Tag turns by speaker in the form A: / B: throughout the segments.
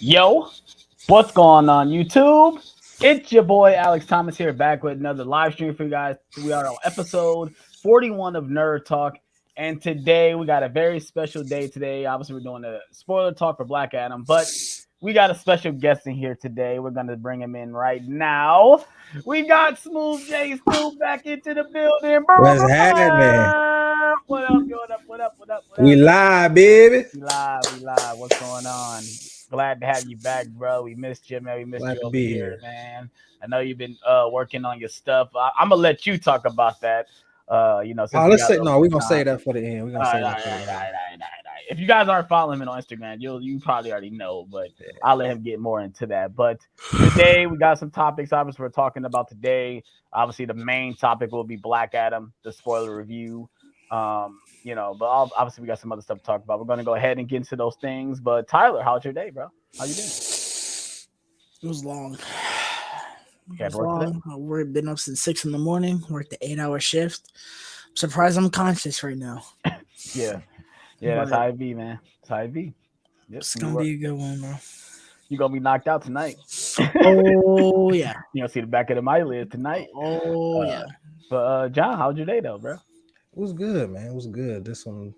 A: Yo, what's going on YouTube? It's your boy Alex Thomas here, back with another live stream for you guys. We are on episode 41 of Nerd Talk, and today we got a very special day today. Obviously, we're doing a spoiler talk for Black Adam, but we got a special guest in here today. We're going to bring him in right now. We got Smooth J Snoop back into the building.
B: What's happening?
A: What up, what up, what up, what up, what up?
B: We live, baby.
A: We live. What's going on? Glad to have you back, bro. We missed you, man. We missed
B: Glad
A: you
B: to
A: over
B: be
A: here,
B: here.
A: man. I know you've been working on your stuff. I'm gonna let you talk about that. Since
B: Let's say no. We're gonna say that for the end. We're gonna say that for the end.
A: All right. If you guys aren't following him on Instagram, you probably already know, but I'll let him get more into that. But today we got some topics. Obviously, we're talking about today. Obviously, the main topic will be Black Adam, the spoiler review. But obviously we got some other stuff to talk about. We're gonna go ahead and get into those things. But Tyler, how's your day, bro? How you doing?
C: It was long.
A: It was long.
C: I've been up since 6 a.m. Worked the 8-hour shift. I'm surprised I'm conscious right now.
A: Yeah, that's how it be, man. That's how it be.
C: Yep, it's gonna be a good one, bro.
A: You're gonna be knocked out tonight.
C: Oh yeah.
A: You gonna see the back of the eyelid tonight.
C: Oh yeah.
A: But John, how's your day though, bro?
B: It was good, man. It was good. There's some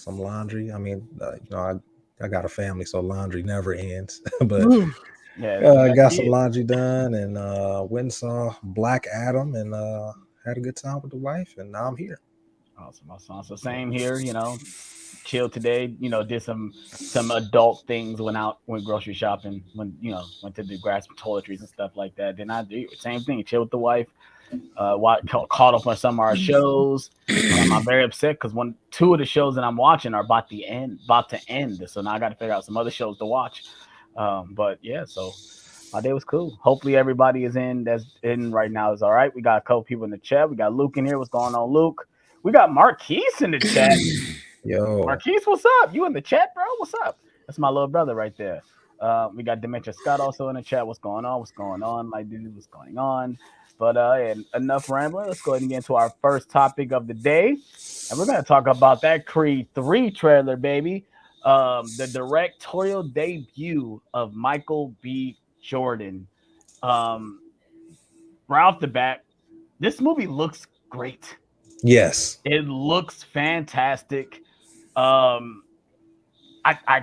B: laundry. I mean, I got a family, so laundry never ends. But I got some laundry done and went and saw Black Adam and had a good time with the wife, and now I'm here.
A: Awesome. So same here, chilled today, did some adult things, went grocery shopping, went to do grass toiletries and stuff like that. Then I do same thing, chill with the wife. Caught up on some of our shows. I'm very upset because two of the shows that I'm watching are about to end. So now I got to figure out some other shows to watch. But yeah, so my day was cool. Hopefully everybody that's in right now is all right. We got a couple people in the chat. We got Luke in here. What's going on, Luke? We got Marquise in the chat.
B: Yo,
A: Marquise, what's up? You in the chat, bro? What's up? That's my little brother right there. We got Dementia Scott also in the chat. What's going on, my dude? What's going on? But enough rambling. Let's go ahead and get into our first topic of the day. And we're going to talk about that Creed 3 trailer, baby. The directorial debut of Michael B. Jordan. Right off the bat, this movie looks great.
B: Yes.
A: It looks fantastic. I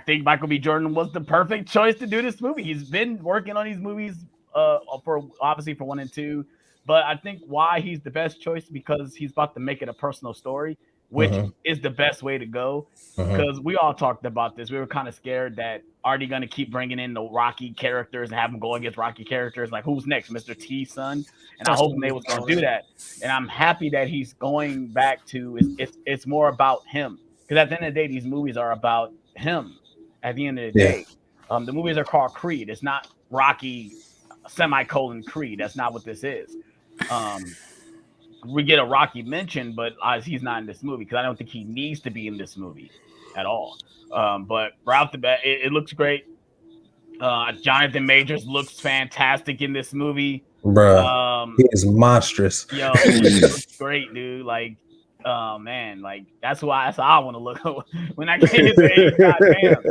A: think Michael B. Jordan was the perfect choice to do this movie. He's been working on these movies for 1 and 2. But I think why he's the best choice because he's about to make it a personal story, which is the best way to go. Because we all talked about this. We were kind of scared that are they going to keep bringing in the Rocky characters and have them go against Rocky characters? Like, who's next? Mr. T's son? And I hope they was going to do that. And I'm happy that he's going back to it's more about him. Because at the end of the day, these movies are about him at the end of the day. The movies are called Creed. It's not Rocky Creed. That's not what this is. We get a Rocky mention, but he's not in this movie because I don't think he needs to be in this movie at all. But right off the bat, it looks great. Jonathan Majors looks fantastic in this movie.
B: Bruh, he is monstrous.
A: Yo, he looks great, dude. Like, oh man, like that's how I want to look when I get his age. Goddamn.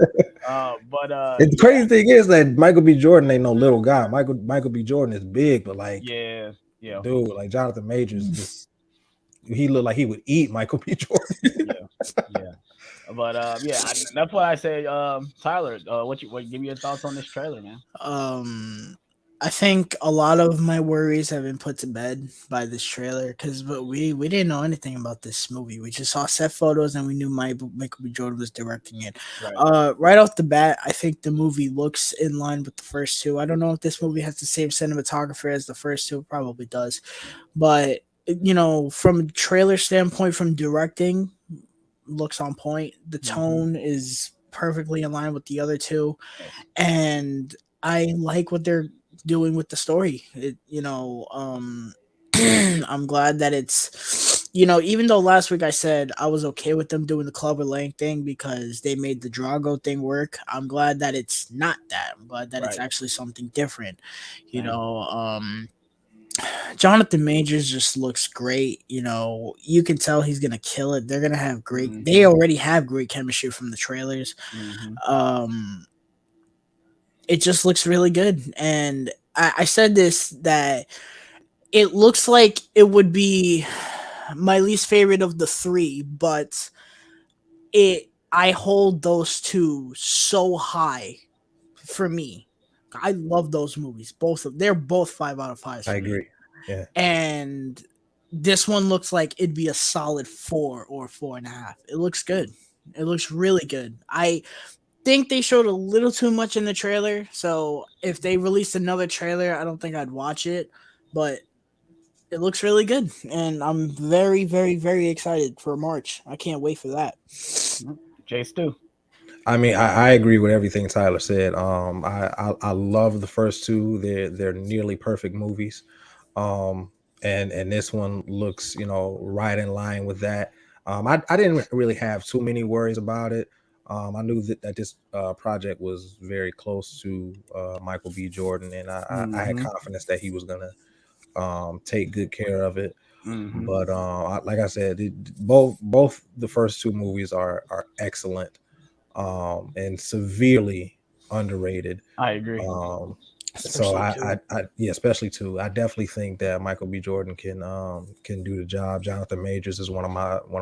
B: The crazy thing is that Michael B. Jordan ain't no little guy. Michael B. Jordan is big, but like, dude, like Jonathan Majors, he looked like he would eat Michael B. Jordan.
A: yeah. But that's what I say. Tyler, what give me your thoughts on this trailer, man?
C: I think a lot of my worries have been put to bed by this trailer because we didn't know anything about this movie. We just saw set photos and we knew Michael B. Jordan was directing it. Right off the bat, I think the movie looks in line with the first two. I don't know if this movie has the same cinematographer as the first two. It probably does. But, from a trailer standpoint, from directing, looks on point. The tone is perfectly in line with the other two. And I like what they're doing with the story. I'm glad that it's even though last week I said I was okay with them doing the Clubber Lang thing because they made the Drago thing work. I'm glad that it's not that. I'm glad that it's actually something different. Jonathan Majors just looks great. You can tell he's gonna kill it. They're gonna have great they already have great chemistry from the trailers. it just looks really good. And I said this, that it looks like it would be my least favorite of the three, but I hold those two so high for me. I love those movies. They're both 5 out of 5.
B: I agree. Yeah.
C: And this one looks like it'd be a solid 4 or 4.5. It looks good. It looks really good. I think they showed a little too much in the trailer. So if they released another trailer, I don't think I'd watch it. But it looks really good. And I'm very, very, very excited for March. I can't wait for that.
A: Jay Stu.
B: I mean, I agree with everything Tyler said. I love the first two. They're nearly perfect movies. And this one looks, right in line with that. I didn't really have too many worries about it. I knew that this project was very close to Michael B. Jordan, and I had confidence that he was gonna take good care of it. But like I said, both the first two movies are excellent. And severely underrated.
A: I agree.
B: So especially two. I definitely think that Michael B. Jordan can do the job. Jonathan Majors is one of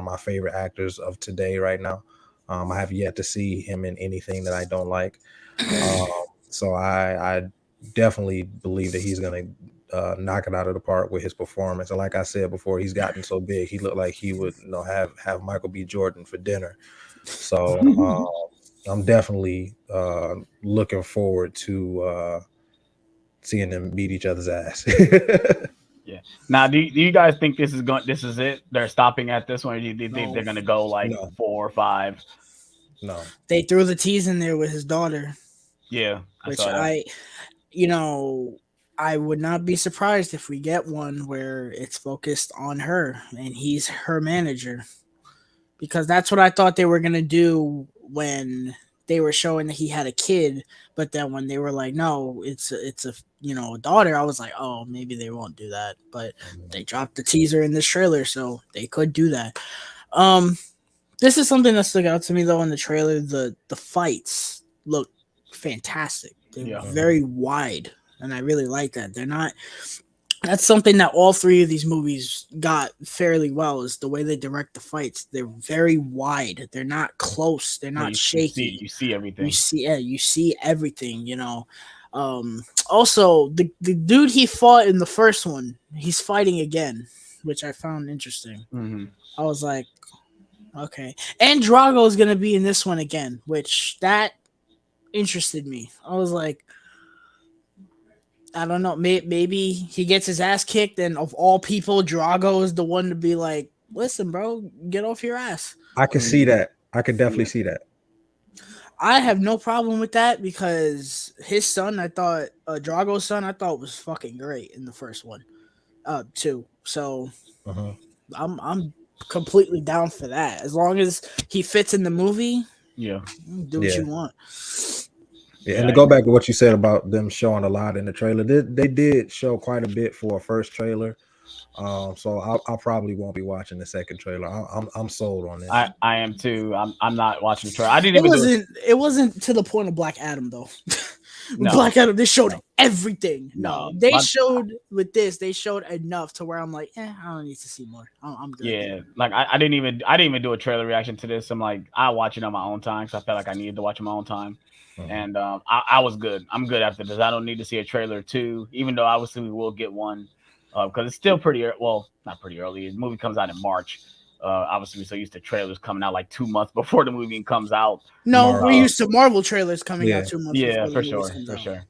B: my favorite actors of today right now. I have yet to see him in anything that I don't like. So I definitely believe that he's gonna knock it out of the park with his performance. And like I said before, he's gotten so big, he looked like he would have Michael B. Jordan for dinner. So I'm definitely looking forward to seeing them beat each other's ass.
A: Yeah. Now, do you guys think this is it? They're stopping at this one, or do you think they're gonna go like 4 or 5?
B: No.
C: They threw the tease in there with his daughter.
A: Yeah.
C: Which I would not be surprised if we get one where it's focused on her and he's her manager. Because that's what I thought they were gonna do when they were showing that he had a kid, but then when they were like, no, it's a a daughter, I was like, oh, maybe they won't do that. But they dropped the teaser in this trailer, so they could do that. This is something that stuck out to me though in the trailer. The fights look fantastic. They're very wide, and I really like that. That's something that all three of these movies got fairly well, is the way they direct the fights. They're very wide. They're not close. They're not shaky.
A: You see everything.
C: You see everything, Also, the dude he fought in the first one, he's fighting again, which I found interesting. I was like, okay. And Drago is going to be in this one again, which that interested me. I was like, I don't know. Maybe he gets his ass kicked, and of all people, Drago is the one to be like, "Listen, bro, get off your ass."
B: I can see that. I could definitely see that.
C: I have no problem with that because his son, I thought, Drago's son, I thought was fucking great in the first one, too. So I'm completely down for that. As long as he fits in the movie, do what you want.
B: Yeah, and to go back to what you said about them showing a lot in the trailer, they did show quite a bit for a first trailer. So I probably won't be watching the second trailer. I'm sold on this.
A: I am too. I'm not watching the trailer.
C: It wasn't to the point of Black Adam though.
A: No.
C: Black Adam, they showed everything. They showed enough to where I'm like, I don't need to see more. I'm good.
A: Yeah, like I didn't even do a trailer reaction to this. I'm like, I watch it on my own time because I felt like I needed to watch it on my own time. And I was good. I'm good after this. I don't need to see a trailer too, even though obviously we will get one because it's still pretty not pretty early. The movie comes out in March. Obviously, we're so used to trailers coming out like 2 months before the movie comes out.
C: No, we're used to Marvel trailers coming out 2 months.
A: Yeah, for sure.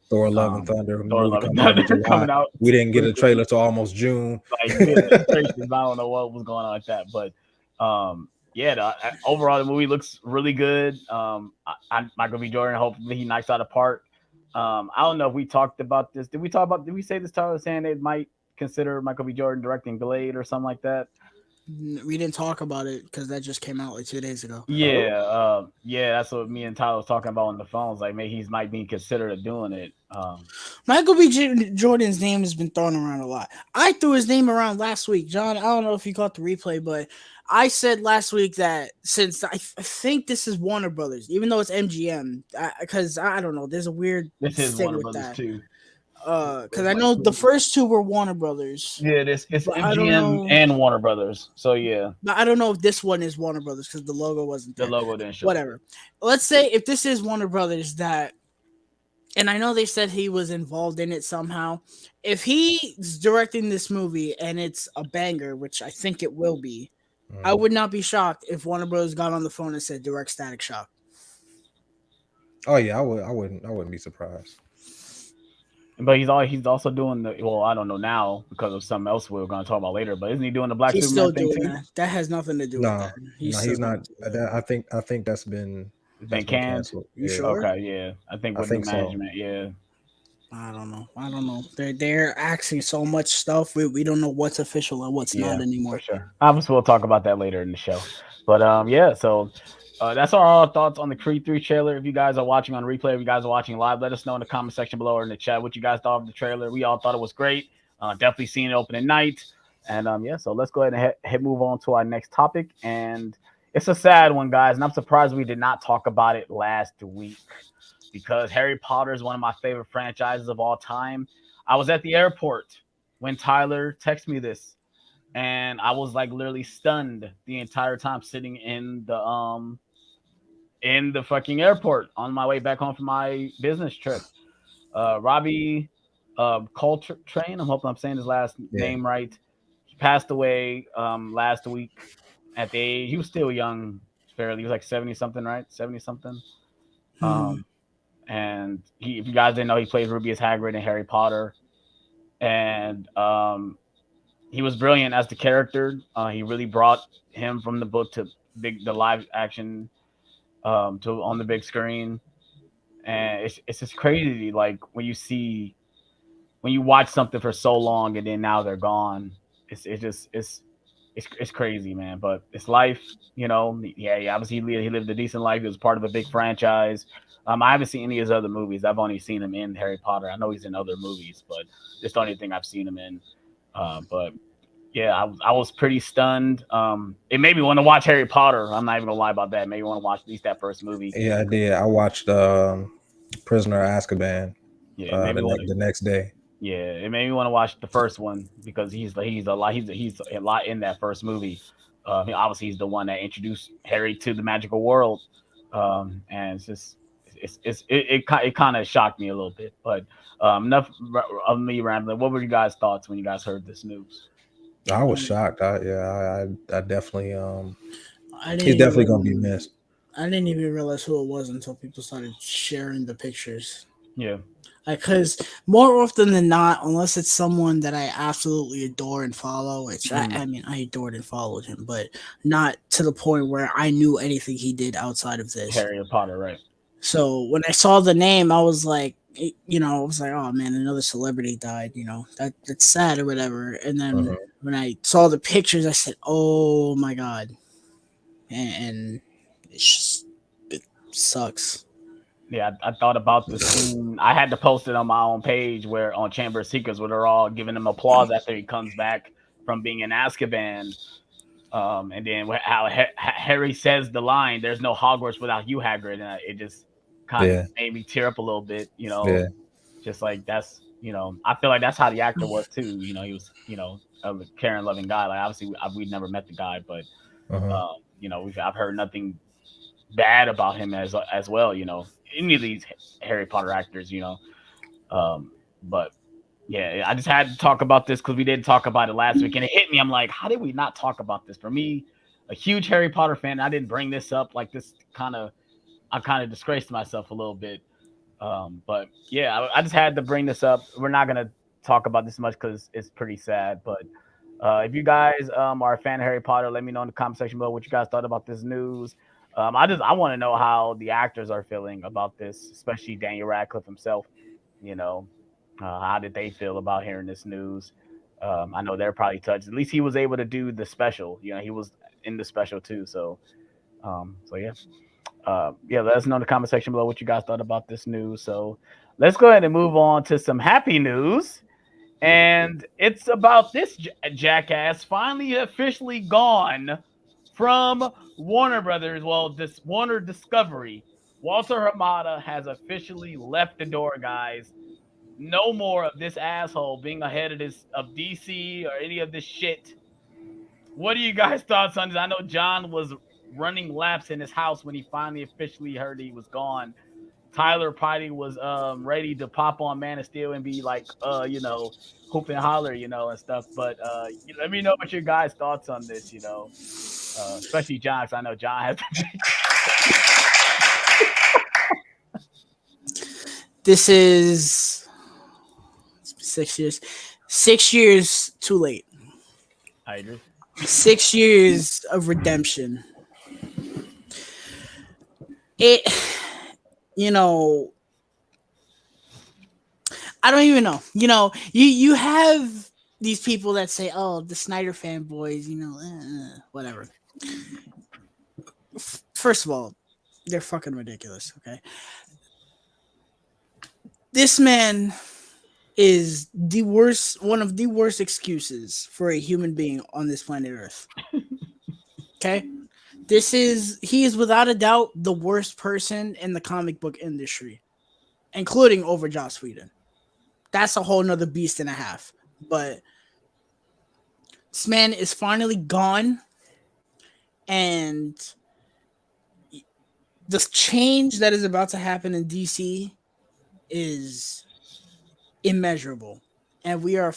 B: Thor: Love and Thunder.
A: Thor: Love and Thunder coming out.
B: We didn't get a trailer till almost June.
A: Like, I don't know what was going on like that, but overall the movie looks really good. Michael B. Jordan, hopefully he knocks out a part. I don't know if we talked about this. Did we say this, Tyler, saying they might consider Michael B. Jordan directing Blade or something like that?
C: We didn't talk about it because that just came out like 2 days ago.
A: Yeah, that's what me and Tyler was talking about on the phones. Like, maybe he's might be considered doing it.
C: Michael B. Jordan's name has been thrown around a lot. I threw his name around last week, John. I don't know if you caught the replay, but I said last week that since I think this is Warner Brothers, even though it's MGM, because I don't know, there's a weird
A: this is
C: thing
A: Warner
C: with
A: Brothers
C: that.
A: too.
C: Because I know the first two were Warner Brothers.
A: Yeah, it's MGM and Warner Brothers. So yeah,
C: but I don't know if this one is Warner Brothers because the logo wasn't there.
A: The logo didn't show.
C: Whatever. Let's say if this is Warner Brothers, that, and I know they said he was involved in it somehow. If he's directing this movie and it's a banger, which I think it will be, I would not be shocked if Warner Brothers got on the phone and said direct Static Shock.
B: Oh yeah, I wouldn't be surprised.
A: But he's also doing the, well, I don't know now because of something else we're going to talk about later. But isn't he doing the Black
C: He's
A: Superman
C: still
A: thing
C: doing that. That has nothing to do with that.
B: He's not. I think that's been
A: canceled.
C: You sure?
A: Okay, yeah. I think with the management, yeah.
C: I don't know. They're axing so much stuff. We don't know what's official and what's not anymore.
A: For sure. Obviously, we'll talk about that later in the show. But yeah, so that's our thoughts on the Creed 3 trailer. If you guys are watching on replay, if you guys are watching live, let us know in the comment section below or in the chat what you guys thought of the trailer. We all thought it was great. Definitely seeing it opening night. And yeah, so let's go ahead and move on to our next topic. And it's a sad one, guys. And I'm surprised we did not talk about it last week because Harry Potter is one of my favorite franchises of all time. I was at the airport when Tyler texted me this. And I was like literally stunned the entire time sitting in the fucking airport on my way back home from my business trip. Robbie Coltrane, I'm hoping I'm saying his last name right. He passed away last week at the age, he was still young, fairly. He was like 70 something, right? 70 something. And if you guys didn't know, he played Rubius Hagrid in Harry Potter. And he was brilliant as the character. He really brought him from the book to the live action to on the big screen, and it's just crazy. Like when you watch something for so long and then now they're gone. It's crazy, man. But it's life, you know. Yeah. Obviously, he lived a decent life. He was part of a big franchise. I haven't seen any of his other movies. I've only seen him in Harry Potter. I know he's in other movies, but it's the only thing I've seen him in. But yeah, I was pretty stunned. It made me want to watch Harry Potter. I'm not even gonna lie about that. It made me want to watch at least that first movie.
B: Yeah, I did. I watched Prisoner of Azkaban.
A: Yeah,
B: the next day.
A: Yeah, it made me want to watch the first one because he's a lot in that first movie. Obviously, he's the one that introduced Harry to the magical world, and it's just it kind of shocked me a little bit. But enough of me rambling. What were you guys' thoughts when you guys heard this news?
B: I was shocked. I definitely he's definitely gonna be missed.
C: I didn't even realize who it was until people started sharing the pictures.
A: Yeah.
C: Because more often than not, unless it's someone that I absolutely adore and follow, which I mean, I adored and followed him, but not to the point where I knew anything he did outside of this.
A: Harry Potter, right?
C: So when I saw the name, I was like, oh man, another celebrity died. That's sad or whatever. And then when I saw the pictures, I said, oh my God. And it sucks.
A: Yeah, I thought about the scene. I had to post it on my own page on Chamber of Secrets where they're all giving him applause after he comes back from being in Azkaban. And then how Harry says the line, "There's no Hogwarts without you, Hagrid," and it just kind of made me tear up a little bit. Just like that's I feel like that's how the actor was too. He was a caring, loving guy. Like obviously we've never met the guy, but I've heard nothing bad about him as well. Any of these Harry Potter actors, but yeah, I just had to talk about this because we didn't talk about it last week, and it hit me. I'm like, how did we not talk about this? For me, a huge Harry Potter fan, I didn't bring this up. Like this I kind of disgraced myself a little bit. But yeah, I just had to bring this up. We're not gonna talk about this much because it's pretty sad. But if you guys are a fan of Harry Potter, let me know in the comment section below what you guys thought about this news. I want to know how the actors are feeling about this, especially Daniel Radcliffe himself. How did they feel about hearing this news? I know they're probably touched. At least he was able to do the special. You know, he was in the special too. So yeah. Yeah, let us know in the comment section below what you guys thought about this news. So let's go ahead and move on to some happy news. And it's about this jackass finally officially gone from Warner Brothers. Well, this Warner Discovery. Walter Hamada has officially left the door, guys. No more of this asshole being ahead of DC or any of this shit. What are you guys' thoughts on this? I know John was running laps in his house when he finally officially heard he was gone. Tyler probably was ready to pop on Man of Steel and be like, hoop and holler, and stuff. But let me know what your guys' thoughts on this, especially John, because I know John has.
C: This is 6 years. 6 years too late.
A: I agree.
C: 6 years of redemption. I don't even know. You have these people that say, "Oh, the Snyder fanboys," whatever. First of all, they're fucking ridiculous. Okay, this man is one of the worst excuses for a human being on this planet Earth. Okay, he is without a doubt the worst person in the comic book industry, including over Joss Whedon. That's a whole nother beast and a half. But this man is finally gone, and the change that is about to happen in DC is immeasurable, and we are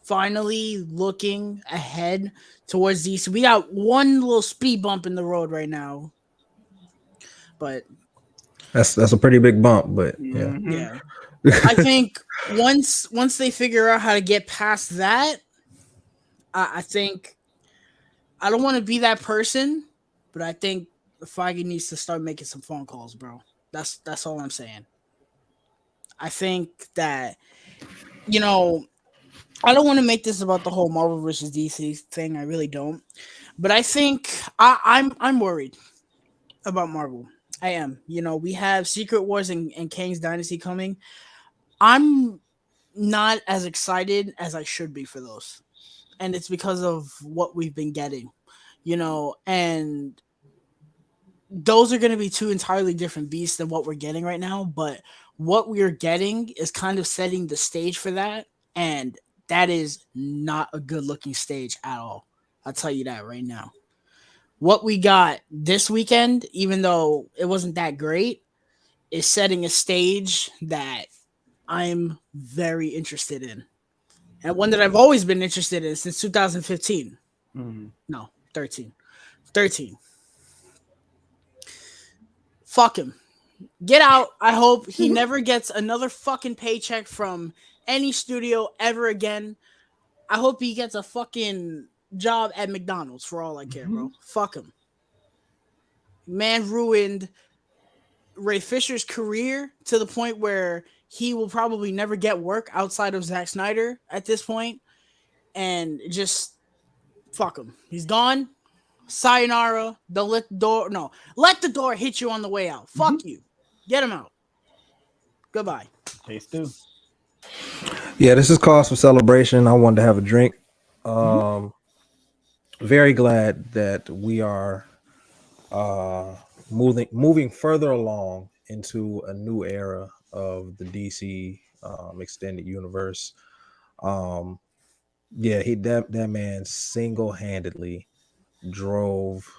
C: finally looking ahead towards DC. We got one little speed bump in the road right now, but
B: that's a pretty big bump. But yeah.
C: I think once they figure out how to get past that, I think I don't want to be that person, but I think Feige needs to start making some phone calls, bro. That's all I'm saying. I think that I don't want to make this about the whole Marvel versus DC thing. I really don't, but I think I'm worried about Marvel. I am. We have Secret Wars and Kang's Dynasty coming. I'm not as excited as I should be for those. And it's because of what we've been getting, and those are going to be two entirely different beasts than what we're getting right now. But what we are getting is kind of setting the stage for that. And that is not a good looking stage at all. I'll tell you that right now. What we got this weekend, even though it wasn't that great, is setting a stage that I'm very interested in, and one that I've always been interested in since 2015. No, 13. Fuck him. Get out. I hope he never gets another fucking paycheck from any studio ever again. I hope he gets a fucking job at McDonald's for all I care, bro. Fuck him. Man ruined Ray Fisher's career to the point where he will probably never get work outside of Zack Snyder at this point. And just fuck him. He's gone. Sayonara. Don't let the door hit you on the way out. Fuck you. Get him out. Goodbye.
A: Chase Stu.
B: Yeah, this is cause for celebration. I wanted to have a drink. Very glad that we are moving further along into a new era of the DC extended universe. That man single-handedly drove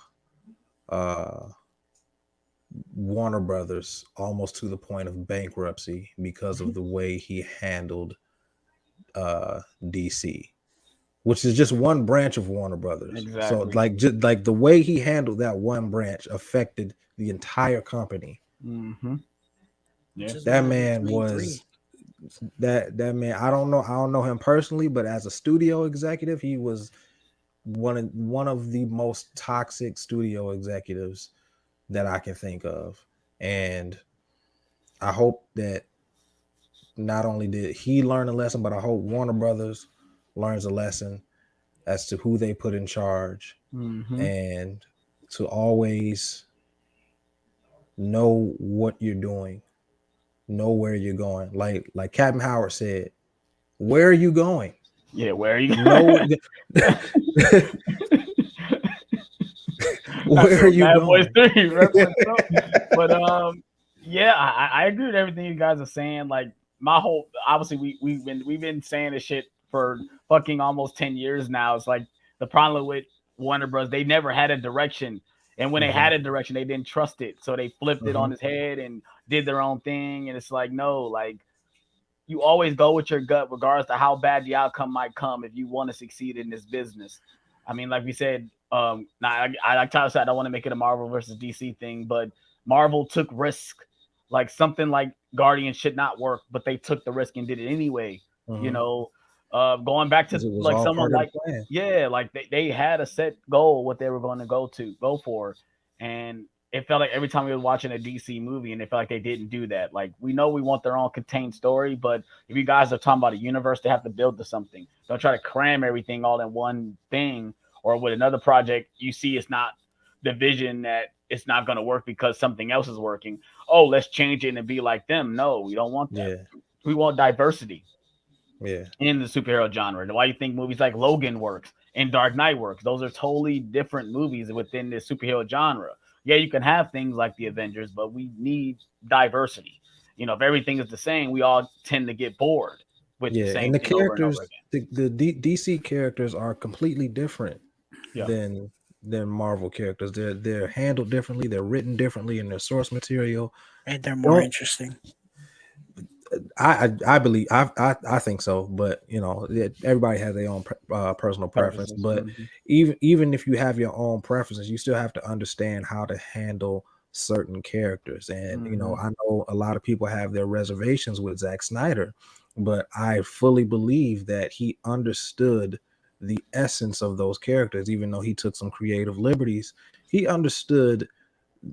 B: Warner Brothers almost to the point of bankruptcy because of the way he handled DC, which is just one branch of Warner Brothers.
A: Exactly.
B: So just the way he handled that one branch affected the entire company.
A: Yeah.
B: That man was that man. I don't know him personally, but as a studio executive, he was one of the most toxic studio executives that I can think of. And I hope that not only did he learn a lesson, but I hope Warner Brothers learns a lesson as to who they put in charge, and to always know what you're doing, know where you're going. Like Captain Howard said, where are you going?
A: Yeah, where are you
B: going? Where are you
A: Bad
B: going?
A: Boys 3 reference, but yeah, I agree with everything you guys are saying. Like my whole, obviously we've been saying this shit for fucking almost 10 years now. It's like the problem with Warner Bros. They never had a direction, and when they had a direction, they didn't trust it, so they flipped it on his head and did their own thing. And it's like, no, like you always go with your gut, regardless to how bad the outcome might come, if you want to succeed in this business. I mean, like we said, now like Tyler said, I don't want to make it a Marvel versus DC thing, but Marvel took risk. Like something like Guardian should not work, but they took the risk and did it anyway. You know, going back to like someone like, like they had a set goal, what they were going to go for. And it felt like every time we were watching a DC movie, and it felt like they didn't do that. Like, we know we want their own contained story, but if you guys are talking about a universe, they have to build to something. Don't try to cram everything all in one thing, or with another project, you see it's not the vision, that it's not going to work because something else is working. Oh, let's change it and be like them. No, we don't want that. Yeah. We want diversity in the superhero genre. Why you think movies like Logan works and Dark Knight works? Those are totally different movies within the superhero genre. Yeah, you can have things like the Avengers, but we need diversity. You know, if everything is the same, we all tend to get bored with the same
B: and the
A: thing
B: characters,
A: over and over
B: again. The DC characters are completely different than Marvel characters. They're handled differently, they're written differently in their source material,
C: and they're more interesting.
B: I believe I think so, but you know, everybody has their own personal preference. But even if you have your own preferences, you still have to understand how to handle certain characters. And you know, I know a lot of people have their reservations with Zack Snyder, but I fully believe that he understood the essence of those characters. Even though he took some creative liberties, he understood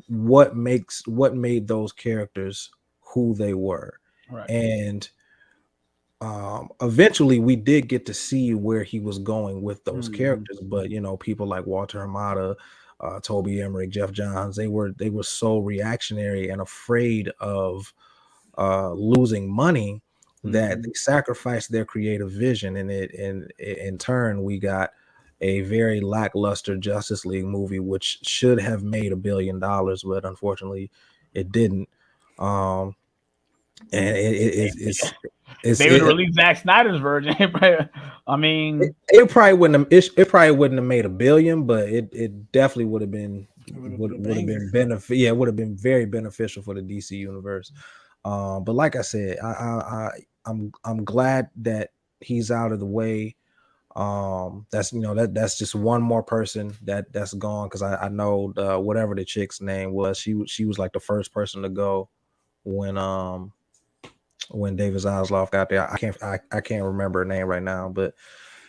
B: what made those characters who they were. Right. And eventually we did get to see where he was going with those characters, but you know, people like Walter Hamada, Toby Emmerich, Jeff Johns, they were so reactionary and afraid of losing money that they sacrificed their creative vision, and in turn we got a very lackluster Justice League movie, which should have made $1 billion, but unfortunately it didn't. And it's
A: they would release Zack Snyder's version. I mean,
B: it probably wouldn't have made $1 billion, but it definitely would have been benefit. Yeah, it would have been very beneficial for the DC universe. But like I said, I'm glad that he's out of the way. That's just one more person that's gone, because I know whatever the chick's name was, she was like the first person to go when David Zaslav got there. I can't remember her name right now, but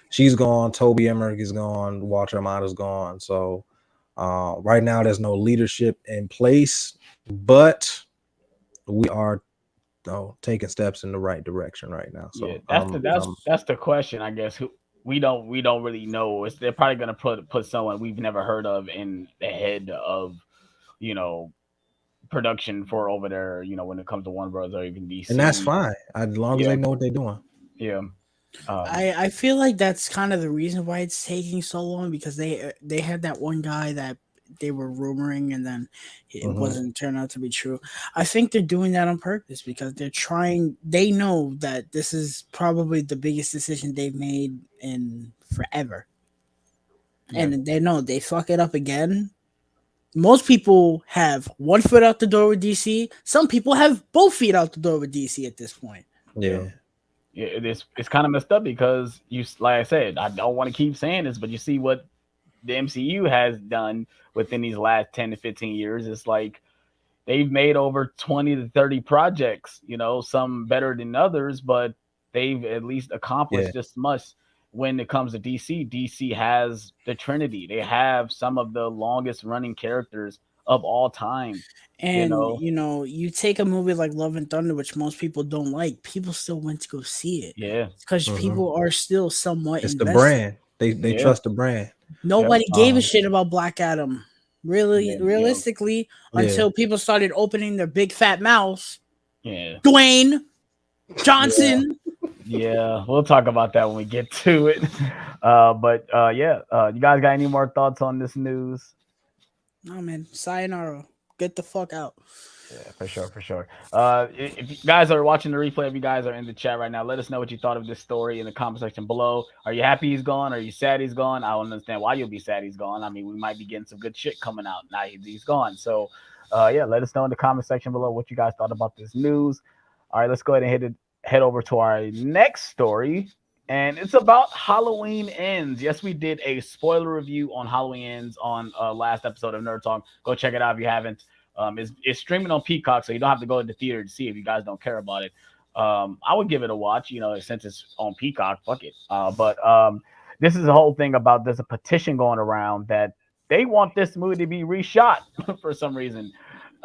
B: she's gone. Toby Emmerich is gone. Walter Hamada's gone. So right now there's no leadership in place, but we are taking steps in the right direction right now. So
A: yeah, that's the question, I guess. We don't really know. They're probably gonna put someone we've never heard of in the head of, you know, production for over there, you know, when it comes to Warner Bros. Or even DC,
B: and that's fine as long as they know what they're doing.
A: Yeah,
C: I feel like that's kind of the reason why it's taking so long, because they had that one guy that they were rumoring, and then it wasn't turned out to be true. I think they're doing that on purpose, because they know that this is probably the biggest decision they've made in forever. Yeah. And they know they fuck it up again. Most people have one foot out the door with DC. Some people have both feet out the door with DC at this point.
B: Yeah.
A: Yeah, it's kind of messed up, because like I said, I don't want to keep saying this, but you see what the MCU has done within these last 10 to 15 years. It's like they've made over 20 to 30 projects, you know, some better than others, but they've at least accomplished just much. When it comes to DC has the Trinity. They have some of the longest running characters of all time.
C: And you take a movie like Love and Thunder, which most people don't like, people still went to go see it.
A: Yeah,
C: because people are still somewhat
B: it's
C: invested.
B: the brand. They trust the brand.
C: Nobody gave a shit about Black Adam, realistically, until people started opening their big fat mouths.
A: Yeah,
C: Dwayne Johnson.
A: Yeah, we'll talk about that when we get to it. But you guys got any more thoughts on this news?
C: No, man. Sayonara. Get the fuck out.
A: Yeah, for sure. If you guys are watching the replay, if you guys are in the chat right now, let us know what you thought of this story in the comment section below. Are you happy he's gone? Are you sad he's gone? I don't understand why you'll be sad he's gone. I mean, we might be getting some good shit coming out now he's gone. So, let us know in the comment section below what you guys thought about this news. All right, let's go ahead and head over to our next story. And it's about Halloween Ends. Yes, we did a spoiler review on Halloween Ends on last episode of Nerd Talk. Go check it out if you haven't. It's streaming on Peacock, so you don't have to go to the theater to see if you guys don't care about it. I would give it a watch, since it's on Peacock. Fuck it. But this is the whole thing about there's a petition going around that they want this movie to be reshot for some reason.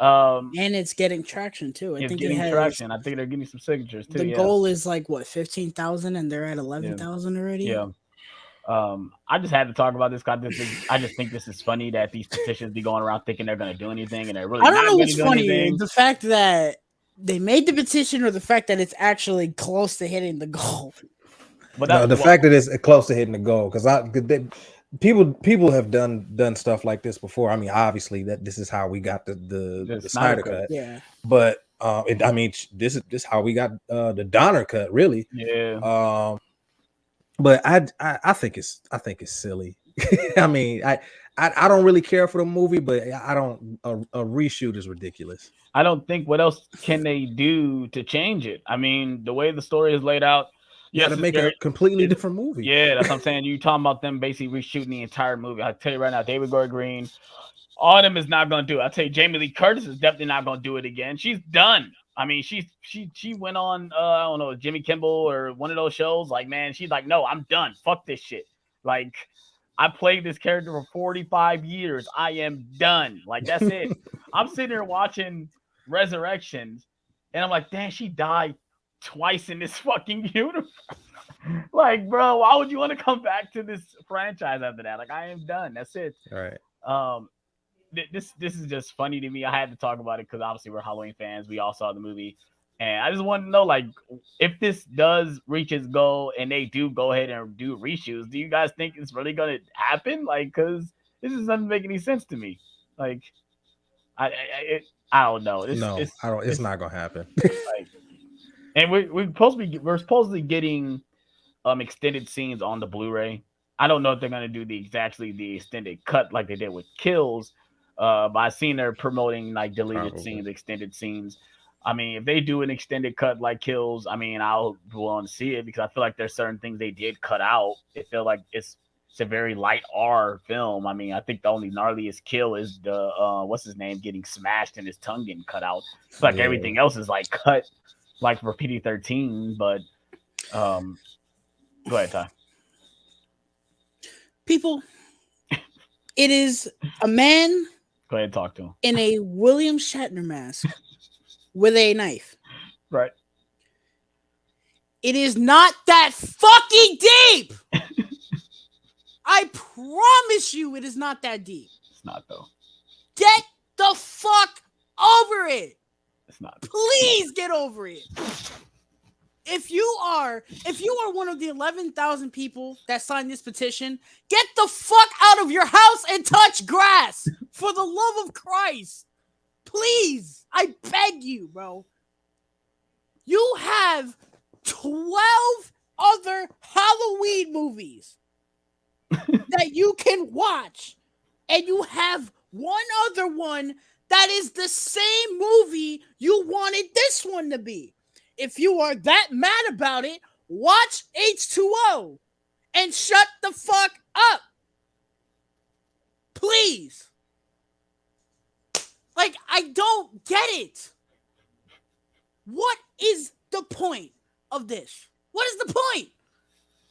C: And it's getting traction too. I think
A: traction. I think they're getting some signatures too.
C: The goal is like 15,000, and they're at 11,000 already.
A: Yeah. I just had to talk about this because I just think this is funny that these petitions be going around thinking they're going to do anything, and they're really. I don't know what's funnier,
C: the fact that they made the petition or the fact that it's actually close to hitting the goal.
B: But the fact that it's close to hitting the goal, because people have done stuff like this before. I mean, obviously that this is how we got the Snyder cut.
C: Yeah.
B: But this is how we got the Donner cut, really.
A: Yeah.
B: But I think it's silly. I mean, I don't really care for the movie, but I don't. A reshoot is ridiculous.
A: I don't think what else can they do to change it. I mean, the way the story is laid out.
B: You got to make a completely different movie.
A: Yeah, that's what I'm saying. You talking about them basically reshooting the entire movie. I tell you right now, David Gordon Green, all of them is not going to do it. I tell you, Jamie Lee Curtis is definitely not going to do it again. She's done. I mean, she went on I don't know, Jimmy Kimmel or one of those shows. Like, man, she's like, no, I'm done. Fuck this shit. Like, I played this character for 45 years. I am done. Like, that's it. I'm sitting there watching Resurrections, and I'm like, damn, she died twice in this fucking universe. Like, bro, why would you want to come back to this franchise after that? Like, I am done. That's it.
B: All right.
A: This is just funny to me. I had to talk about it because obviously we're Halloween fans. We all saw the movie, and I just want to know, like, if this does reach its goal and they do go ahead and do reshoots, do you guys think it's really gonna happen? Like, because this doesn't make any sense to me. Like, I don't know.
B: It's not gonna happen.
A: Like, and we're supposedly getting extended scenes on the Blu-ray. I don't know if they're gonna do the extended cut like they did with Kills. But I've seen they're promoting like deleted scenes, extended scenes. I mean, if they do an extended cut like Kills, I mean, I'll want to see it because I feel like there's certain things they did cut out. It feel like it's a very light R film. I mean, I think the only gnarliest kill is the what's his name getting smashed and his tongue getting cut out. It's like everything else is like cut like for PG-13. But go ahead, Ty.
C: People, it is a man.
A: Go ahead and talk to him.
C: In a William Shatner mask with a knife.
A: Right.
C: It is not that fucking deep. I promise you it is not that deep.
A: It's not, though.
C: Get the fuck over it.
A: It's not.
C: Please get over it. If you are one of the 11,000 people that signed this petition, get the fuck out of your house and touch grass. For the love of Christ. Please. I beg you, bro. You have 12 other Halloween movies that you can watch. And you have one other one that is the same movie you wanted this one to be. If you are that mad about it, watch H2O and shut the fuck up. Please. Like, I don't get it. What is the point of this? What is the point?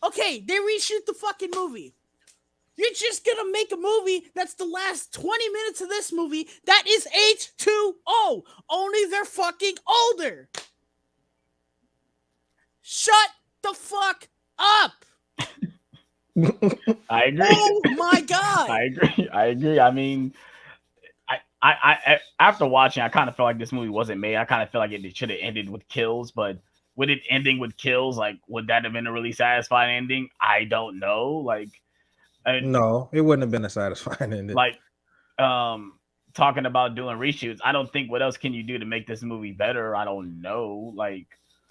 C: Okay, they reshoot the fucking movie. You're just gonna make a movie that's the last 20 minutes of this movie that is H2O. Only they're fucking older. Shut the fuck up.
A: I agree.
C: Oh my god.
A: I agree. I mean, I after watching, I kind of felt like this movie wasn't made. I kind of feel like it should have ended with kills, but with it ending with kills, like, would that have been a really satisfying ending? I don't know. Like,
B: no, it wouldn't have been a satisfying ending.
A: Like, talking about doing reshoots, I don't think what else can you do to make this movie better? I don't know. Like,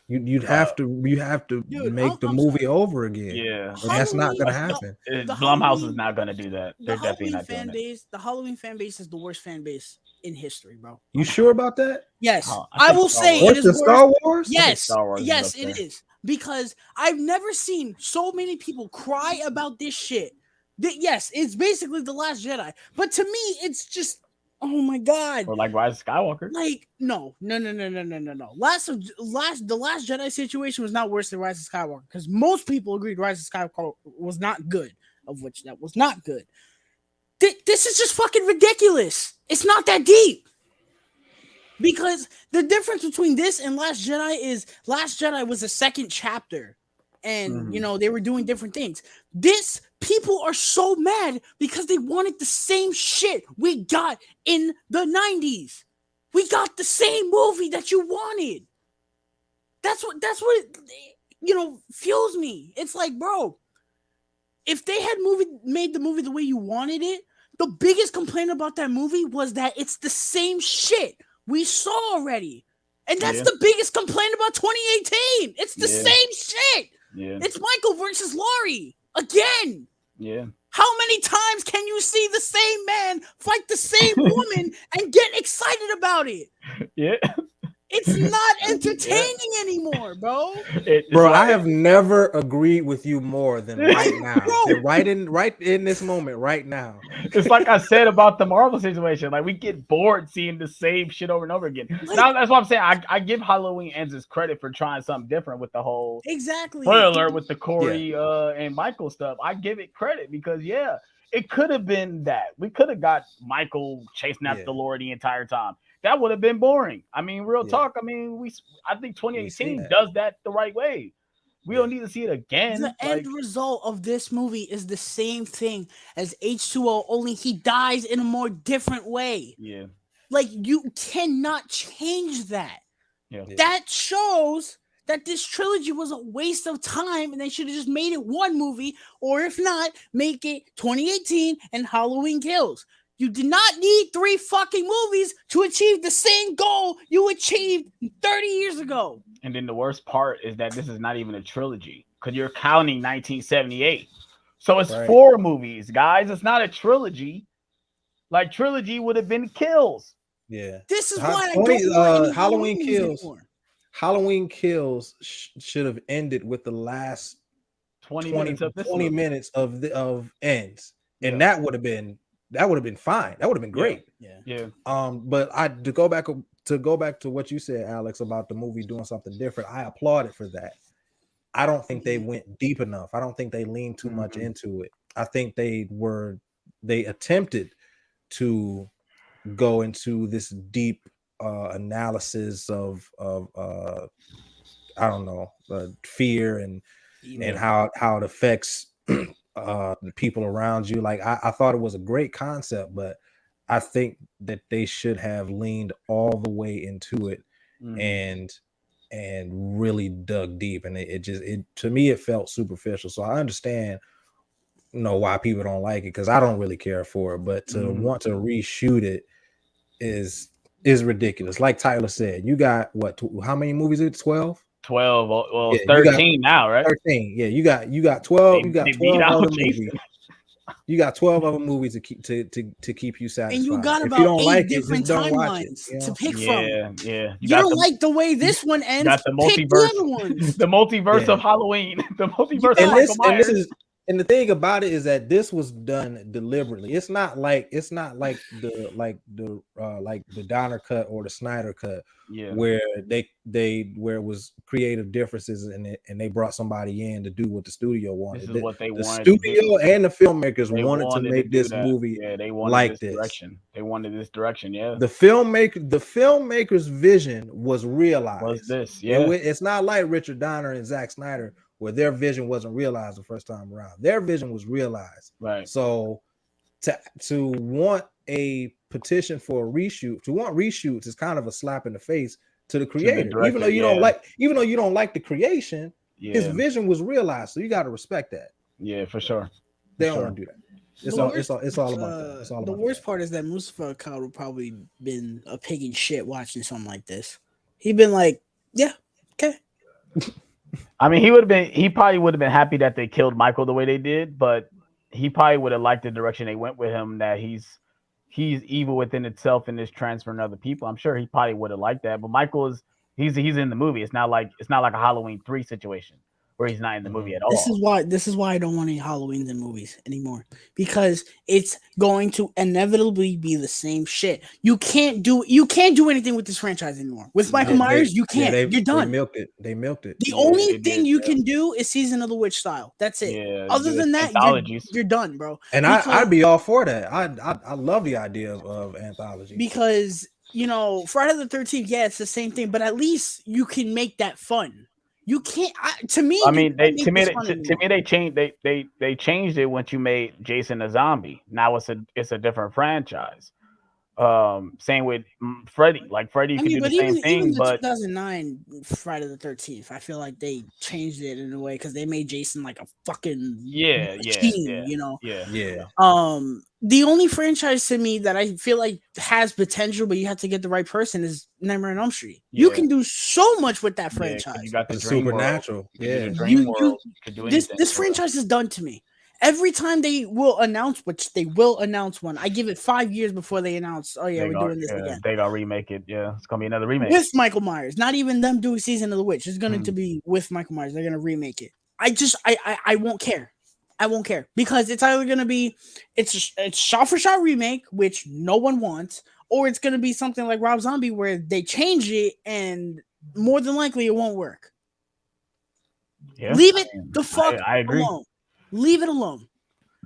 B: you have to dude, make the movie over again.
A: Yeah,
B: and that's not gonna happen.
A: Blumhouse is not gonna do that. They're definitely not doing it.
C: The Halloween fan base is the worst fan base in history, bro.
B: You sure about that?
C: Yes, I will say it is worse.
B: Star Wars.
C: Yes, yes, it is, because I've never seen so many people cry about this shit. Yes, it's basically The Last Jedi, but to me, it's just, oh my god.
A: Or like Rise of Skywalker.
C: Like, no. The Last Jedi situation was not worse than Rise of Skywalker, because most people agreed Rise of Skywalker was not good, of which that was not good. This is just fucking ridiculous. It's not that deep. Because the difference between this and Last Jedi is Last Jedi was a second chapter. And, you know, they were doing different things. This, people are so mad because they wanted the same shit we got in the 90s. We got the same movie that you wanted. That's what you know, fuels me. It's like, bro, if they had made the movie the way you wanted it, the biggest complaint about that movie was that it's the same shit we saw already. And that's the biggest complaint about 2018. It's the same shit. Yeah. It's Michael versus Laurie again.
A: Yeah.
C: How many times can you see the same man fight the same woman and get excited about it?
A: Yeah.
C: It's not entertaining anymore, bro.
B: Bro, I have never agreed with you more than right now. right in this moment, right now.
A: It's like I said about the Marvel situation. Like, we get bored seeing the same shit over and over again. Like, now, that's what I'm saying. I give Halloween Ends its credit for trying something different with the whole spoiler with the Corey and Michael stuff. I give it credit because it could have been that. We could have got Michael chasing after Laura the entire time. That would have been boring. I mean, real talk. I mean, I think 2018 does that the right way. We don't need to see it again.
C: The end result of this movie is the same thing as H2O, only he dies in a more different way.
A: Yeah.
C: Like, you cannot change that.
A: Yeah.
C: That shows that this trilogy was a waste of time and they should have just made it one movie, or if not, make it 2018 and Halloween Kills. You did not need 3 fucking movies to achieve the same goal you achieved 30 years ago.
A: And then the worst part is that this is not even a trilogy because you're counting 1978. So it's 4 movies, guys. It's not a trilogy. Like, trilogy would have been Kills.
B: Yeah.
C: This is why I don't want
B: Halloween Kills. Anymore. Halloween Kills should have ended with the last 20 minutes of ends. And that would have been fine. That would have been great.
A: Yeah.
B: But to go back to what you said, Alex, about the movie doing something different, I applauded for that. I don't think they went deep enough. I don't think they leaned too much into it. I think they attempted to go into this deep analysis of I don't know, fear and how it affects the people around you. Like, I thought it was a great concept, but I think that they should have leaned all the way into it and really dug deep. And it to me, it felt superficial. So I understand, why people don't like it, because I don't really care for it. But to want to reshoot it is ridiculous. Like Tyler said, you got how many movies? It's 12.
A: 12. Well, 13 now, right? 13.
B: Yeah, you got 12. You got 12 other movies. You got 12 other movies to keep you satisfied.
C: And you got about 8 different timelines to pick from.
A: Yeah.
C: You don't like the way this one ends.
A: Got the multiverse. The multiverse of Halloween. The multiverse of Michael Myers.
B: And the thing about it is that this was done deliberately. It's not like the Donner cut or the Snyder cut, where where it was creative differences and they brought somebody in to do what the studio wanted.
A: This is what they wanted.
B: The studio and the filmmakers wanted to make this movie.
A: Yeah, they wanted
B: like
A: this direction. They wanted this direction. Yeah,
B: the filmmaker's vision was realized.
A: Was this? Yeah,
B: it's not like Richard Donner and Zack Snyder, where their vision wasn't realized the first time around. Their vision was realized.
A: Right.
B: So to want a petition for a reshoot, to want reshoots is kind of a slap in the face to the creator. Even though you don't like the creation, his vision was realized. So you got to respect that.
A: Yeah, for sure.
B: They don't want to do that. It's all about that. It's all
C: the
B: about
C: worst part is that Mustafa Akkad would probably been a pig in shit watching something like this. He'd been like, yeah, okay.
A: I mean, he probably would have been happy that they killed Michael the way they did, but he probably would have liked the direction they went with him, that he's evil within itself and is transferring to other people. I'm sure he probably would have liked that. But Michael he's in the movie. It's not like a Halloween 3 situation where he's not in the movie at all.
C: This is why I don't want any Halloweens in movies anymore, because it's going to inevitably be the same shit. You can't do anything with this franchise anymore. With Michael Myers, you can't. You're done.
B: They milked it.
C: The only thing you can do is Season of the Witch style. That's it. Yeah, other than that, you're done, bro.
B: And I'd be all for that. I love the idea of anthology,
C: because Friday the 13th, yeah, it's the same thing, but at least you can make that fun. You can't. To me,
A: they changed. They changed it once you made Jason a zombie. Now it's a different franchise. Same with Freddy. Like Freddy could do the same thing.
C: Even
A: but
C: 2009 Friday the 13th, I feel like they changed it in a way because they made Jason like a fucking machine,
A: Yeah.
C: The only franchise to me that I feel like has potential, but you have to get the right person, is Nightmare on Elm Street. Yeah. You can do so much with that franchise.
A: You got the
B: supernatural.
C: This franchise is done to me. Every time they will announce, which they will announce one, I give it 5 years before they announce, we're doing this again.
A: They gotta remake it. Yeah, it's gonna be another remake
C: with Michael Myers. Not even them doing Season of the Witch. It's going to be with Michael Myers. They're gonna remake it. I won't care. I won't care, because it's either gonna be it's shot for shot remake, which no one wants, or it's gonna be something like Rob Zombie where they change it and more than likely it won't work.
A: Yeah,
C: leave it the fuck
A: I agree.
C: alone. Leave it alone.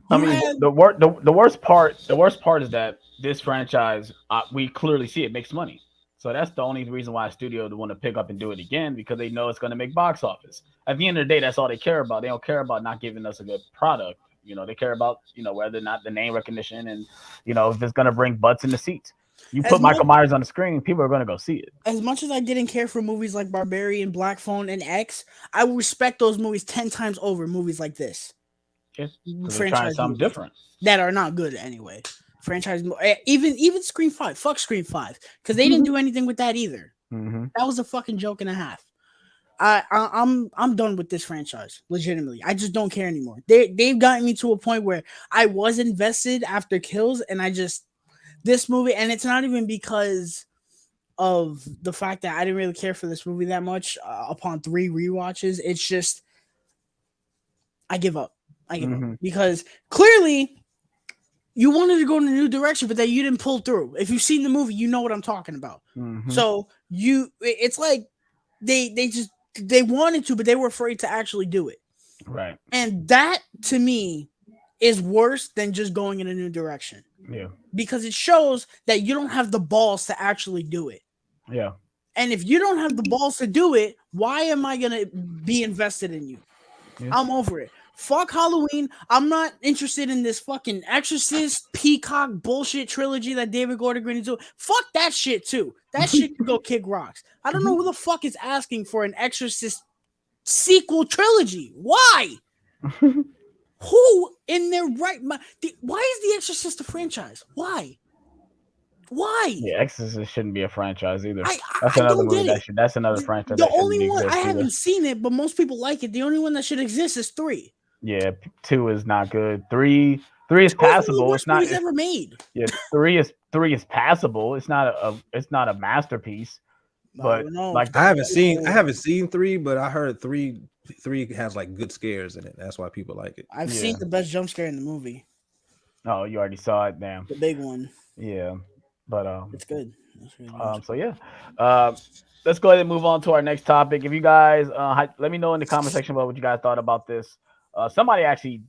A: The worst part is that this franchise, we clearly see it makes money. So that's the only reason why a studio would want to pick up and do it again, because they know it's going to make box office. At the end of the day, that's all they care about. They don't care about not giving us a good product. They care about, whether or not the name recognition and, if it's going to bring butts in the seats. You put Michael Myers on the screen, people are going to go see it.
C: As much as I didn't care for movies like Barbarian, Black Phone, and X, I respect those movies 10 times over movies like this.
A: Yes, they're trying something different
C: that are not good anyway. Franchise, even Scream 5, fuck Scream 5, because they didn't do anything with that either.
A: Mm-hmm.
C: That was a fucking joke and a half. I'm done with this franchise, legitimately. I just don't care anymore. They've gotten me to a point where I was invested after Kills, and this movie, and it's not even because of the fact that I didn't really care for this movie that much upon 3 rewatches. It's just I give up. Because clearly you wanted to go in a new direction, but that you didn't pull through. If you've seen the movie, you know what I'm talking about.
A: Mm-hmm.
C: So it's like they wanted to, but they were afraid to actually do it.
A: Right.
C: And that to me is worse than just going in a new direction.
A: Yeah.
C: Because it shows that you don't have the balls to actually do it.
A: Yeah.
C: And if you don't have the balls to do it, why am I going to be invested in you? Yeah. I'm over it. Fuck Halloween. I'm not interested in this fucking Exorcist Peacock bullshit trilogy that David Gordon Green is doing. Fuck that shit too. That shit can go kick rocks. I don't know who the fuck is asking for an Exorcist sequel trilogy. Why? Who in their right mind? Why is The Exorcist a franchise? Why?
A: The Exorcist shouldn't be a franchise either.
C: That's another movie.
A: That's another franchise.
C: The only one I haven't seen it, but most people like it. The only one that should exist is 3.
A: Yeah, 2 is not good. 3 is passable. It's not
C: ever made.
A: Yeah, 3 is passable. It's not a masterpiece. But like
B: I haven't seen 3, but I heard 3 has like good scares in it. That's why people like it.
C: I've seen the best jump scare in the movie.
A: Oh, you already saw it, damn.
C: The big one.
A: Yeah, but
C: it's good.
A: So yeah, let's go ahead and move on to our next topic. If you guys, let me know in the comment section about what you guys thought about this. Somebody actually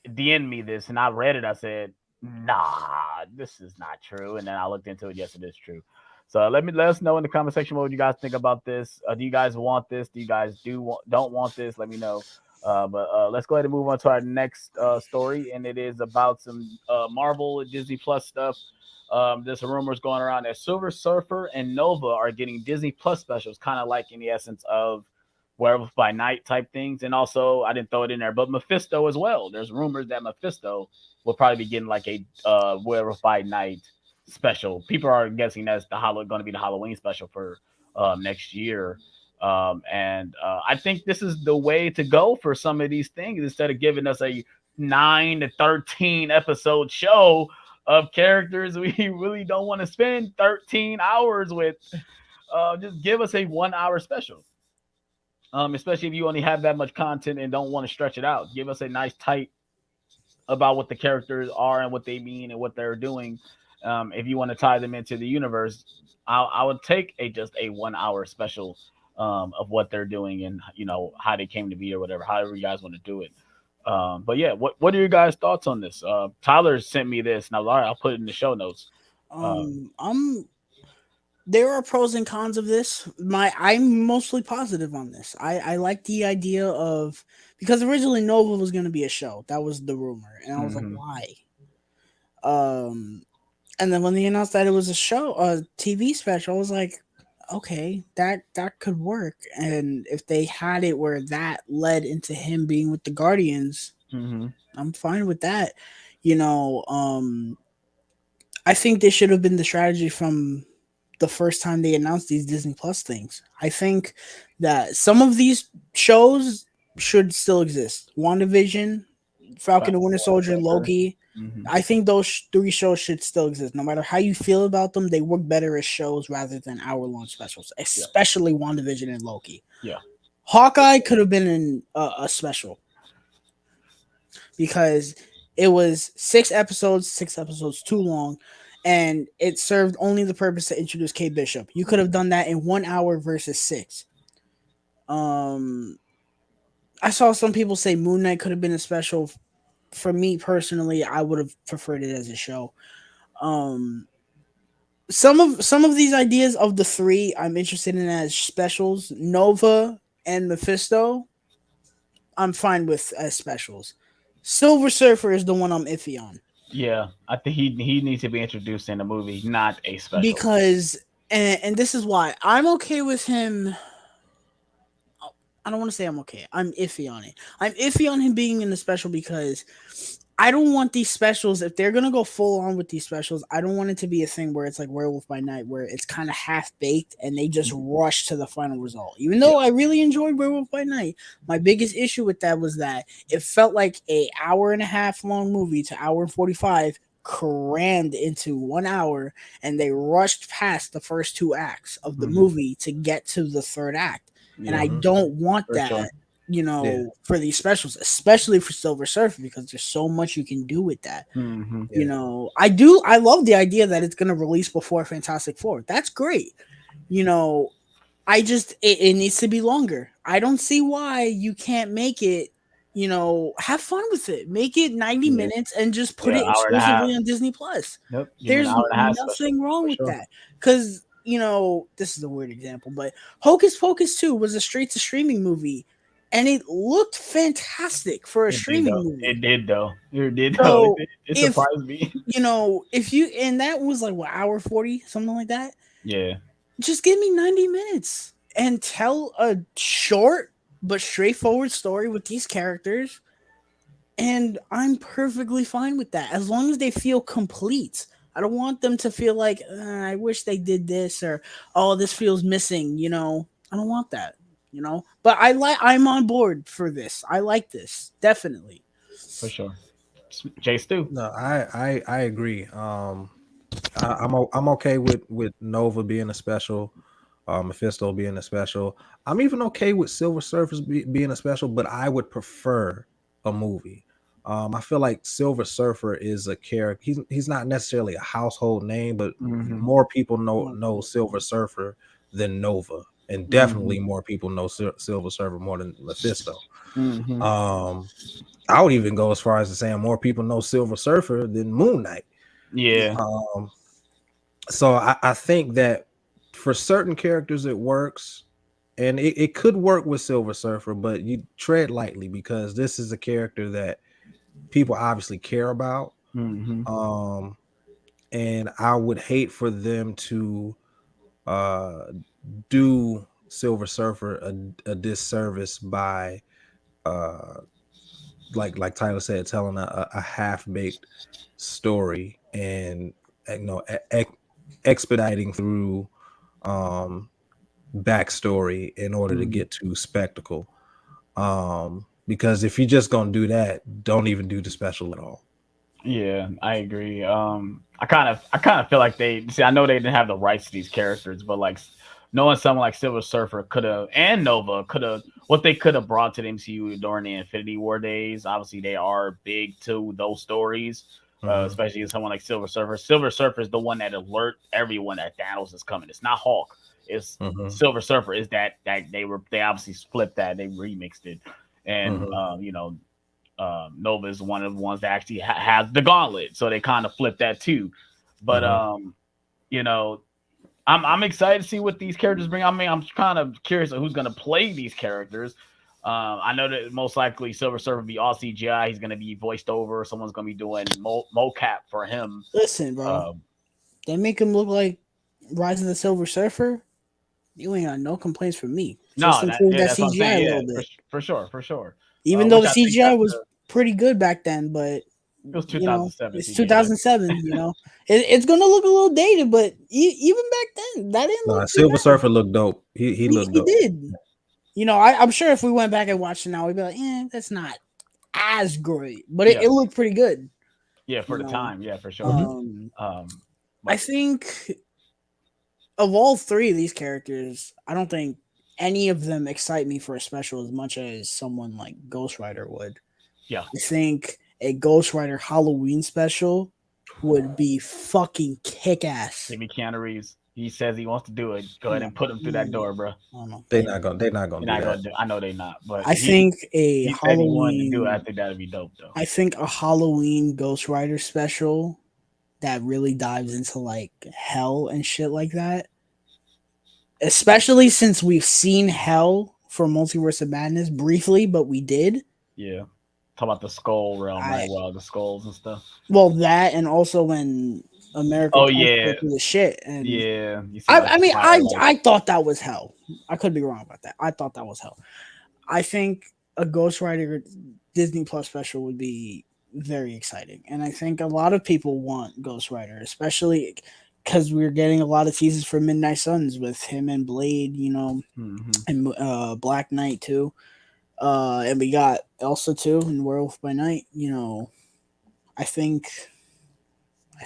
A: DM'd me this, and I read it. I said, "Nah, this is not true." And then I looked into it. Yes, it is true. So let us know in the comment section what you guys think about this. Do you guys want this? Do you guys don't want this? Let me know. But let's go ahead and move on to our next story, and it is about some Marvel and Disney Plus stuff. There's some rumors going around that Silver Surfer and Nova are getting Disney Plus specials, kind of like in the essence of Werewolf by Night type things. And also, I didn't throw it in there, but Mephisto as well. There's rumors that Mephisto will probably be getting like a Werewolf by Night special. People are guessing that's going to be the Halloween special for next year. And I think this is the way to go for some of these things instead of giving us a 9 to 13 episode show of characters we really don't want to spend 13 hours with. Just give us a 1 hour special. Especially if you only have that much content and don't want to stretch it out. Give us a nice tight about what the characters are and what they mean and what they're doing. If you want to tie them into the universe, I would take just a 1 hour special of what they're doing and how they came to be or whatever, however you guys want to do it. But yeah, what are your guys' thoughts on this? Tyler sent me this, and I was all right, I'll put it in the show notes.
C: There are pros and cons of this. I'm mostly positive on this. I like the idea of, because originally Nova was going to be a show. That was the rumor, and I was like, why? And then when they announced that it was a show, a TV special, I was like, okay, that could work. And if they had it where that led into him being with the Guardians, I'm fine with that. I think this should have been the strategy from the first time they announced these Disney Plus things. I think that some of these shows should still exist. WandaVision, Falcon and Winter Soldier, and Loki. I think those 3 shows should still exist. No matter how you feel about them, they work better as shows rather than hour-long specials, especially WandaVision and Loki.
A: Yeah.
C: Hawkeye could have been in a special because it was 6 episodes too long, and it served only the purpose to introduce Kate Bishop. You could have done that in 1 hour versus 6. I saw some people say Moon Knight could have been a special. For me personally, I would have preferred it as a show. Some of these ideas of the 3 I'm interested in as specials. Nova and Mephisto, I'm fine with as specials. Silver Surfer is the one I'm iffy on.
A: Yeah, I think he needs to be introduced in the movie, not a special.
C: Because and this is why I'm okay with him. I don't want to say I'm okay. I'm iffy on it. I'm iffy on him being in the special because I don't want these specials. If they're going to go full on with these specials, I don't want it to be a thing where it's like Werewolf by Night, where it's kind of half baked and they just rush to the final result. Even though I really enjoyed Werewolf by Night, my biggest issue with that was that it felt like a hour and a half long movie to hour and 45 crammed into 1 hour, and they rushed past the first 2 acts of the movie to get to the third act. And I don't want that, for these specials, especially for Silver Surfer, because there's so much you can do with that. I love the idea that it's going to release before Fantastic Four. That's great. It needs to be longer. I don't see why you can't make it, have fun with it. Make it 90 minutes and just put it exclusively on Disney Plus. There's nothing wrong with that. Because this is a weird example, but Hocus Pocus 2 was a straight to streaming movie, and it looked fantastic for a streaming movie.
A: It did though. It surprised me.
C: If you, and that was like hour 40, something like that.
A: Yeah.
C: Just give me 90 minutes and tell a short but straightforward story with these characters, and I'm perfectly fine with that as long as they feel complete. I don't want them to feel like I wish they did this, or this feels missing. I don't want that. But I'm on board for this. I like this definitely
A: for sure. Jay Stu.
B: No, I agree. I'm okay with Nova being a special. Mephisto being a special. I'm even okay with Silver Surfer being a special, but I would prefer a movie. I feel like Silver Surfer is a character. He's not necessarily a household name, but more people know Silver Surfer than Nova, and definitely more people know Silver Surfer more than Mephisto. I would even go as far as to saying more people know Silver Surfer than Moon Knight.
A: Yeah.
B: So I think that for certain characters it works, and it could work with Silver Surfer, but you tread lightly because this is a character that people obviously care about. And I would hate for them to do Silver Surfer a disservice by like Tyler said, telling a half-baked story and expediting through backstory in order to get to spectacle. Because if you're just gonna do that, don't even do the special at all.
A: Yeah, I agree. I kind of feel like I know they didn't have the rights to these characters, but like knowing someone like Silver Surfer could have, and Nova could have, what they could have brought to the MCU during the Infinity War days. Obviously, they are big to those stories, especially someone like Silver Surfer. Silver Surfer is the one that alert everyone that Thanos is coming. It's not Hulk. It's Silver Surfer. Is that they obviously flipped that, they remixed it, and Nova is one of the ones that actually has the gauntlet, so they kind of flipped that too. But I'm excited to see what these characters bring. I mean, I'm kind of curious of who's going to play these characters. I know that most likely Silver Surfer will be all CGI. He's going to be voiced over. Someone's going to be doing mocap for him.
C: Listen, bro, they make him look like Rise of the Silver Surfer. You ain't got no complaints from me.
A: Just improve that CGI a little bit. For sure.
C: Even though the CGI was pretty good back then, but
A: it was 2007.
C: It's 2007. It's gonna look a little dated, but even back then, that didn't look.
B: Silver Surfer looked dope. He looked dope.
C: He did. I'm sure if we went back and watched it now, we'd be like, that's not as great, but it looked pretty good.
A: Yeah, for the time. Yeah, for sure.
C: I think of all three of these characters, I don't think any of them excite me for a special as much as someone like Ghost Rider would.
A: Yeah.
C: I think a Ghost Rider Halloween special would be fucking kick-ass.
A: Give me Keanu Reeves. He says he wants to do it. Go ahead and put him through that door, bro.
B: They're not gonna do that.
A: I know they're not, but
C: I think a
A: Halloween. I think that'd be dope, though.
C: I think a Halloween Ghost Rider special that really dives into like hell and shit like that. Especially since we've seen hell for Multiverse of Madness briefly, but we did.
A: Yeah. Talk about the skull realm, right? Well, the skulls and stuff.
C: Well, that, and also when America through the shit. And I thought that was hell. I could be wrong about that. I thought that was hell. I think a Ghost Rider Disney Plus special would be very exciting. And I think a lot of people want Ghost Rider, especially because we're getting a lot of teasers for Midnight Suns with him and Blade, and Black Knight too. And we got Elsa too in Werewolf by Night. I think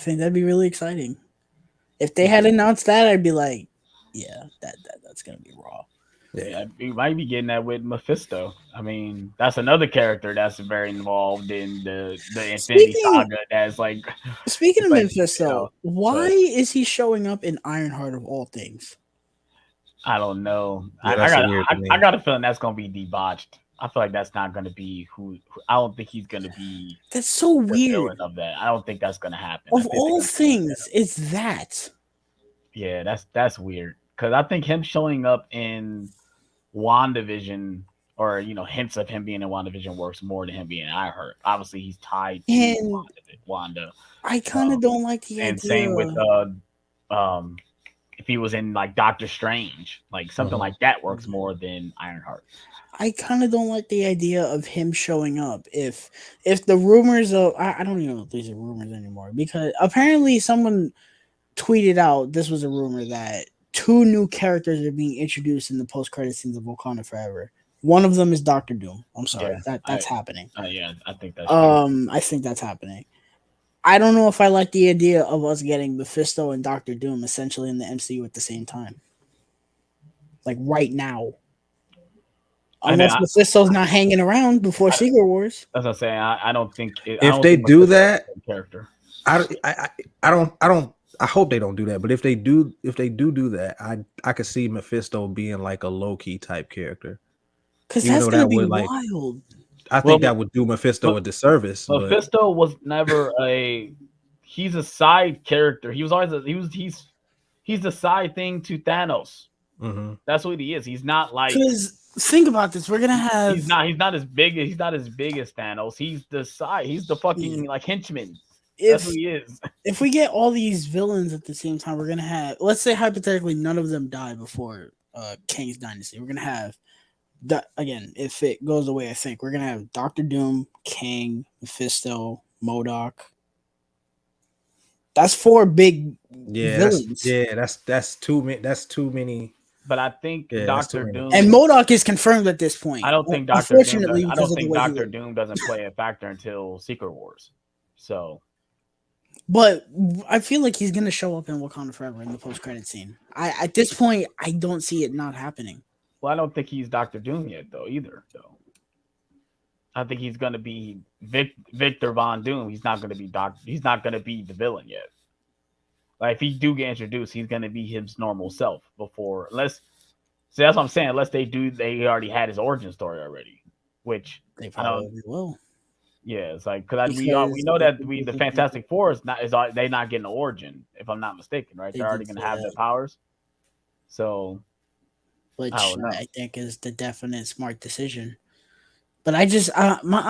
C: that'd be really exciting. If they had announced that, I'd be like, yeah, that's gonna be raw.
A: Yeah, we might be getting that with Mephisto. I mean, that's another character that's very involved in the Infinity Saga. That's like,
C: speaking of Mephisto, why is he showing up in Ironheart of all things? I
A: don't know. Yeah, I got a feeling that's gonna be debauched. I feel like that's not gonna be who. I don't think he's gonna be.
C: That's so weird.
A: Of that, I don't think that's gonna happen.
C: Of all things, it's that.
A: Yeah, that's weird. Because I think him showing up in WandaVision, or hints of him being in WandaVision, works more than him being in Ironheart. Obviously, he's tied to Wanda.
C: I kind of don't like the idea.
A: And same with if he was in like Doctor Strange, like something like that works more than Ironheart.
C: I kind of don't like the idea of him showing up. If the rumors of I don't even know if these are rumors anymore, because apparently someone tweeted out this was a rumor that 2 new characters are being introduced in the post-credit scenes of Wakanda Forever. One of them is Doctor Doom. I'm sorry, that's happening.
A: Yeah, I think that's.
C: I think that's happening. I don't know if I like the idea of us getting Mephisto and Doctor Doom essentially in the MCU at the same time. like right now. Unless Mephisto's not hanging around before Secret Wars.
A: As I say, I don't think
B: if they do that character. I hope they don't do that. But if they do that, I could see Mephisto being like a low-key type character.
C: Because that's gonna be wild.
B: I think that would do Mephisto a disservice.
A: Mephisto was never he's a side character. He was always he's the side thing to Thanos. Mm-hmm. That's what he is. He's not like,
C: because think about this. We're gonna have
A: he's not as big as Thanos. He's the side. He's the fucking like henchman. That's who he is. If
C: we get all these villains at the same time, we're gonna have, let's say hypothetically none of them die before Kang's Dynasty. We're gonna have that again. If it goes away, I think we're gonna have Doctor Doom, Kang, Mephisto, MODOK. That's 4 big villains.
B: That's too many. That's too many.
A: But I think Doctor Doom
C: and MODOK is confirmed at this point.
A: I don't think Doctor Doom doesn't play a factor until Secret Wars. So,
C: but I feel like he's gonna show up in Wakanda Forever in the post-credit scene. At this point, I don't see it not happening.
A: Well, I don't think he's Doctor Doom yet, though. I think he's gonna be Victor Von Doom. He's not gonna be He's not gonna be the villain yet. Like if he do get introduced, he's gonna be his normal self before. That's what I'm saying. Unless they already had his origin story already, which
C: they probably will.
A: Yeah, it's like because we know that the Fantastic Four they're not getting an origin, if I'm not mistaken, right? They're already gonna have their powers. So,
C: which I think is the definite smart decision. But I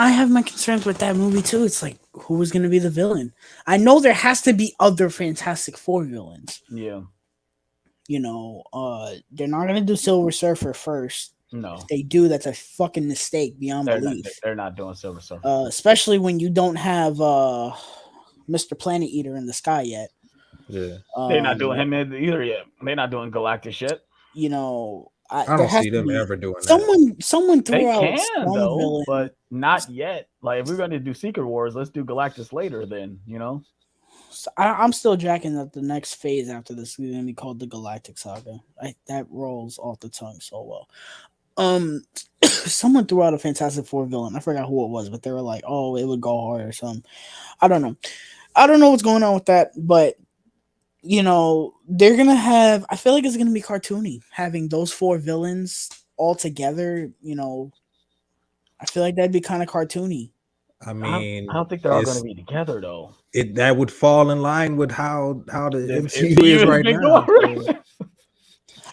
C: have my concerns with that movie too. It's like, who is going to be the villain? I know there has to be other Fantastic Four villains.
A: Yeah.
C: They're not going to do Silver Surfer first.
A: No.
C: If they do, that's a fucking mistake beyond belief.
A: They're not doing Silver Surfer.
C: Especially when you don't have Mr. Planet Eater in the sky yet.
B: Yeah.
A: They're not doing him either yet. They're not doing Galactus shit.
C: I
B: don't see them ever doing that.
C: Someone threw out
A: some villain, but not yet. Like if we're going to do Secret Wars, let's do Galactus later. Then
C: So I'm still jacking that the next phase after this is going to be called the Galactic Saga. That rolls off the tongue so well. Someone threw out a Fantastic Four villain. I forgot who it was, but they were like, "Oh, it would go hard" or something. I don't know. I don't know what's going on with that, but. They're gonna have. I feel like it's gonna be cartoony having those 4 villains all together. I feel like that'd be kind of cartoony.
B: I mean,
A: I don't think they're all gonna be together though.
B: That would fall in line with how the MCU is right now.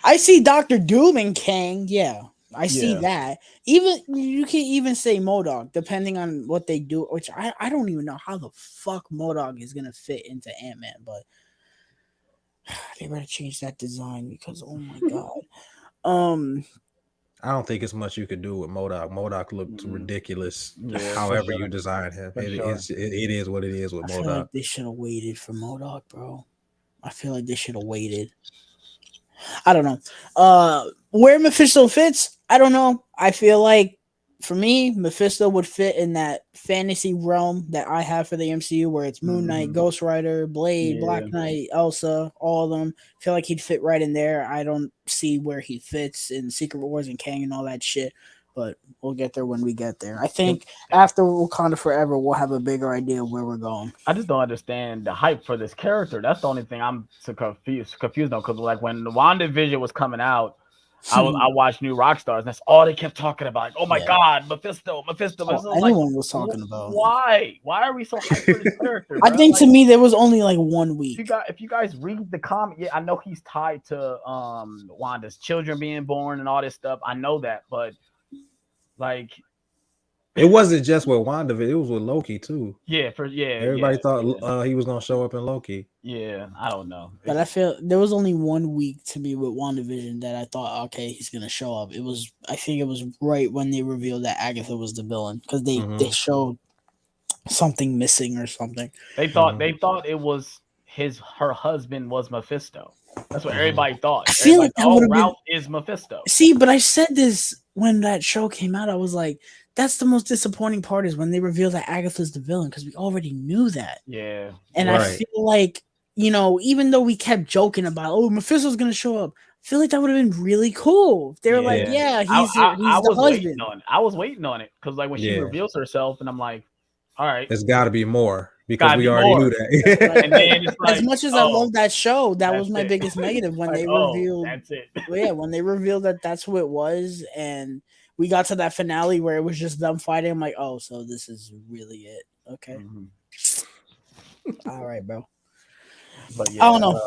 C: I see Doctor Doom and Kang. Yeah, I see that. Even you can even say MODOK, depending on what they do. Which I don't even know how the fuck MODOK is gonna fit into Ant-Man, but. They better change that design because oh my god.
B: I don't think it's much you could do with MODOK. MODOK looked ridiculous. However you design him, it is what it is with MODOK.
C: I feel like they should have waited for MODOK, bro. I feel like they should have waited. I don't know. Where Mephisto fits, I don't know. I feel like for me, Mephisto would fit in that fantasy realm that I have for the MCU, where it's Moon Knight, Ghost Rider, Blade, Black Knight, Elsa, all of them. I feel like he'd fit right in there. I don't see where he fits in Secret Wars and Kang and all that shit, but we'll get there when we get there. I think after Wakanda Forever, we'll have a bigger idea of where we're going.
A: I just don't understand the hype for this character. That's the only thing I'm so confused on, because like when WandaVision was coming out, I watched New Rockstars, and that's all they kept talking about. Like, oh my God, Mephisto.
C: Anyone was talking about.
A: Why? Why are we so hyped for this character?
C: I think to me there was only like 1 week.
A: If you guys read the comic, I know he's tied to Wanda's children being born and all this stuff. I know that, but like.
B: It wasn't just with WandaVision; it was with Loki too.
A: Everybody
B: thought he was gonna show up in Loki.
A: Yeah, I don't know.
C: But I feel there was only 1 week to me with WandaVision that I thought, okay, he's gonna show up. I think it was right when they revealed that Agatha was the villain, because they showed something missing or something.
A: They thought it was her husband was Mephisto. That's what everybody thought.
C: I feel like
A: Ralph is Mephisto.
C: See, but I said this when that show came out. I was like, that's the most disappointing part, is when they reveal that Agatha's the villain, because we already knew that.
A: Yeah.
C: And I feel like, even though we kept joking about, oh, Mephisto's going to show up, I feel like that would have been really cool. They were like, yeah, he's the husband.
A: I was waiting on it because like when she reveals herself, and I'm like, all right,
B: it's got to be more because we already knew that.
C: Right. And then it's like, as much as I love that show, that was my biggest negative when they revealed.
A: That's it.
C: When they revealed that that's who it was, and we got to that finale where it was just them fighting. I'm like, oh, so this is really it. Okay. Mm-hmm. All right, bro. But I don't know.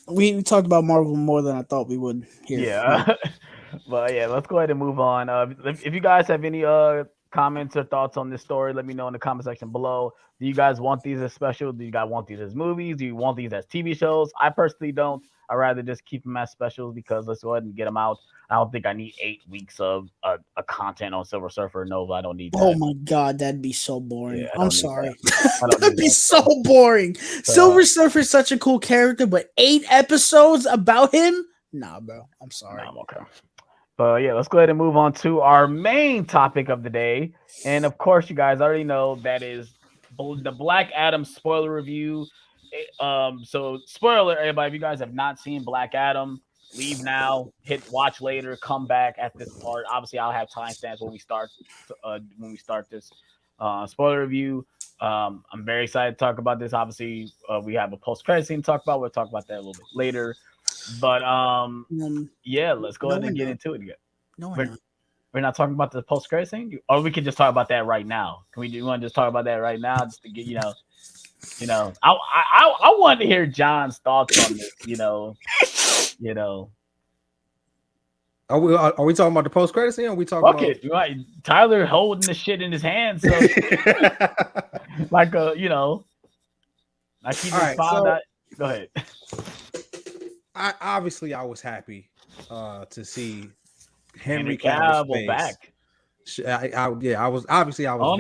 C: We talked about Marvel more than I thought we would here.
A: Yeah. But yeah, let's go ahead and move on. If you guys have any comments or thoughts on this story, let me know in the comment section below. Do you guys want these as special? Do you guys want these as movies? Do you want these as TV shows? I personally don't. I'd rather just keep them as specials because let's go ahead and get them out. I don't think I need 8 weeks of a content on Silver Surfer Nova. I don't need that.
C: Oh my god, that'd be so boring. Yeah, I'm sorry. That'd be so boring. Silver Surfer is such a cool character, but 8 episodes about him? Nah, bro. I'm sorry.
A: Nah, I'm okay. But yeah, let's go ahead and move on to our main topic of the day. And of course, you guys already know that is the Black Adam spoiler review. So spoiler, everybody, if you guys have not seen Black Adam, leave now, hit watch later, come back at this part. Obviously, I'll have timestamps when we start this spoiler review. I'm very excited to talk about this. Obviously, we have a post-credit scene to talk about. We'll talk about that a little bit later. But yeah, let's go ahead and get into it again. We're not talking about the post-credit scene, or we can just talk about that right now. Can we? Do you want to just talk about that right now, just to get I wanted to hear John's thoughts on this.
B: Are we talking about the post-credit scene? Or are we talking about
A: it? Right. Tyler holding the shit in his hand, so like like he just found out. Go ahead.
B: I was happy to see Henry Cavill
A: back.
B: I was on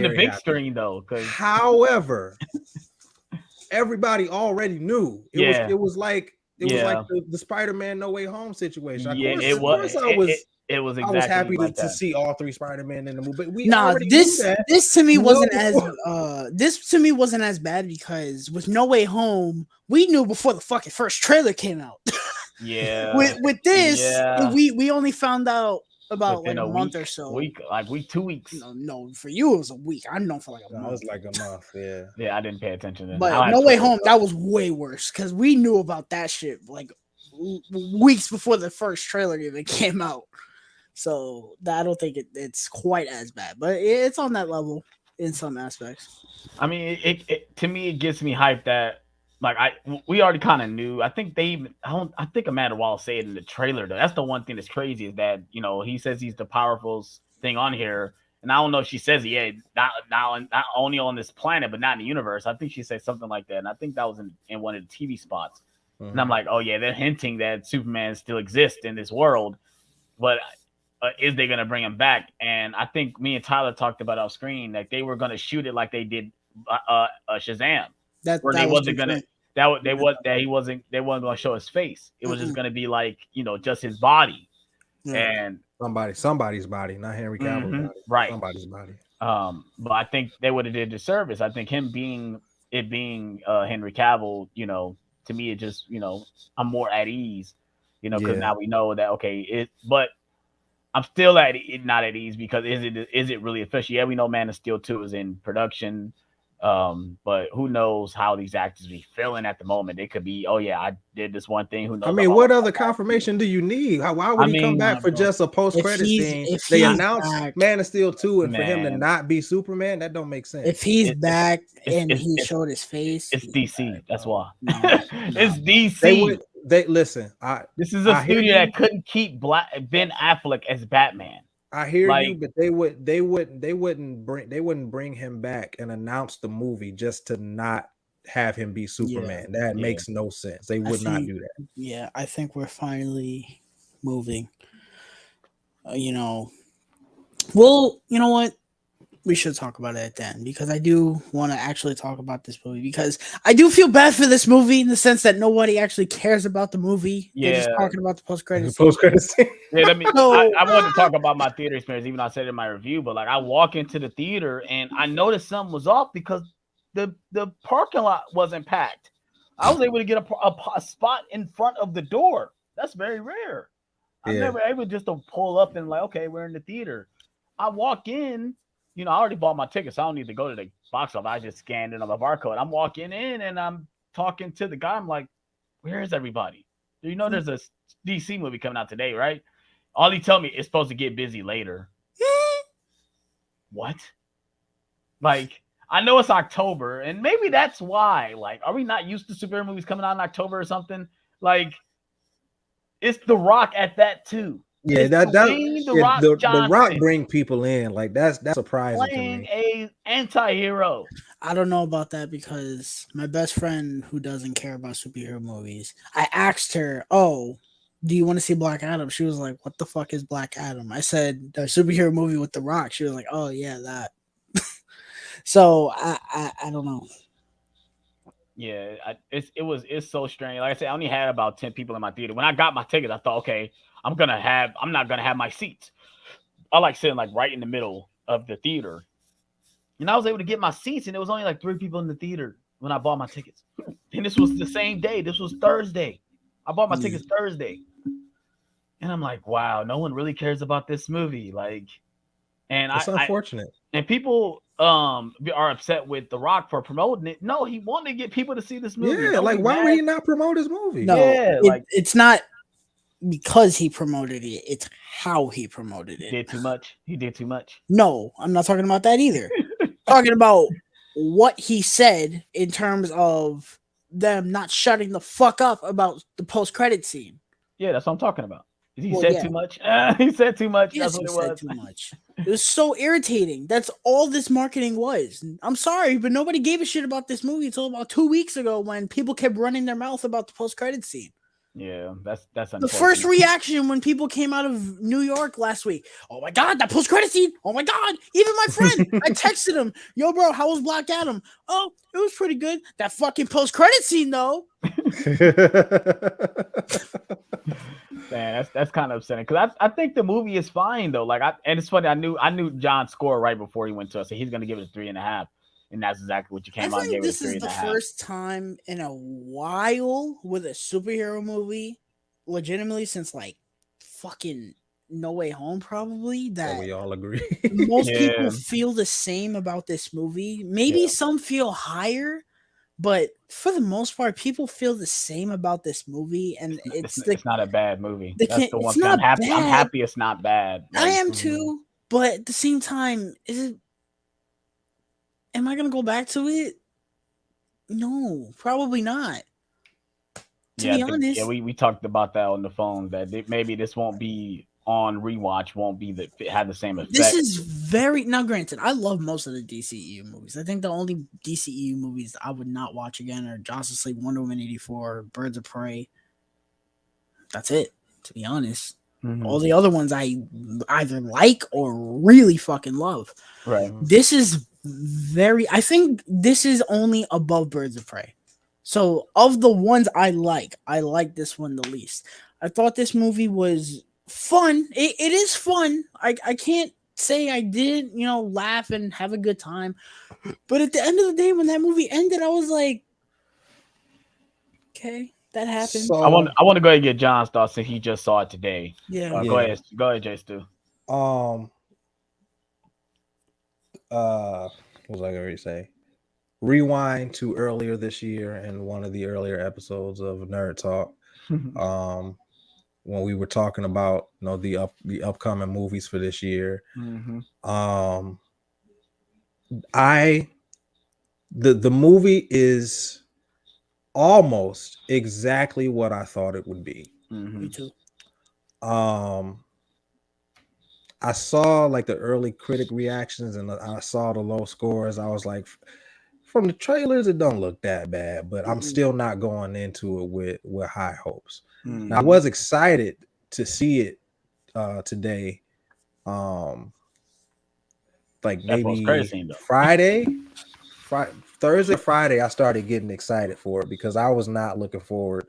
A: the big
B: happy.
A: Screen though.
B: However, everybody already knew it was like the Spider-Man No Way Home situation.
A: It was exactly
B: I was happy to see all 3 Spider-Man in the movie. But
C: this to me wasn't as bad because with No Way Home, we knew before the fucking first trailer came out.
A: Yeah.
C: with this, we only found out about
A: within
C: like a month or so.
A: 2 weeks.
C: No, for you it was a week. I know for like a month.
B: It was like a month, yeah.
A: Yeah, I didn't pay attention to that.
C: But No Way Home, that was way worse because we knew about that shit like weeks before the first trailer even came out. So I don't think it's quite as bad, but it's on that level in some aspects.
A: I mean, it to me it gets me hyped that we already kind of knew. I think I think Amanda Wallace said in the trailer though. That's the one thing that's crazy is that he says he's the powerful thing on here, and I don't know if she says not only on this planet but not in the universe. I think she said something like that, and I think that was in one of the TV spots. Mm-hmm. And I'm like, oh yeah, they're hinting that Superman still exists in this world, but is they gonna bring him back? And I think me and Tyler talked about off screen that they were gonna shoot it like they did Shazam. They weren't gonna show his face. It was just gonna be like just his body, and
B: somebody's body, not Henry Cavill's body,
A: right?
B: Somebody's body.
A: But I think they would have did the service. I think him being Henry Cavill, to me it just I'm more at ease, because now we know that but I'm still not at ease because is it really official? Yeah, we know Man of Steel 2 is in production. But who knows how these actors be feeling at the moment? It could be, oh yeah, I did this one thing. Who knows?
B: I mean, what other confirmation do you need? Why would he come back for just a post-credit scene? If they announced Man of Steel 2 and for him to not be Superman, that don't make sense.
C: If he's back and he showed his face,
A: it's DC. That's why. It's DC.
B: Listen.
A: This is a studio that couldn't keep Ben Affleck as Batman.
B: I hear you, but they wouldn't bring him back and announce the movie just to not have him be Superman. That makes no sense. They would not do that.
C: Yeah, I think we're finally moving. Well, you know what? We should talk about it then because I do want to actually talk about this movie because I do feel bad for this movie in the sense that nobody actually cares about the movie.
A: Yeah.
C: They're just talking about the post-credits.
A: Yeah, I wanted to talk about my theater experience, even though I said it in my review, but I walk into the theater and I noticed something was off because the parking lot wasn't packed. I was able to get a spot in front of the door. That's very rare. I'm never able just to pull up and like, okay, we're in the theater. I walk in, I already bought my tickets. So I don't need to go to the box office. I just scanned in on the barcode. I'm walking in and I'm talking to the guy. I'm like, where is everybody? There's a DC movie coming out today, right? All he told me it's supposed to get busy later. What? Like, I know it's October, and maybe that's why. Like, are we not used to superhero movies coming out in October or something? Like, it's The Rock at that too.
B: Yeah, the Rock bring people in. Like that's surprising
A: playing
B: to me.
A: A anti-hero.
C: I don't know about that because my best friend who doesn't care about superhero movies, I asked her, "Oh, do you want to see Black Adam?" She was like, "What the fuck is Black Adam?" I said, "The superhero movie with The Rock." She was like, "Oh yeah, that." So I don't know.
A: Yeah, it's so strange. Like I said, I only had about 10 people in my theater. When I got my tickets, I thought, okay, I'm not gonna have my seats. I like sitting like right in the middle of the theater. And I was able to get my seats, and there was only like 3 people in the theater when I bought my tickets. And this was the same day. This was Thursday. I bought my tickets Thursday. And I'm like, wow, no one really cares about this movie. Like, and
B: it's unfortunate.
A: And people are upset with The Rock for promoting it. No, he wanted to get people to see this movie.
B: Yeah, like why would he not promote his movie?
C: No, it's not because he promoted it, it's how he promoted it.
A: He did too much.
C: No, I'm not talking about that either. Talking about what he said in terms of them not shutting the fuck up about the post-credit scene.
A: Yeah, that's what I'm talking about. He said too much. He said too much.
C: Yes,
A: that's what it was.
C: Said too much. It was so irritating. That's all this marketing was. I'm sorry, but nobody gave a shit about this movie until about 2 weeks ago when people kept running their mouth about the post-credit scene.
A: Yeah, that's
C: the first reaction when people came out of New York last week. Oh my god, that post-credit scene! Oh my god! Even my friend, I texted him, "Yo, bro, how was Black Adam?" "Oh, it was pretty good." That fucking post-credit scene, though.
A: Man, that's kind of upsetting because I think the movie is fine though. Like, and it's funny. I knew John's score right before he went to us, so he's gonna give it a 3.5. And that's exactly what you came out and gave it.
C: This is the first time in a while with a superhero movie, legitimately since like fucking No Way Home, probably, that
B: we all agree.
C: Most people feel the same about this movie. Maybe some feel higher, but for the most part, people feel the same about this movie. And it's
A: not a bad movie. That's the one thing. I'm happy it's not bad.
C: Like, I am too, but at the same time, am I gonna go back to it? No, probably not. To be honest,
A: we talked about that on the phone. That maybe this won't be on rewatch. Won't be have the same effect.
C: This is now. Granted, I love most of the DCEU movies. I think the only DCEU movies I would not watch again are Justice League, Wonder Woman 84, Birds of Prey. That's it. To be honest. Mm-hmm. All the other ones I either like or really fucking love.
A: Right.
C: This is I think this is only above Birds of Prey. So of the ones I like this one the least. I thought this movie was fun. It is fun. I can't say I didn't, laugh and have a good time. But at the end of the day, when that movie ended, I was like, okay. That happened.
A: So, I want to go ahead and get John's thoughts since he just saw it today.
C: Yeah.
A: Go ahead, Jay Stu.
B: What was I going to say? Rewind to earlier this year in one of the earlier episodes of Nerd Talk, when we were talking about the upcoming movies for this year.
A: Mm-hmm.
B: The movie is almost exactly what I thought it would be.
A: Mm-hmm.
C: Me too.
B: I saw like the early critic reactions and I saw the low scores. I was like, from the trailers, it don't look that bad, but I'm still not going into it with high hopes.
A: Mm-hmm.
B: Now, I was excited to see it today. Like maybe Thursday, Friday, I started getting excited for it because I was not looking forward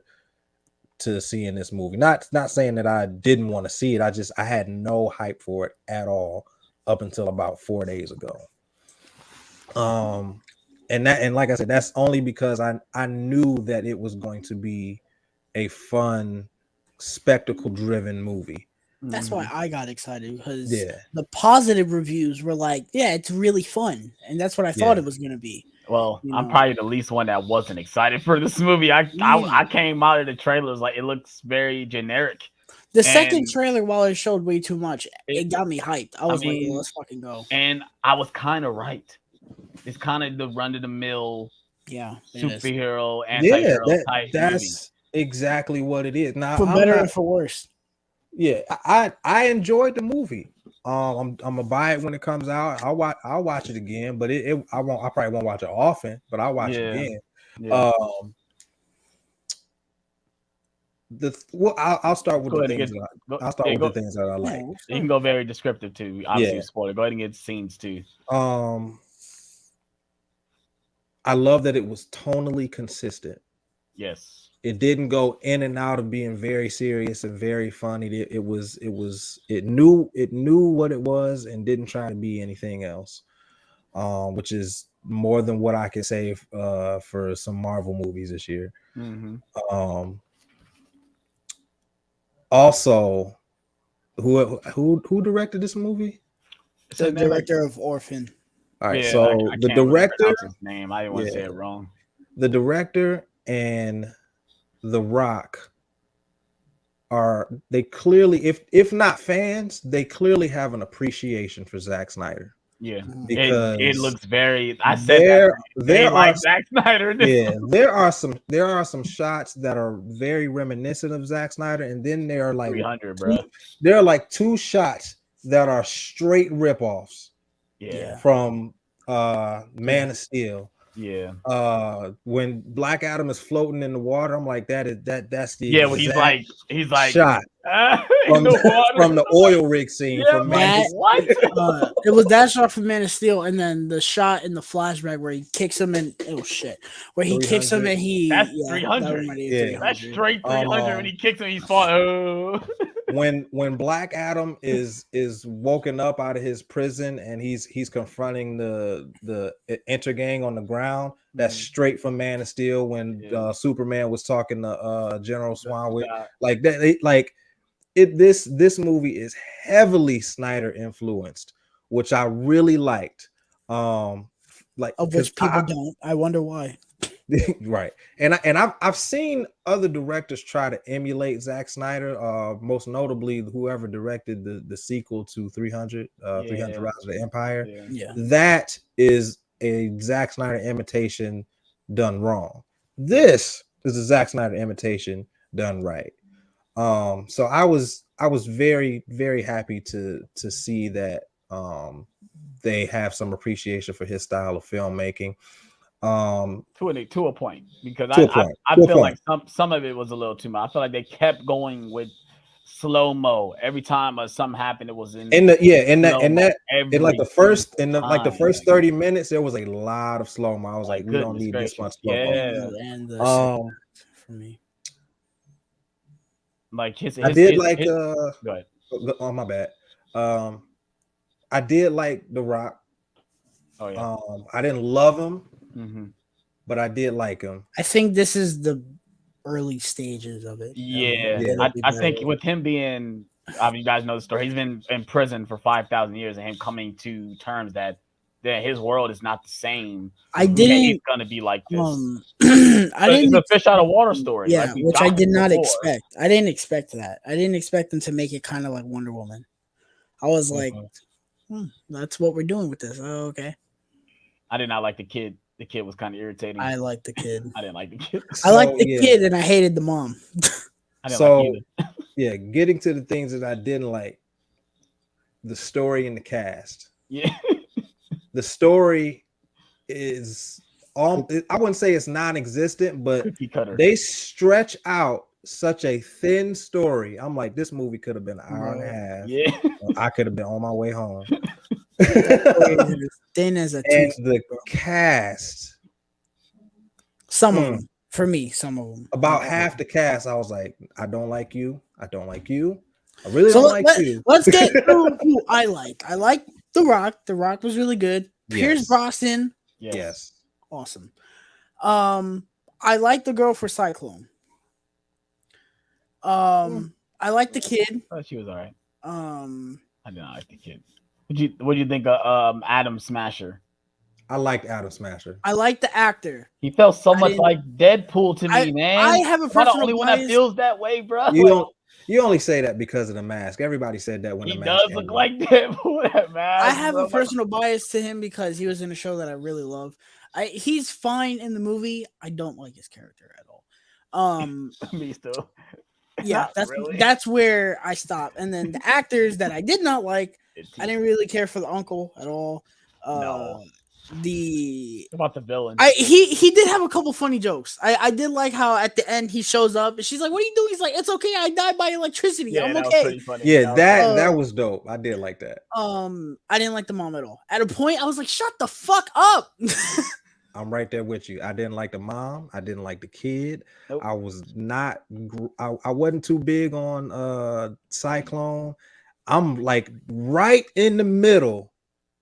B: to seeing this movie. Not saying that I didn't want to see it. I had no hype for it at all up until about 4 days ago. And like I said, that's only because I knew that it was going to be a fun spectacle-driven movie.
C: That's why I got excited, because
B: Yeah.
C: the positive reviews were like, yeah, it's really fun. And that's what I thought it was going to be.
A: Well, I'm probably the least one that wasn't excited for this movie. I came out of the trailers like it looks very generic.
C: The second trailer, while it showed way too much, it got me hyped. I was like, well, let's fucking go.
A: And I was kind of right. It's kind of the run-of-the-mill superhero, anti-hero type
B: that's movie. Exactly what it is. Now,
C: for better and for worse.
B: Yeah, I enjoyed the movie. I'm gonna buy it when it comes out. I'll watch it again, but I probably won't watch it often, but I'll watch it again.
A: Yeah.
B: I'll start with the things. I'll start with the things that I like.
A: You can go very descriptive too. Obviously, spoiler. Go ahead and get scenes too.
B: I love that it was tonally consistent.
A: Yes.
B: It didn't go in and out of being very serious and very funny. It knew what it was and didn't try to be anything else. Which is more than what I can say for some Marvel movies this year.
A: Mm-hmm.
B: Also, who directed this movie?
C: The director of Orphan.
B: All right, so the director,
A: his name. I didn't want to say it wrong.
B: The director and The Rock they clearly, if not fans, they clearly have an appreciation for Zack Snyder.
A: Yeah,
B: because
A: it looks very. I said there are Zack Snyder.
B: There are some shots that are very reminiscent of Zack Snyder, and then there are like
A: 300, bro.
B: There are like 2 shots that are straight ripoffs.
A: Yeah,
B: from Man of Steel.
A: Yeah.
B: When Black Adam is floating in the water, I'm like, that's the
A: when he's like
B: shot from the oil rig scene from Man.
C: It was that shot from Man of Steel, and then the shot in the flashback where he kicks him and where he kicks him and
A: that's 300. That's straight 300 when he kicks him. He's falling.
B: When Black Adam is woken up out of his prison and he's confronting the Intergang on the ground, that's straight from Man of Steel. When Superman was talking to General Swanwick, like that, this movie is heavily Snyder influenced, which I really liked.
C: Of which people don't. I wonder why.
B: Right, and I've seen other directors try to emulate Zack Snyder. Most notably, whoever directed the sequel to 300, 300 Rise of the Empire.
C: Yeah,
B: that is a Zack Snyder imitation done wrong. This is a Zack Snyder imitation done right. So I was very, very happy to see that they have some appreciation for his style of filmmaking.
A: To a point, because I feel like some of it was a little too much. I feel like they kept going with slow-mo every time something happened. It was in like
B: the first 30 minutes there was a lot of slow-mo. I was like, we don't need this much slow-mo.
C: And for me,
A: like
B: I did like
A: go ahead.
B: Oh my bad. I did like The Rock.
A: Oh yeah.
B: I didn't love him.
A: Mm-hmm.
B: But I did like him.
C: I think this is the early stages of it.
A: Yeah. I think with him being, you guys know the story. He's been in prison for 5,000 years, and him coming to terms that his world is not the same. He's gonna be like this. It's a fish out of water story.
C: Yeah, which I did not expect. I didn't expect that. I didn't expect them to make it kind of like Wonder Woman. I was like, that's what we're doing with this. Oh, okay.
A: I did not like the kid. The kid was kind of irritating.
C: I like the kid.
A: I didn't like the kid.
C: I liked the kid, and I hated the mom.
A: I didn't like
B: either. Getting to the things that I didn't like, the story and the cast.
A: Yeah.
B: The story is I wouldn't say it's non-existent, but they stretch out such a thin story. I'm like, this movie could have been an hour and a half.
A: Yeah.
B: I could have been on my way home.
C: Thin as a
B: and the cast.
C: Some of them. For me, some of them.
B: About half the cast, I was like, I don't like you. I don't like you. I really don't like you.
C: Let's get through who I like. I like The Rock. The Rock was really good.
B: Yes.
C: Pierce Brosnan.
B: Yes.
C: Awesome. I like the girl for Cyclone. I like the kid.
A: Oh, she was all right. I did not like the kid. What do you think of Adam Smasher?
B: I liked Adam Smasher.
C: I like the actor.
A: He felt so much like Deadpool to me, man.
C: I have a personal
A: the only one that feels that way, bro.
B: You only say that because of the mask. Everybody said that when the mask.
A: He does look like Deadpool. That mask.
C: I have a personal bias to him because he was in a show that I really love. He's fine in the movie. I don't like his character at all.
A: Me still.
C: Yeah, that's where I stop. And then the actors that I did not like, I didn't really care for the uncle at all.
A: No. About the villain.
C: He did have a couple funny jokes. I did like how at the end he shows up and she's like, "What are you doing?" He's like, "It's okay. I died by electricity.
A: Yeah,
C: I'm
A: that
C: okay."
A: Was pretty funny.
B: Yeah, that was dope. I did like that.
C: I didn't like the mom at all. At a point, I was like, "Shut the fuck up."
B: I'm right there with you. I didn't like the mom. I didn't like the kid. Nope. I wasn't too big on Cyclone. I'm like right in the middle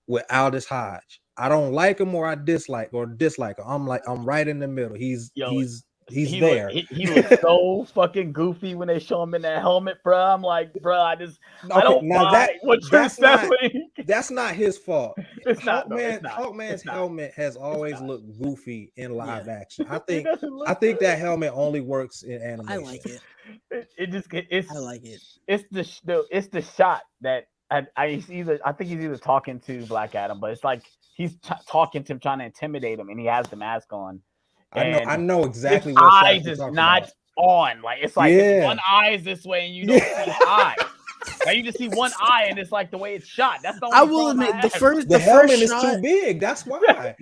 B: with Aldous Hodge. I don't like him or I dislike him. I'm right in the middle. He's there.
A: He looks so fucking goofy when they show him in that helmet, bro. I'm like, bro, I don't buy what you're saying.
B: That's not his fault.
A: Hawkman's
B: helmet has always looked goofy in live action. I think that helmet only works in animation.
C: I like it.
A: I
C: like it.
A: It's the shot that I think he's either talking to Black Adam, but it's like he's talking to him, trying to intimidate him, and he has the mask on.
B: I know exactly
A: his
B: what
A: eyes is not on. Like it's like one eye is this way, and you don't see eye. Now you just see one eye, and it's like the way it's shot. That's the only
C: I will admit the
B: helmet
C: first
B: is
C: shot,
B: too big. That's why.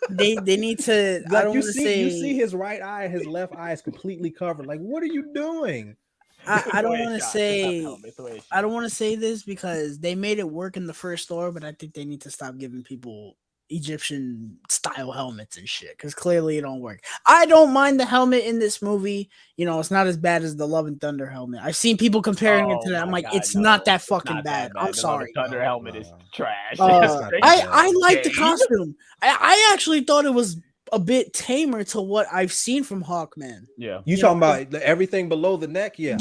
C: They need to.
B: Like
C: I don't
B: you
C: say
B: see his right eye, and his left eye is completely covered. Like, what are you doing?
C: I don't want to say I don't want to say this because they made it work in the first Thor, but I think they need to stop giving people Egyptian style helmets and shit because clearly it don't work. I don't mind the helmet in this movie. You know, it's not as bad as the Love and Thunder helmet. I've seen people comparing it to that. I'm like, it's not that fucking bad. I'm sorry.
A: The Thunder helmet is trash.
C: I like the costume. I actually thought it was a bit tamer to what I've seen from Hawkman.
B: Yeah, you talking about everything below the neck? Yeah,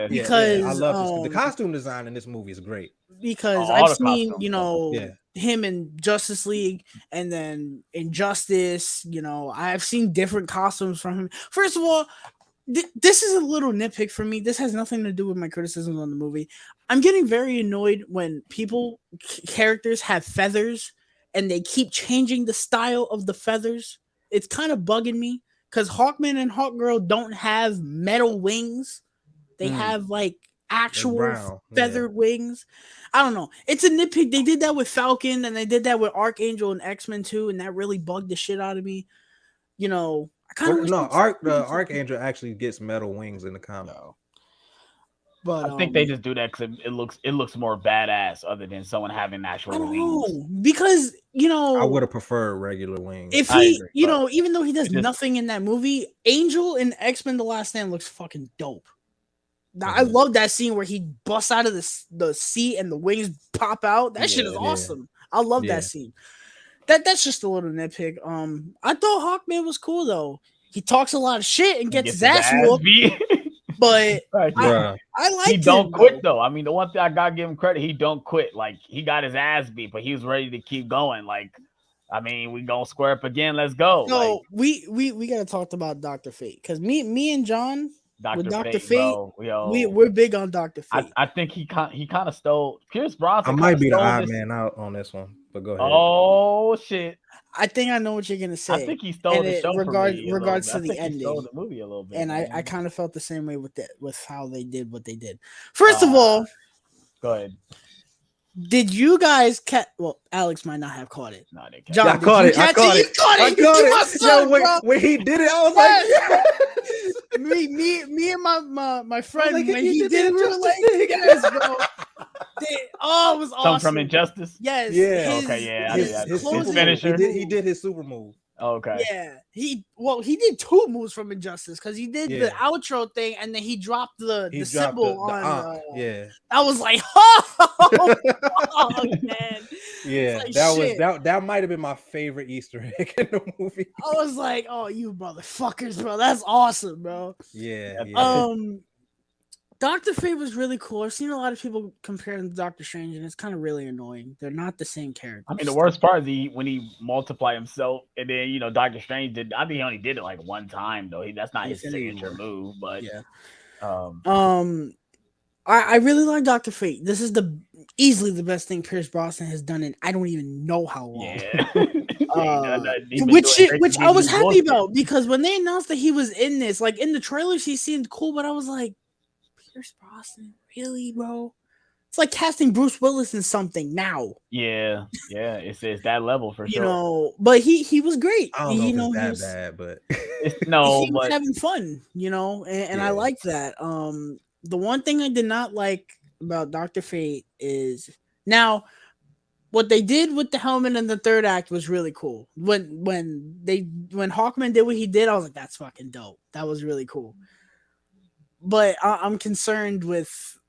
C: because
B: I love the costume design in this movie is great.
C: Because I've seen, him in Justice League and then Injustice. I've seen different costumes from him. First of all, this is a little nitpick for me. This has nothing to do with my criticisms on the movie. I'm getting very annoyed when characters have feathers and they keep changing the style of the feathers. It's kind of bugging me because Hawkman and Hawkgirl don't have metal wings. They have like actual feathered wings. I don't know. It's a nitpick. They did that with Falcon and they did that with Archangel and X-Men too, and that really bugged the shit out of me. I kind of
B: Archangel actually gets metal wings in the comic.
C: But
A: I think they just do that because it looks more badass other than someone having actual wings.
C: Because
B: I would have preferred regular wings.
C: If he, even though he does nothing in that movie, Angel in X-Men: The Last Stand looks fucking dope. I love that scene where he busts out of the seat and the wings pop out. That shit is awesome. I love that scene. That's just a little nitpick. I thought Hawkman was cool though. He talks a lot of shit and gets his ass whooped. But I like
A: he don't quit though. I mean, the one thing I gotta give him credit, he don't quit. Like he got his ass beat, but he was ready to keep going. Like, I mean, we gonna square up again. Let's go.
C: No, we gotta talk about Dr. Fate because me and John with Dr. Fate, we're big on Dr. Fate.
A: I think he kind of stole Pierce Bronson.
B: I might be the odd man out on this one, but go ahead.
A: Oh shit.
C: I think I know what you're gonna say.
A: I think he stole the show
C: regards to the ending.
A: He stole the movie a little bit,
C: and I kind of felt the same way with how they did what they did. First of all,
A: go ahead.
C: Did you guys catch? Well, Alex might not have caught it.
A: No, they
C: John,
B: I caught it.
C: I caught it.
B: When he did it, I was like,
C: me and my friend when he did it, we were like, yes, bro. It was awesome.
A: Something from Injustice.
C: Yes.
A: Yeah.
B: His finisher. He did his super move.
A: Okay.
C: Yeah. He did two moves from Injustice because he did the outro thing and then he dropped the symbol on. I was like, oh man.
B: Yeah, like, that might have been my favorite Easter egg in the movie.
C: I was like, oh, you motherfuckers, bro. That's awesome, bro.
B: Yeah.
C: Dr. Fate was really cool. I've seen a lot of people compare him to Doctor Strange, and it's kind of really annoying. They're not the same character.
A: I mean, the worst part is when he multiplied himself, and then Doctor Strange did. I think he only did it like one time though. That's not his signature move, but
C: yeah.
A: I
C: really like Dr. Fate. This is easily the best thing Pierce Brosnan has done in I don't even know how long.
A: Yeah.
C: Which I was happy about, because when they announced that he was in this, like in the trailers, he seemed cool, but I was like, Pierce Brosnan, really, bro? It's like casting Bruce Willis in something now.
A: Yeah, it's that level for sure.
C: But he was great.
B: I don't know if it's that bad, but
C: he was having fun, and I like that. The one thing I did not like about Dr. Fate is now what they did with the helmet in the third act was really cool. When Hawkman did what he did, I was like, that's fucking dope. That was really cool. But I'm concerned with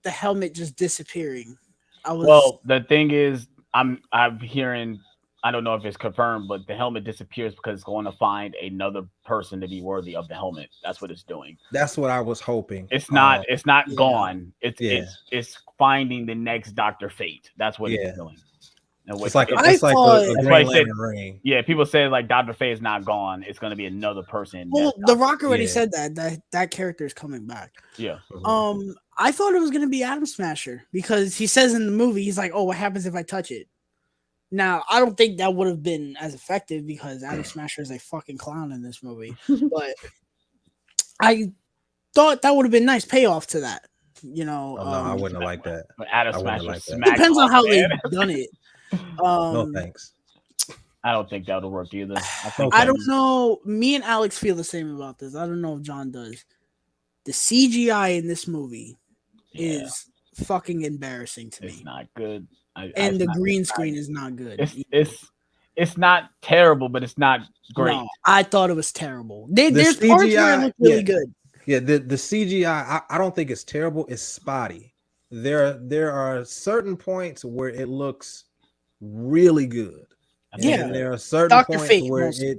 C: the helmet just disappearing.
A: Well, the thing is, I'm hearing, I don't know if it's confirmed, but the helmet disappears because it's going to find another person to be worthy of the helmet. That's what it's doing.
B: That's what I was hoping.
A: It's not gone. It's finding the next Dr. Fate. That's what it's doing.
B: It's like a Green Lantern ring.
A: Yeah, people say like Dr. Fate is not gone. It's going to be another person.
C: Well, The Rock already said that character is coming back.
A: Yeah.
C: I thought it was going to be Atom Smasher, because he says in the movie, he's like, oh, what happens if I touch it? Now, I don't think that would have been as effective, because Atom Smasher is a fucking clown in this movie. But I thought that would have been nice payoff to that.
B: No, I wouldn't have liked that.
A: But Atom Smasher
C: depends on how they've done it.
B: No thanks.
A: I don't think that'll work either.
C: I don't know. Me and Alex feel the same about this. I don't know if John does. The CGI in this movie is fucking embarrassing to me.
A: It's not good.
C: And the green screen is not good.
A: It's not terrible, but it's not great. No,
C: I thought it was terrible. There's CGI, parts where it looked really good.
B: Yeah, the CGI, I don't think it's terrible. It's spotty. There are certain points where it looks really good. And there are certain points where it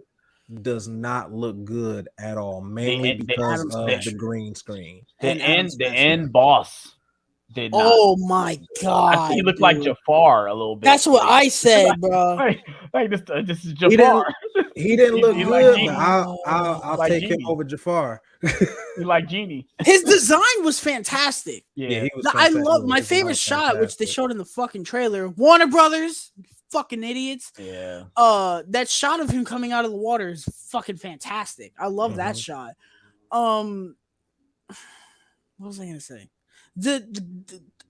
B: does not look good at all, mainly because of the green screen.
A: The end boss did not.
C: Oh my god!
A: He looked like Jafar a little bit.
C: That's what I said, bro.
A: Like this is Jafar.
B: He didn't look good. Like I'll like take Genie. Him over Jafar.
A: You like Genie.
C: His design was fantastic.
B: Yeah, he was
C: fantastic. I love my favorite shot, which they showed in the fucking trailer. Warner Brothers, fucking idiots.
A: Yeah.
C: That shot of him coming out of the water is fucking fantastic. I love that shot. What was I gonna say? The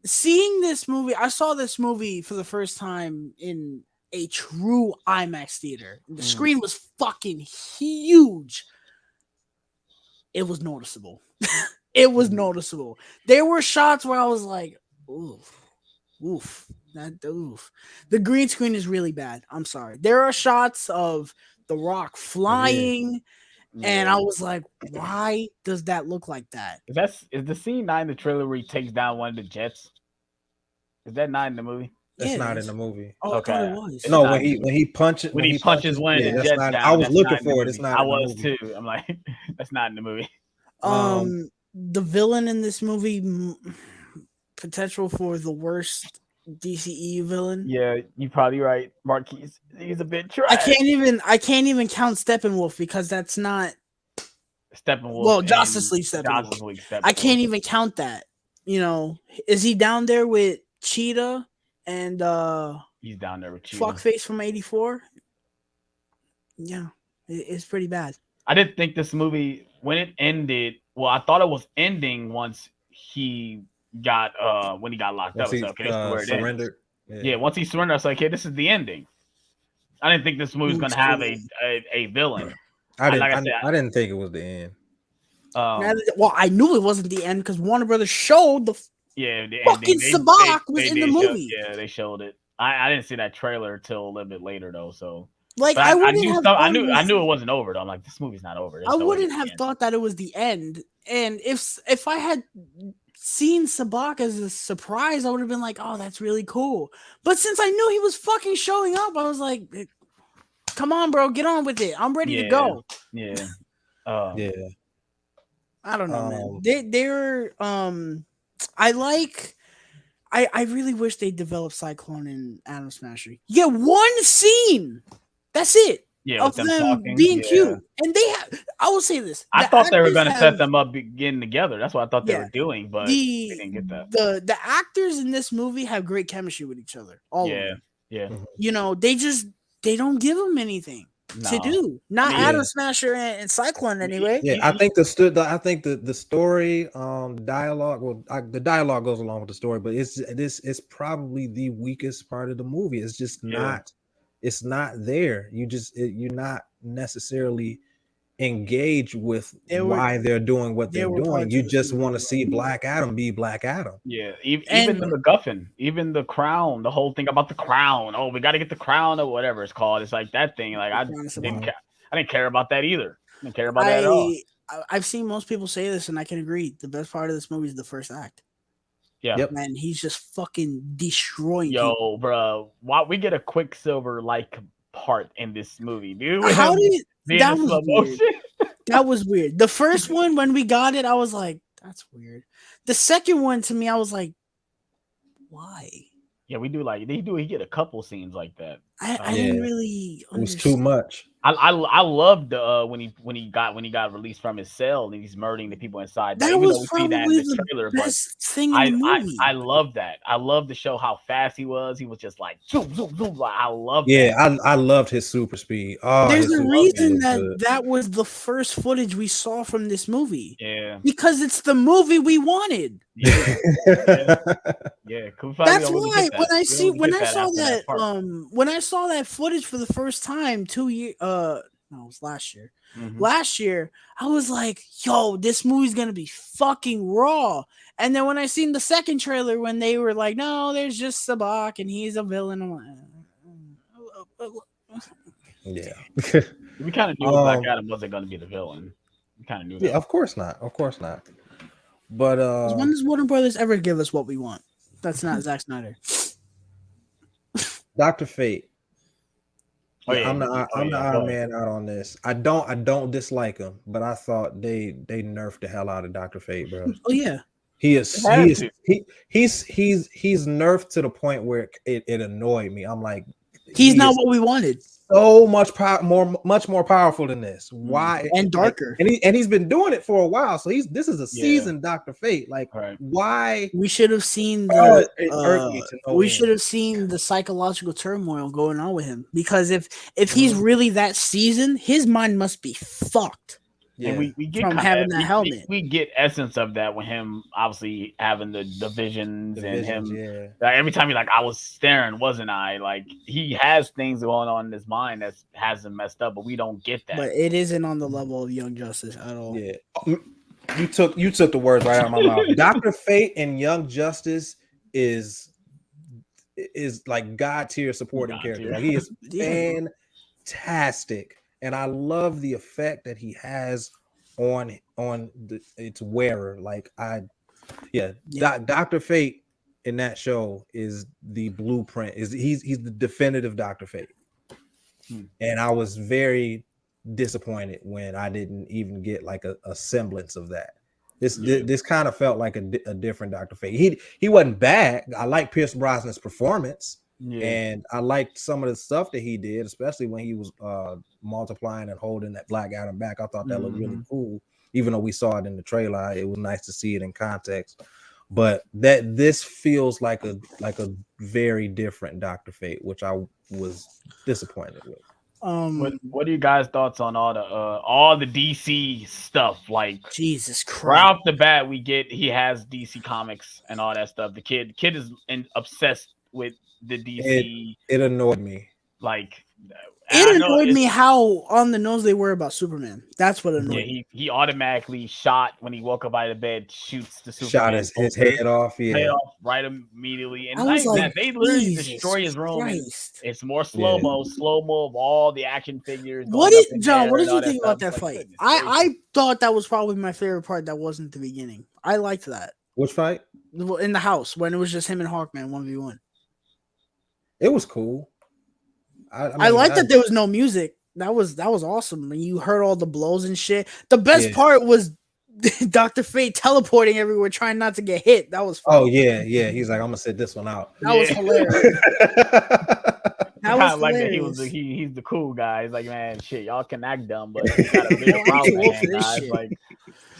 C: seeing this movie, I saw this movie for the first time in a true IMAX theater. The screen was fucking huge. It was noticeable. It was noticeable. There were shots where I was like, oof. The green screen is really bad. I'm sorry. There are shots of The Rock flying, and I was like, why does that look like that?
A: Is the scene not in the trailer where he takes down one of the jets? Is that not in the movie?
B: That's not in the movie.
C: Oh, okay. I thought it was.
B: No, when he punches
A: one of the jets down.
B: I was looking for it. It's not.
A: I was too. I'm like, that's not in the movie.
C: The villain in this movie, potential for the worst DCEU villain.
A: Yeah, you're probably right, Marquise. He's a bit trash.
C: I can't even count Steppenwolf, because that's not
A: Steppenwolf.
C: Well, Justice League Steppenwolf. I can't even count that. Is he down there with Cheetah and
A: he's down there with Cheetah.
C: Fuckface from '84? Yeah, it's pretty bad.
A: I didn't think this movie, when it ended, well, I thought it was ending once he got when he got locked up. So, okay, this is where it surrendered. Yeah, once he surrendered, I was like, okay, this is the ending. I didn't think this movie was going to have a villain.
B: I didn't think it was the end.
C: Well, I knew it wasn't the end because Warner Brothers showed the fucking Sabak was in the movie.
A: They showed it. I didn't see that trailer until a little bit later though. So
C: I
A: knew it wasn't over though. I'm like, this movie's not over.
C: I wouldn't have thought that it was the end. And if I had seen Sabak as a surprise, I would have been like, oh, that's really cool. But since I knew he was fucking showing up, I was like, come on, bro, get on with it. I'm ready to go.
A: Yeah.
C: I don't know, man. They're I really wish they developed Cyclone and Atom Smasher. You get one scene. That's it.
A: Yeah,
C: of
A: them
C: them
A: talking,
C: being cute. And they have, I will say this.
A: I thought they were going to set them up getting together. That's what I thought they were doing, but they didn't get that.
C: The actors in this movie have great chemistry with each other. All of them.
A: Yeah.
C: You know, they don't give them anything to do. Not Atom Smasher and Cyclone anyway.
B: Yeah, I think the story, dialogue. Well, the dialogue goes along with the story, but it's probably the weakest part of the movie. It's just not. It's not there. You're not necessarily engaged with why they're doing what they're doing. You just want to see Black Adam be Black Adam.
A: Yeah, even the MacGuffin, even the crown, the whole thing about the crown. Oh, we got to get the crown or whatever it's called. It's like that thing. Like I didn't care about that either. I didn't care about that at all.
C: I've seen most people say this, and I can agree. The best part of this movie is the first act.
A: Yeah,
C: man, he's just fucking destroying.
A: Yo, bro, why we get a Quicksilver like part in this movie, dude?
C: How did that was weird. That was weird. The first one, when we got it, I was like, that's weird. The second one, to me, I was like, why?
A: Yeah, we do he get a couple scenes like that.
C: I didn't really understand.
B: It was too much.
A: I loved when he got released from his cell and he's murdering the people inside.
C: That was probably the trailer, best thing in the movie.
A: I love that. I love to show how fast he was. He was just like zoom, zoom, zoom. I love that.
B: Yeah, I loved his super speed. Oh,
C: there's a reason that was the first footage we saw from this movie.
A: Yeah,
C: because it's the movie we wanted.
A: Yeah.
C: That's why when I saw that footage for the first time 2 years, no, it was last year.
A: Mm-hmm.
C: Last year, I was like, "Yo, this movie's gonna be fucking raw." And then when I seen the second trailer, when they were like, "No, there's just Sabak and he's a villain," I'm like,
B: yeah.
A: We kind of knew Black Adam wasn't going to be the villain. We kind of knew that.
B: Yeah, of course not. But
C: when does Warner Brothers ever give us what we want? That's not Zack Snyder.
B: Dr. Fate. I'm the Iron Man out on this. I don't dislike him, but I thought they nerfed the hell out of Dr. Fate, bro.
C: Oh yeah.
B: He's nerfed to the point where it annoyed me. I'm like,
C: he's not what we wanted.
B: So much much more powerful than this. Why?
C: And darker.
B: And he's been doing it for a while. So this is a seasoned Dr. Fate. Like, why?
C: We should have seen should have seen the psychological turmoil going on with him, because if he's really that seasoned, his mind must be fucked.
A: Yeah, and we get
C: from having that helmet.
A: We get essence of that with him, obviously having the visions and him. Yeah. Like, every time I was staring, wasn't I? Like, he has things going on in his mind that has him messed up, but we don't get that.
C: But it isn't on the level of Young Justice at all.
B: Yeah, you took the words right out of my mouth. Dr. Fate and Young Justice is like God tier supporting character. Like, he is fantastic. And I love the effect that he has on its wearer. Like, Dr. Fate in that show is the blueprint. He's the definitive Dr. Fate. And I was very disappointed when I didn't even get like a semblance of that. This kind of felt like a different Dr. Fate. He wasn't bad. I like Pierce Brosnan's performance. Yeah. And I liked some of the stuff that he did, especially when he was multiplying and holding that Black Adam back. I thought that looked really cool. Even though we saw it in the trailer, it was nice to see it in context. But this feels like a very different Dr. Fate, which I was disappointed with.
A: What are you guys' thoughts on all the DC stuff? Like,
C: Jesus Christ!
A: Right off the bat, he has DC Comics and all that stuff. The kid is obsessed with the DC.
B: It annoyed me.
A: Like,
C: it annoyed me how on the nose they were about Superman. That's what annoyed me.
A: He automatically shot when he woke up out of bed, shoots the Superman.
B: Shot his head off. Yeah,
A: head off right immediately. And like that, they literally destroy his room. It's more slow mo of all the action figures.
C: What did you think about that fight? I thought that was probably my favorite part. That wasn't the beginning. I liked that.
B: Which fight?
C: In the house, when it was just him and Hawkman 1v1.
B: It was cool.
C: I like that there was no music. That was awesome. And you heard all the blows and shit. The best part was Dr. Fate teleporting everywhere, trying not to get hit. That was funny.
B: Oh yeah. He's like, I'm gonna sit this one out.
C: That was hilarious.
A: That was like that. He's the cool guy. He's like, man, shit, y'all can act dumb, but you got a bigger problem, man, guys.
C: Shit.
A: Like,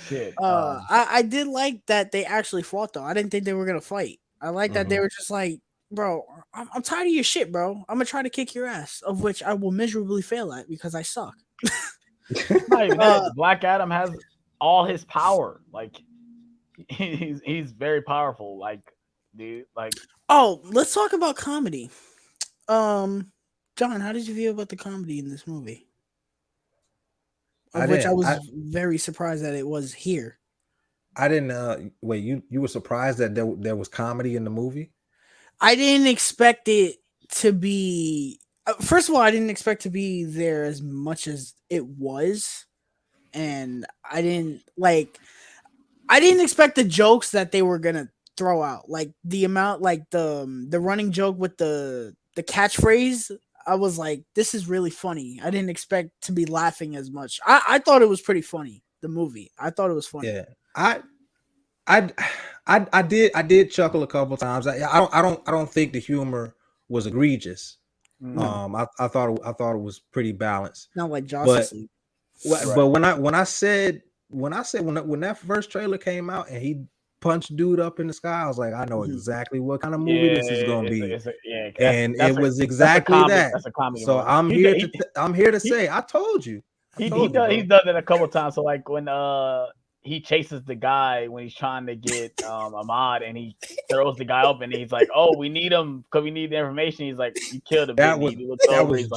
A: shit.
C: I did like that they actually fought though. I didn't think they were gonna fight. I like that they were just like, bro, I'm tired of your shit, bro. I'm gonna try to kick your ass, of which I will miserably fail at because I suck.
A: Not even that. Black Adam has all his power. Like, he's very powerful. Like, dude, like.
C: Oh, let's talk about comedy. John, how did you feel about the comedy in this movie? I was very surprised that it was here.
B: I didn't wait, you were surprised that there was comedy in the movie?
C: I didn't expect it to be first of all, I didn't expect to be there as much as it was. And I didn't expect the jokes that they were gonna throw out. Like the amount, like the running joke with the catchphrase. I was like, this is really funny. I didn't expect to be laughing as much. I thought it was pretty funny. The movie, I thought it was funny.
B: Yeah, I did chuckle a couple times. I don't think the humor was egregious. I thought it was pretty balanced.
C: Not like Justice League.
B: But when that first trailer came out and he punched dude up in the sky, I was like, I know exactly what kind of movie this is going to be. It was exactly that. That's a comedy. So I'm here to say, I told you.
A: He's done it a couple times. So like when he chases the guy when he's trying to get Hamada, and he throws the guy up, and he's like, "Oh, we need him because we need the information." He's like, "You killed him."
B: That was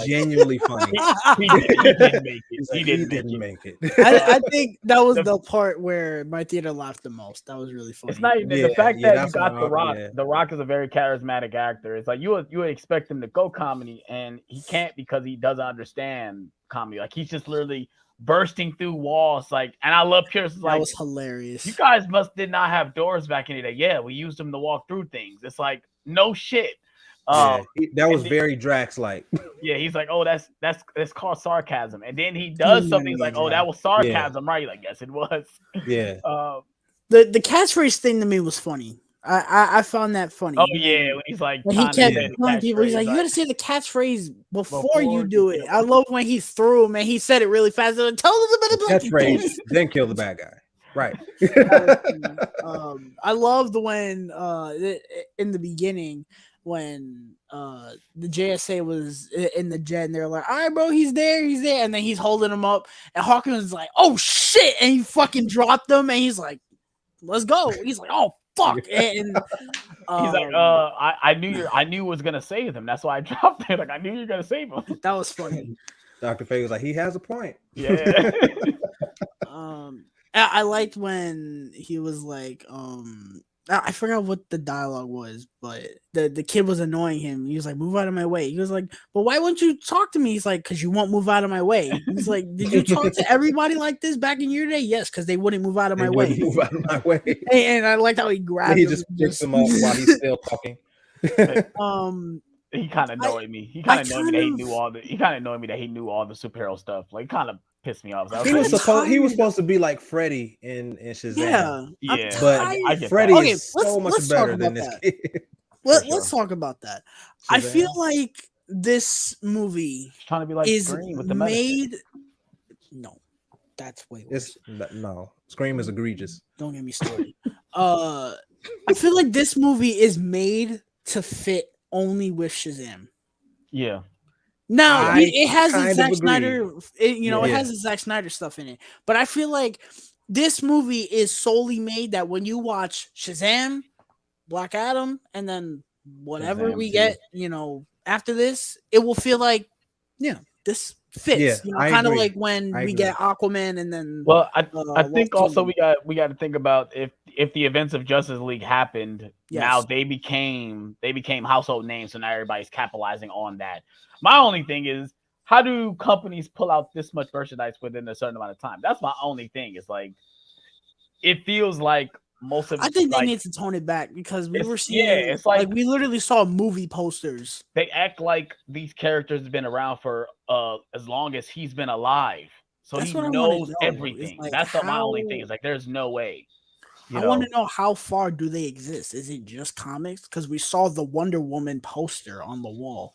B: genuinely funny.
A: He didn't make it. He didn't make it.
C: I think that was the part where my theater laughed the most. That was really funny.
A: It's not even the fact that you got The Rock. Yeah. The Rock is a very charismatic actor. It's like you would expect him to go comedy, and he can't because he doesn't understand comedy. Like he's just literally bursting through walls, like, and I love Pierce. Like,
C: that was hilarious.
A: You guys did not have doors back in the day. Yeah, we used them to walk through things. It's like no shit.
B: That was very Drax-like.
A: Yeah, he's like, oh, that's called sarcasm, and then he does something like, oh, that was sarcasm, right? Like, yes, it was.
B: Yeah.
C: The catchphrase thing to me was funny. I found that funny.
A: Oh yeah, when he's like,
C: when he kept telling people, he's like, you gotta say the catchphrase before you do it. I love when he threw him and he said it really fast. And tell him the
B: catchphrase, then kill the bad guy. Right.
C: I loved when in the beginning when the JSA was in the jet and they're like, all right, bro, he's there, and then he's holding him up, and Hawkins is like, oh shit, and he fucking dropped him, and he's like, let's go. He's like, oh fuck, and
A: he's like, I knew was gonna save him. That's why I dropped it. Like I knew you were gonna save him.
C: That was funny.
B: Dr. Faye was like, he has a point.
A: Yeah.
C: I liked when he was like, I forgot what the dialogue was, but the kid was annoying him. He was like, move out of my way. He was like, but why won't you talk to me? He's like, because you won't move out of my way. He's like, did you talk to everybody like this back in your day? Yes, because they wouldn't move out of my way.
B: Move out of my way.
C: And I liked how he grabbed
B: him. He just picks him up while he's still talking.
A: He kind of annoyed me. He kind of annoyed me that he knew all the. He kind of annoyed me that he knew all the superhero stuff. Like, kind of pissed me off.
B: He was supposed to be like Freddy in Shazam.
A: Yeah.
B: But Freddy is so much better than this kid.
C: Let's talk about that. Shazam. I feel like this movie
A: trying to be like Scream with the
C: made. No, that's way worse.
B: No, Scream is egregious.
C: Don't get me started. I feel like this movie is made to fit only with Shazam.
A: Yeah.
C: Now it has a Zack Snyder, it has a Zack Snyder stuff in it. But I feel like this movie is solely made that when you watch Shazam, Black Adam, and then whatever we get, after this, it will feel like, this fits. Kind of like when we get Aquaman and then.
A: Well, I think also we got to think about if the events of Justice League happened, now they became household names, so now everybody's capitalizing on that. My only thing is, how do companies pull out this much merchandise within a certain amount of time? That's my only thing. It's like, it feels like most of.
C: I think they need to tone it back because we were seeing. Yeah, it's like we literally saw movie posters.
A: They act like these characters have been around for as long as he's been alive. So
C: That's
A: he
C: what I want to
A: knows
C: know.
A: everything.
C: Like,
A: That's my only thing. It's like there's no way.
C: I want to know how far do they exist? Is it just comics? Because we saw the Wonder Woman poster on the wall.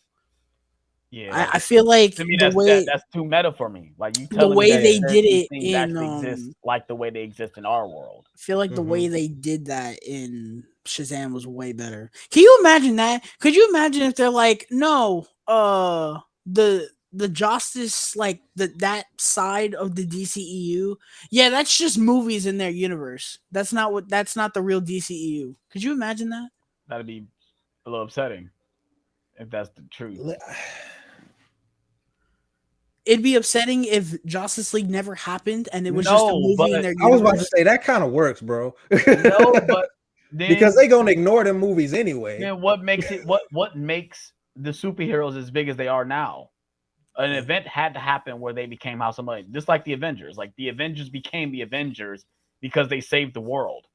A: Yeah,
C: I feel like
A: to me that's too meta for me. Like you telling me
C: they did
A: these
C: it
A: things
C: in
A: actually exist like the way they exist in our world.
C: I feel like the way they did that in Shazam was way better. Can you imagine that? Could you imagine if they're like, no, the Justice, like that side of the DCEU, yeah, that's just movies in their universe. That's not the real DCEU. Could you imagine that?
A: That'd be a little upsetting if that's the truth.
C: It'd be upsetting if Justice League never happened and it was just a movie in their universe.
B: I was about to say that kind of works, bro.
A: No, but then,
B: because they gonna ignore them movies anyway.
A: Then what makes it what makes the superheroes as big as they are now? An event had to happen where they became House of Money, just like the Avengers. Like the Avengers became the Avengers because they saved the world.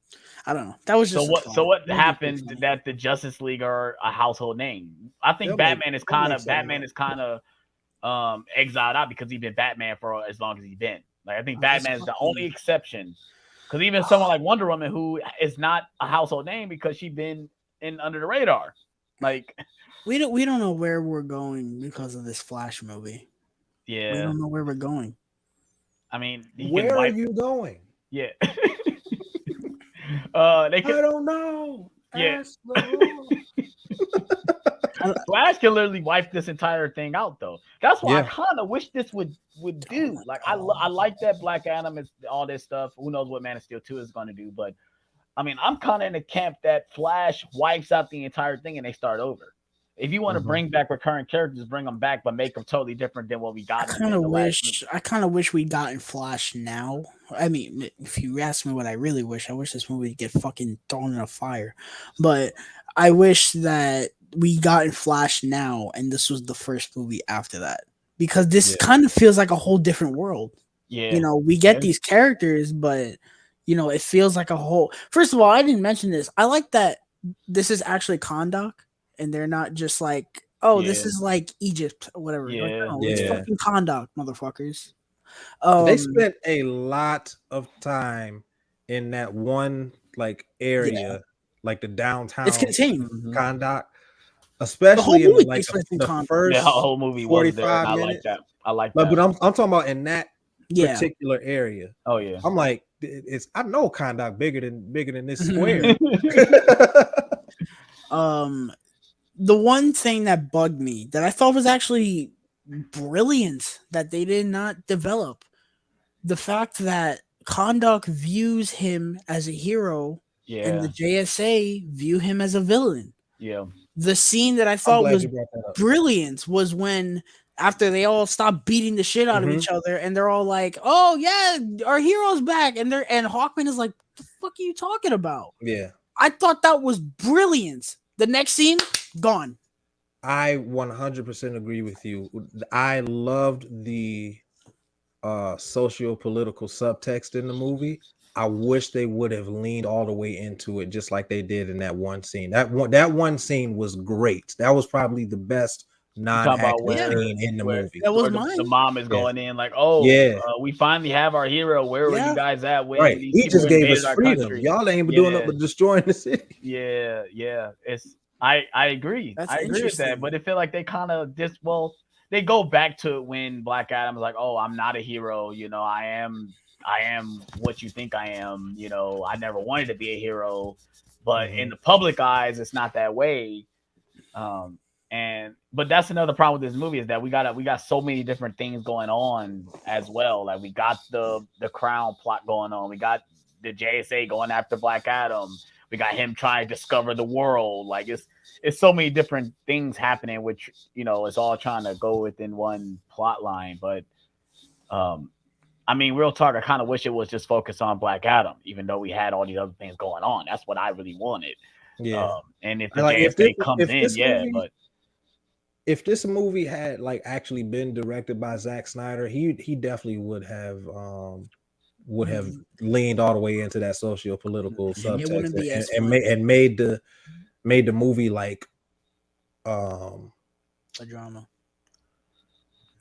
C: I don't know. That was just
A: so what happened that the Justice League are a household name? I think Batman is kind of exiled out because he's been Batman for as long as he's been. Like I think Batman is the only exception. Because even someone like Wonder Woman, who is not a household name because she's been in under the radar, like
C: we don't know where we're going because of this Flash movie.
A: Yeah,
C: we don't know where we're going.
A: I mean,
B: where are you going?
A: Yeah,
B: I don't know.
A: Yeah. Flash can literally wipe this entire thing out, though. That's why I kind of wish this would do. Like, I like that Black Adam is all this stuff. Who knows what Man of Steel 2 is going to do? But I mean, I'm kind of in the camp that Flash wipes out the entire thing and they start over. If you want to bring back recurring characters, bring them back, but make them totally different than what we got.
C: I kind of wish we got in Flash now. I mean, if you ask me what I really wish, I wish this movie would get fucking thrown in a fire. But I wish that we got in Flash now, and this was the first movie after that, because this kind of feels like a whole different world.
A: Yeah,
C: you know, we get these characters, but you know, it feels like a whole. First of all, I didn't mention this. I like that this is actually Kahndaq. And they're not just like, this is like Egypt or whatever.
A: Yeah,
C: like, no, it's fucking Kahndaq, motherfuckers.
B: They spent a lot of time in that one like area, like the downtown.
C: It's contained.
B: Kahndaq, especially in like the first
A: whole movie
B: 45 minutes.
A: I like that.
B: But I'm talking about in that particular area.
A: Oh yeah.
B: I'm like, I know Kahndaq bigger than this square.
C: The one thing that bugged me that I thought was actually brilliant that they did not develop, the fact that Kahndaq views him as a hero and the JSA view him as a villain.
A: Yeah.
C: The scene that I thought was brilliant was when after they all stop beating the shit out of each other and they're all like, "Oh yeah, our hero's back," and Hawkman is like, "What the fuck are you talking about?"
B: Yeah.
C: I thought that was brilliant. The next scene, gone.
B: I 100% agree with you. I loved the socio-political subtext in the movie. I wish they would have leaned all the way into it, just like they did in that one scene. That one scene was great. That was probably the best non-action scene in the movie.
C: That was mine.
A: The mom is going in like, we finally have our hero. Where were you guys at?
B: Right. He just gave us freedom. Country. Y'all ain't been doing up but destroying the city.
A: Yeah. It's I agree. I agree with that. But it feel like they kind of they go back to when Black Adam was like, "Oh, I'm not a hero. You know, I am what you think I am. You know, I never wanted to be a hero, but in the public eyes, it's not that way." But that's another problem with this movie is that we got so many different things going on as well. Like we got the Crown plot going on. We got the JSA going after Black Adam. We got him trying to discover the world. Like it's so many different things happening, which, you know, it's all trying to go within one plot line. But I mean, real talk, I kind of wish it was just focused on Black Adam, even though we had all these other things going on. That's what I really wanted.
B: Yeah.
A: And if the JSA comes in, but
B: if this movie had like actually been directed by Zack Snyder, he definitely would have leaned all the way into that socio-political subtext and made the movie like
C: a drama.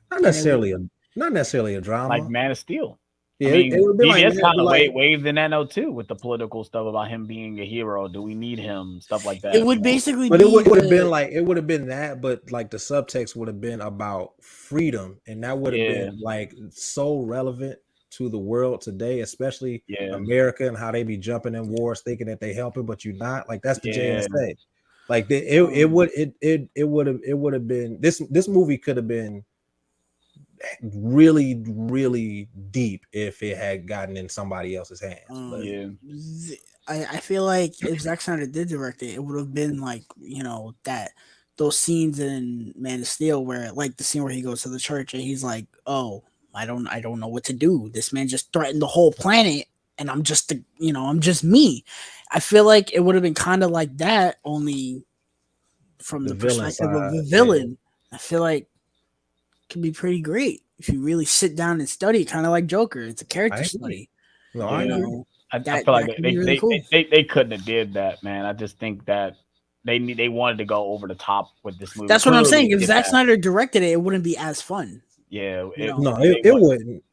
B: Not necessarily Not necessarily a drama.
A: Like Man of Steel.
B: Yeah,
A: I mean,
B: it would be
A: BBS
B: like,
A: kind of waved in that note too with the political stuff about him being a hero. Do we need him? Stuff like that.
C: It would basically
B: but
C: be
B: it would have been like, it would have been that, but like the subtext would have been about freedom, and that would have been like so relevant to the world today, especially America, and how they be jumping in wars thinking that they helping, but you're not. Like that's the JSA. Like it would have been this movie could have been really, really deep if it had gotten in somebody else's hands. But
C: I feel like if Zack Snyder did direct it, it would have been like, you know, that those scenes in Man of Steel where like the scene where he goes to the church and he's like, oh, I don't know what to do. This man just threatened the whole planet and I'm just I'm just me. I feel like it would have been kind of like that, only from the perspective of the villain. I feel like can be pretty great if you really sit down and study, kind of like Joker. It's a character study.
B: No, I agree.
A: I feel like they couldn't have did that, man. I just think that they wanted to go over the top with this movie.
C: That's what I'm saying. If Zack Snyder directed it, it wouldn't be as fun.
A: Yeah,
B: it wouldn't.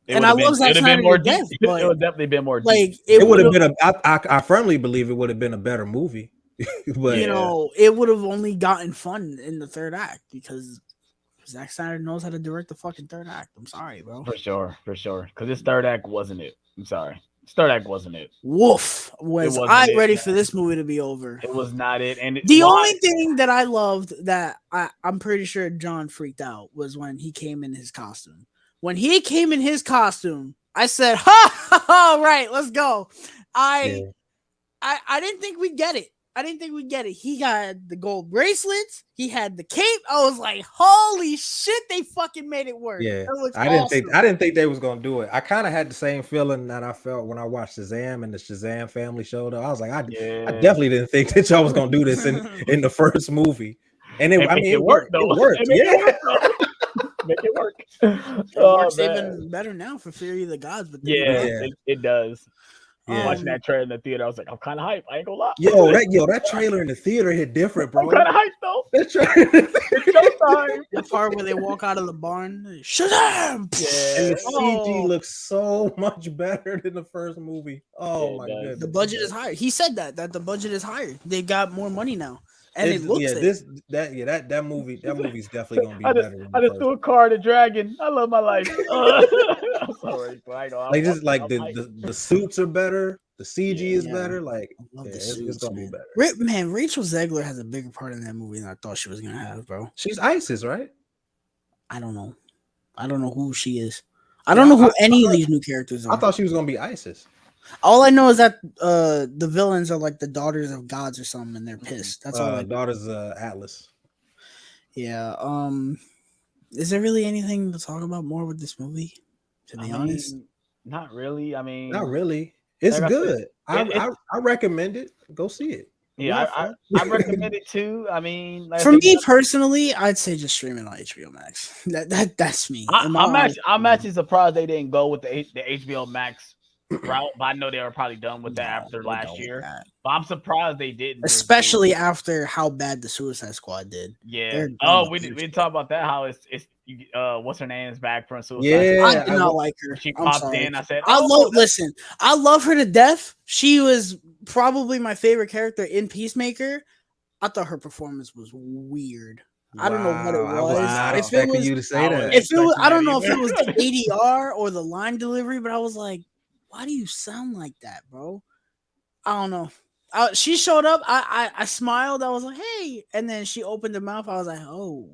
C: And I love Zack Snyder to death, but
A: it would definitely been more
C: like
A: deep.
B: It would have been I firmly believe it would have been a better movie. But
C: it would have only gotten fun in the third act because Zack Snyder knows how to direct the fucking third act. I'm sorry, bro.
A: For sure. Because this third act wasn't it. I'm sorry. This third act wasn't it.
C: Woof. Was I ready for this movie to be over?
A: It was not it. And
C: the only thing that I loved that I'm pretty sure John freaked out was when he came in his costume. When he came in his costume, I said, "Ha, right, let's go." I didn't think we'd get it. He got the gold bracelets. He had the cape. I was like, "Holy shit!" They fucking made it work.
B: Yeah, I didn't think they was gonna do it. I kind of had the same feeling that I felt when I watched Shazam and the Shazam family showed up. I was like, I definitely didn't think that y'all was gonna do this in the first movie. And it worked though. It worked.
A: Make it work.
C: It works even better now for Fury of the Gods. But
A: it does. Watching that trailer in the theater, I was like, I'm kind of hyped. I ain't gonna lie.
B: That trailer in the theater hit different, bro.
A: I'm kind of hyped though.
B: That trailer.
C: The part where they walk out of the barn, Shazam!
B: Yeah. And the CG looks so much better than the first movie. Oh my goodness.
C: The budget is higher. He said that the budget is higher. They got more money now. And it looks
B: that movie's definitely gonna be better.
A: I just threw a car to Dragon. I love my life. I'm sorry,
B: the suits are better, the CG is better. Like, it's gonna be better.
C: Man, Rachel Zegler has a bigger part in that movie than I thought she was gonna have, bro.
B: She's Isis, right?
C: I don't know who she is. I don't know who any of these new characters are.
B: I thought she was gonna be Isis.
C: All I know is that the villains are like the daughters of gods or something, and they're pissed. That's all.
B: Daughters Atlas.
C: Yeah. Is there really anything to talk about more with this movie? To be honest,
A: not really.
B: Not really. It's good. I recommend it. Go see it.
A: Yeah, I recommend it too.
C: For me personally, I'd say just stream it on HBO Max. That's me.
A: I'm actually surprised they didn't go with the HBO Max route, but I know they were probably done with that after last year. But I'm surprised they didn't,
C: especially after how bad the Suicide Squad did.
A: Yeah. We didn't talk about that. How it's what's her name is back from Suicide
C: Squad. Yeah, I did not like her.
A: She popped in. I said,
C: I love her to death. She was probably my favorite character in Peacemaker. I thought her performance was weird. I don't know what it was.
B: I was not expecting you to say that.
C: I don't know if it was the ADR or the line delivery, but I was like, why do you sound like that, bro? I don't know. She showed up. I smiled. I was like, hey. And then she opened her mouth. I was like, oh.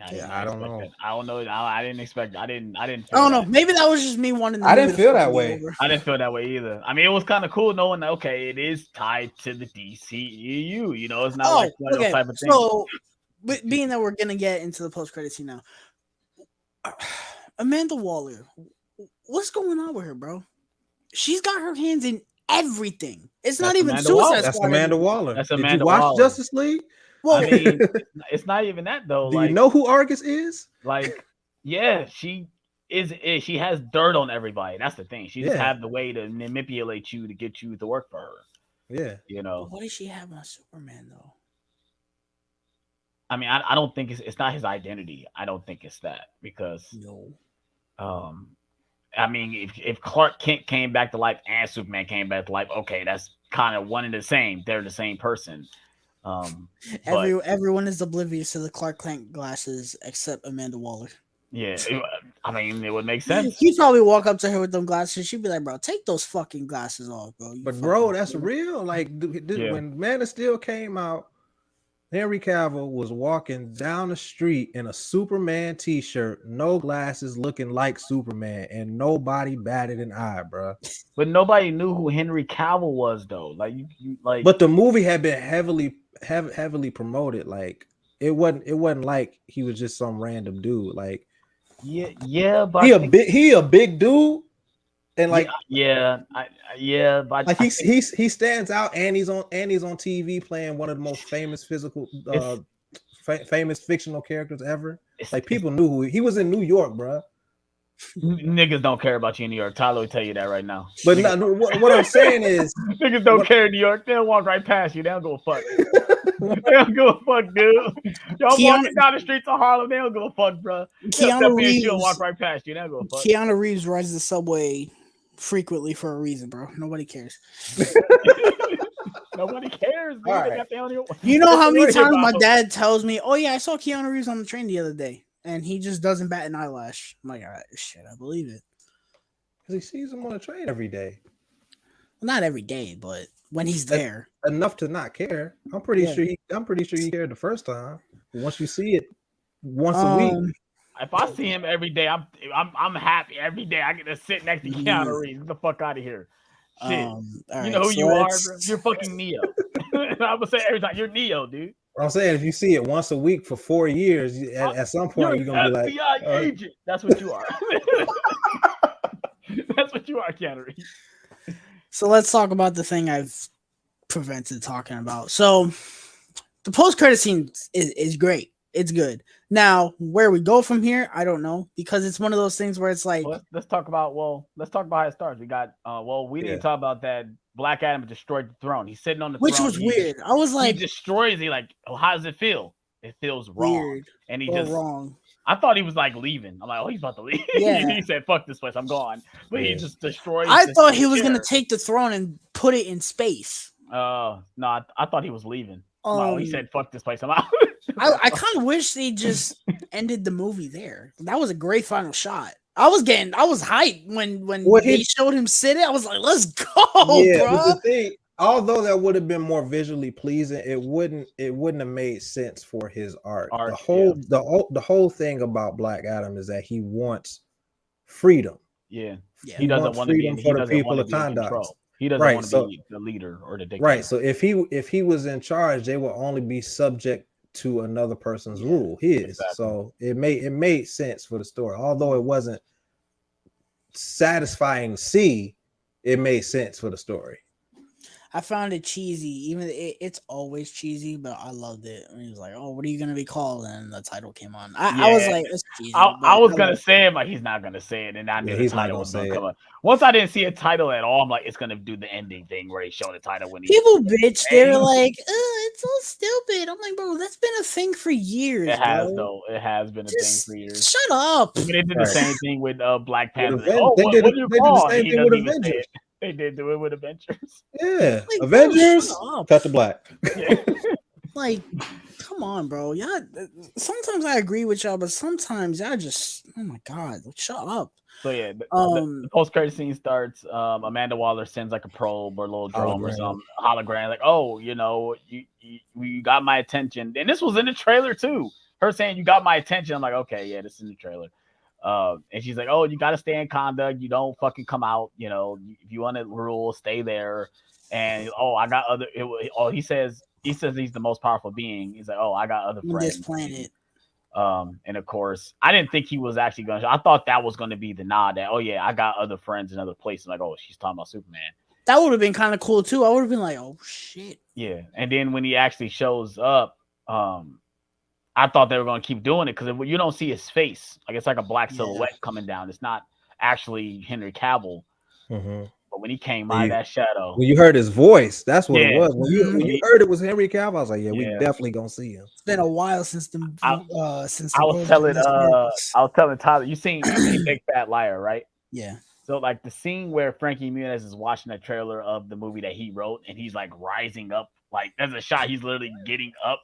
B: I don't know.
A: I don't know. I didn't expect. I didn't. I
C: don't know. Maybe that was just me wanting.
B: I didn't feel that way.
A: I didn't feel that way either. It was kind of cool knowing that it is tied to the DCEU. It's not like one of those type of things.
C: So, being that we're gonna get into the post-credit scene now, Amanda Waller, what's going on with her, bro? She's got her hands in everything. It's not even Suicide Squad.
B: That's Amanda Waller.
A: That's Amanda
B: Did you watch
A: Waller.
B: Justice League?
C: Well,
A: it's not even that though.
B: Do you know who Argus is?
A: She is. She has dirt on everybody. That's the thing. She just have the way to manipulate you to get you to work for her.
B: Yeah.
C: What does she have on Superman though?
A: I mean, I don't think it's not his identity. I don't think it's that because
C: No.
A: I mean, if Clark Kent came back to life and Superman came back to life, okay, that's kind of one and the same. They're the same person.
C: Everyone is oblivious to the Clark Kent glasses except Amanda Waller.
A: Yeah, I mean, it would make sense.
C: He'd probably walk up to her with them glasses. She'd be like, "Bro, take those fucking glasses off, bro."
B: But bro, that's real. Like when Man of Steel came out, Henry Cavill was walking down the street in a Superman t-shirt, no glasses, looking like Superman, and nobody batted an eye, bro.
A: But nobody knew who Henry Cavill was, though. Like you like.
B: But the movie had been heavily promoted. Like it wasn't like he was just some random dude. Like
A: but
B: he a big dude, and like
A: but
B: like he stands out, and he's on TV playing one of the most famous famous fictional characters ever. Like people knew who he was in New York, bro.
A: Niggas don't care about you in New York. Tyler will tell you that right now.
B: But what I'm saying is,
A: niggas don't care in New York. They'll walk right past you. They don't go fuck. They don't give a fuck, dude. Y'all walking down the streets of Harlem. They don't give a fuck, bro.
C: Keanu Reeves
A: will walk right past you. They don't give a fuck.
C: Keanu Reeves rides the subway frequently for a reason, bro. Nobody cares.
A: Nobody cares, dude.
B: Right.
C: You know how many times my dad tells me, "Oh yeah, I saw Keanu Reeves on the train the other day," and he just doesn't bat an eyelash. I'm like, all right, shit, I believe it.
B: Because he sees him on the train every day.
C: Well, not every day, but when he's there,
B: enough to not care. I'm pretty sure he cared the first time. Once you see it once a week.
A: If I see him every day, I'm happy every day. I get to sit next to Keanu Reeves. Get the fuck out of here. Shit.
C: Right,
A: you know who you are, bro? You're fucking Neo. I'm gonna say every time, you're Neo, dude.
B: I'm saying if you see it once a week for 4 years, at some point you're gonna be like,
A: FBI agent. That's what you are. That's what you are, Keanu Reeves.
C: So let's talk about the thing I've prevented talking about. So the post-credit scene is great. It's good. Now, where we go from here, I don't know, because it's one of those things where it's like,
A: let's talk about how it starts. We got we didn't talk about that. Black Adam destroyed the throne. He's sitting on the
C: which
A: throne.
C: Was weird. I was like,
A: he destroys it. Like, how does it feel? It feels wrong.
C: Weird.
A: And he
C: wrong.
A: I thought he was like leaving. I'm like, he's about to leave.
C: Yeah.
A: He said, "Fuck this place, I'm gone." But he just destroyed.
C: I thought he was gonna take the throne and put it in space.
A: No, I thought he was leaving. He said, "Fuck this place, I'm out."
C: I kind of wish they just ended the movie there. That was a great final shot. I was hyped when they showed him sitting. I was like, let's go,
B: yeah,
C: bro.
B: But the thing, although that would have been more visually pleasing, it wouldn't have made sense for his art. The whole thing about Black Adam is that he wants freedom.
A: Yeah. He doesn't want freedom for the people of Conduct. He doesn't want to be the leader or the dictator.
B: Right. So if he was in charge, they will only be subject to another person's rule. Exactly. So it made sense for the story. Although it wasn't satisfying to see, it made sense for the story.
C: I found it cheesy. Even it's always cheesy, but I loved it. And he was like, "Oh, what are you gonna be called?" And the title came on. I was like, "It's cheesy."
A: I was gonna say it, but he's not gonna say it, and I knew the title was gonna come up. Once I didn't see a title at all, I'm like, it's gonna do the ending thing where he showed the title when
C: people bitch. They were like, "It's so stupid." I'm like, bro, that's been a thing for years.
A: It has though. It has been a thing for years.
C: Shut up.
A: They did the same thing with Black Panther.
B: They did the same thing with Avengers.
A: They did do it with Avengers.
B: Yeah, like, Avengers. Cut to black.
A: Yeah.
C: Like, come on, bro. Yeah. Sometimes I agree with y'all, but sometimes y'all just, oh my god, shut up.
A: So yeah, the post-credit scene starts. Amanda Waller sends like a probe or a little drone or some hologram, like, "Oh, you got my attention." And this was in the trailer too. Her saying, "You got my attention." I'm like, okay, yeah, this is in the trailer. And she's like, "Oh, you got to stay in Conduct. You don't fucking come out. If you want to rule, stay there." And I got other. He says he's the most powerful being. He's like, "Oh, I got other friends."
C: This planet.
A: And of course, I didn't think he was actually going to. I thought that was going to be the nod that, I got other friends in other places. Like, she's talking about Superman.
C: That would have been kind of cool too. I would have been like, "Oh shit."
A: Yeah, and then when he actually shows up, I thought they were going to keep doing it because you don't see his face. Like, it's like a black silhouette coming down. It's not actually Henry Cavill.
B: Mm-hmm.
A: But when he came by that shadow,
B: when you heard his voice, that's what it was. When you heard it was Henry Cavill, I was like, we definitely gonna see him.
C: It's been a while since the
A: I was telling Tyler, you seen Big Fat Liar, right?
C: Yeah.
A: So like the scene where Frankie Muniz is watching the trailer of the movie that he wrote, and he's like rising up, like there's a shot he's literally getting up.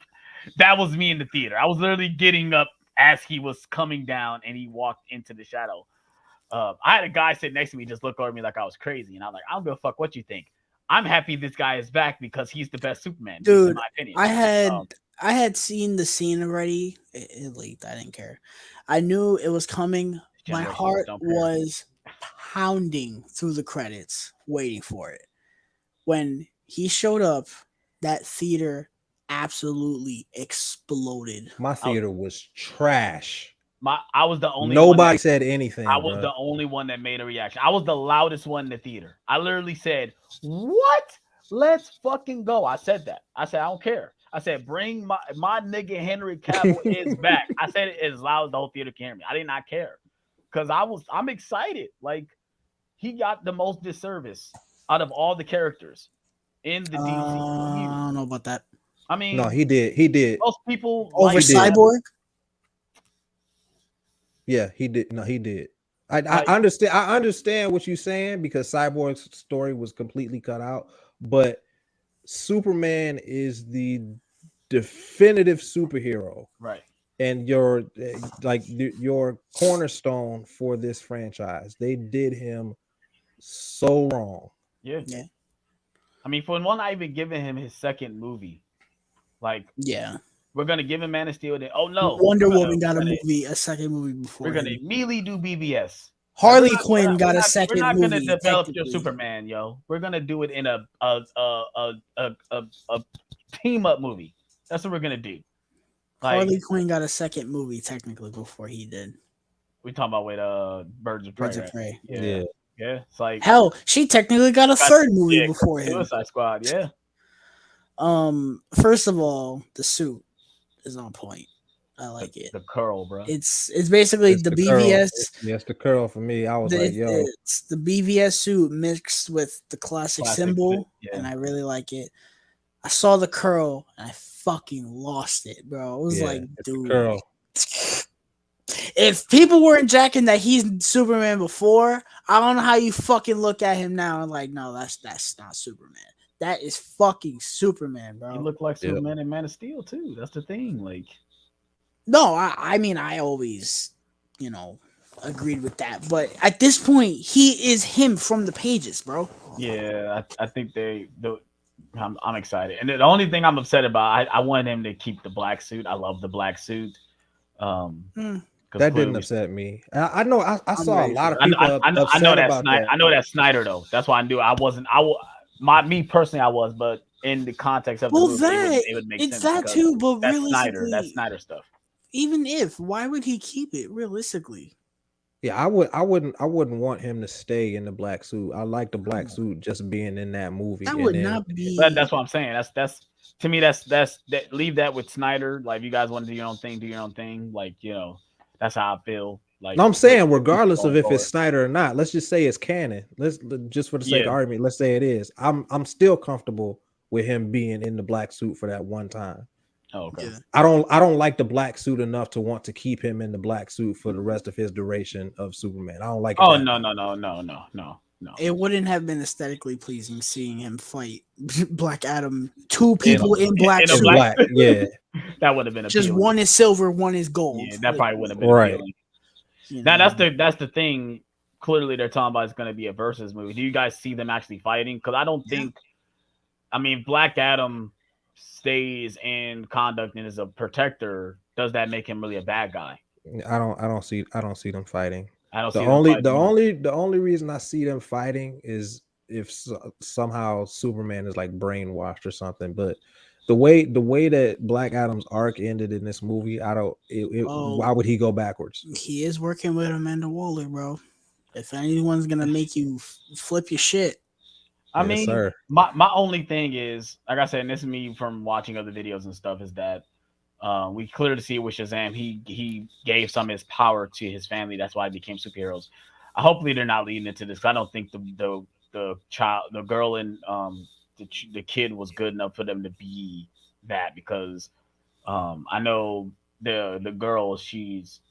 A: That was me in the theater. I was literally getting up as he was coming down, and he walked into the shadow. I had a guy sit next to me, just look over me like I was crazy, and I'm like, I don't give a fuck what you think. I'm happy this guy is back because he's the best Superman,
C: dude.
A: In my opinion.
C: I had seen the scene already. It leaked. I didn't care. I knew it was coming. My heart was pounding through the credits, waiting for it. When he showed up, that theater absolutely exploded.
B: My theater was trash.
A: I was the only
B: nobody said anything.
A: I was the only one that made a reaction. I was the loudest one in the theater. I literally said, "What? Let's fucking go." I said that. I said, I don't care. I said, bring my nigga Henry Cavill is back. I said it as loud as the whole theater can hear me. I did not care. Because I'm excited. Like, he got the most disservice out of all the characters in the DC.
C: I don't know about that.
A: I mean,
B: no, he did.
A: Most people
C: over Cyborg.
B: Yeah, he did. No, he did. I understand. I understand what you're saying because Cyborg's story was completely cut out, but Superman is the definitive superhero,
A: right?
B: And your cornerstone for this franchise. They did him so wrong.
A: Yeah. I mean, for one, I even given him his second movie. Like, we're gonna give him Man of Steel.
C: Wonder Woman got a second movie before.
A: We're gonna immediately do BVS.
C: Harley Quinn got a second movie.
A: We're not gonna develop your Superman, yo. We're gonna do it in a team up movie. That's what we're gonna do.
C: Like, Harley Quinn got a second movie technically before he did.
A: We talking about with Birds of Prey.
B: Yeah.
A: It's like
C: hell, she technically got a third movie before him.
A: Suicide Squad. Yeah.
C: First of all, the suit is on point. I like it.
A: The curl, bro.
C: It's basically the BVS.
B: It's the curl for me. I was like, yo.
C: It's the BVS suit mixed with the classic symbol, and I really like it. I saw the curl, and I fucking lost it, bro. It was like, dude.
B: Curl.
C: If people weren't jacking that he's Superman before, I don't know how you fucking look at him now and like, no, that's not Superman. That is fucking Superman, bro.
A: He looked like Superman in Man of Steel too. That's the thing. Like,
C: no, I mean, I always, agreed with that. But at this point, he is him from the pages, bro.
A: Yeah, I think I'm excited. And the only thing I'm upset about, I wanted him to keep the black suit. I love the black suit.
B: That didn't upset me. I know. I saw a lot of people.
A: I know that's Snyder though. That's why I knew I wasn't. Me personally, I was, but in the context of the movie, it would make sense.
C: It's that too, but
A: that's
C: realistically,
A: that's Snyder stuff.
C: Even why would he keep it realistically?
B: Yeah, I wouldn't want him to stay in the black suit. I like the black suit just being in that movie.
C: That would not be.
A: That's what I'm saying. That's to me. That's leave that with Snyder. Like, you guys want to do your own thing, do your own thing. Like, that's how I feel. Like,
B: no, I'm saying regardless of if it's Snyder or not, let's just say it's canon. Let's just for the sake of argument, let's say it is. I'm still comfortable with him being in the black suit for that one time.
A: Oh, okay.
C: Yeah.
B: I don't like the black suit enough to want to keep him in the black suit for the rest of his duration of Superman. I don't like.
A: Oh, no.
C: It wouldn't have been aesthetically pleasing seeing him fight Black Adam. Two people in black suit.
B: Yeah,
A: that would have been
C: just
A: appealing.
C: One is silver, one is gold.
A: Yeah, that probably would have been
B: right.
A: Appealing. Now that's the thing. Clearly, they're talking about it's going to be a versus movie. Do you guys see them actually fighting? Because I don't think. I mean, Black Adam stays in conduct and is a protector. Does that make him really a bad guy?
B: I don't see them fighting.
A: The
B: only reason I see them fighting is if somehow Superman is like brainwashed or something. But the way that Black Adam's arc ended in this movie, why would he go backwards?
C: He is working with Amanda Waller, bro. If anyone's gonna make you flip your shit.
A: I mean, my only thing is, like I said, and this is me from watching other videos and stuff, is that we clearly see with Shazam, he gave some of his power to his family. That's why he became superheroes. Hopefully, they're not leading into this. I don't think the girl and the kid was good enough for them to be that, because I know the girl,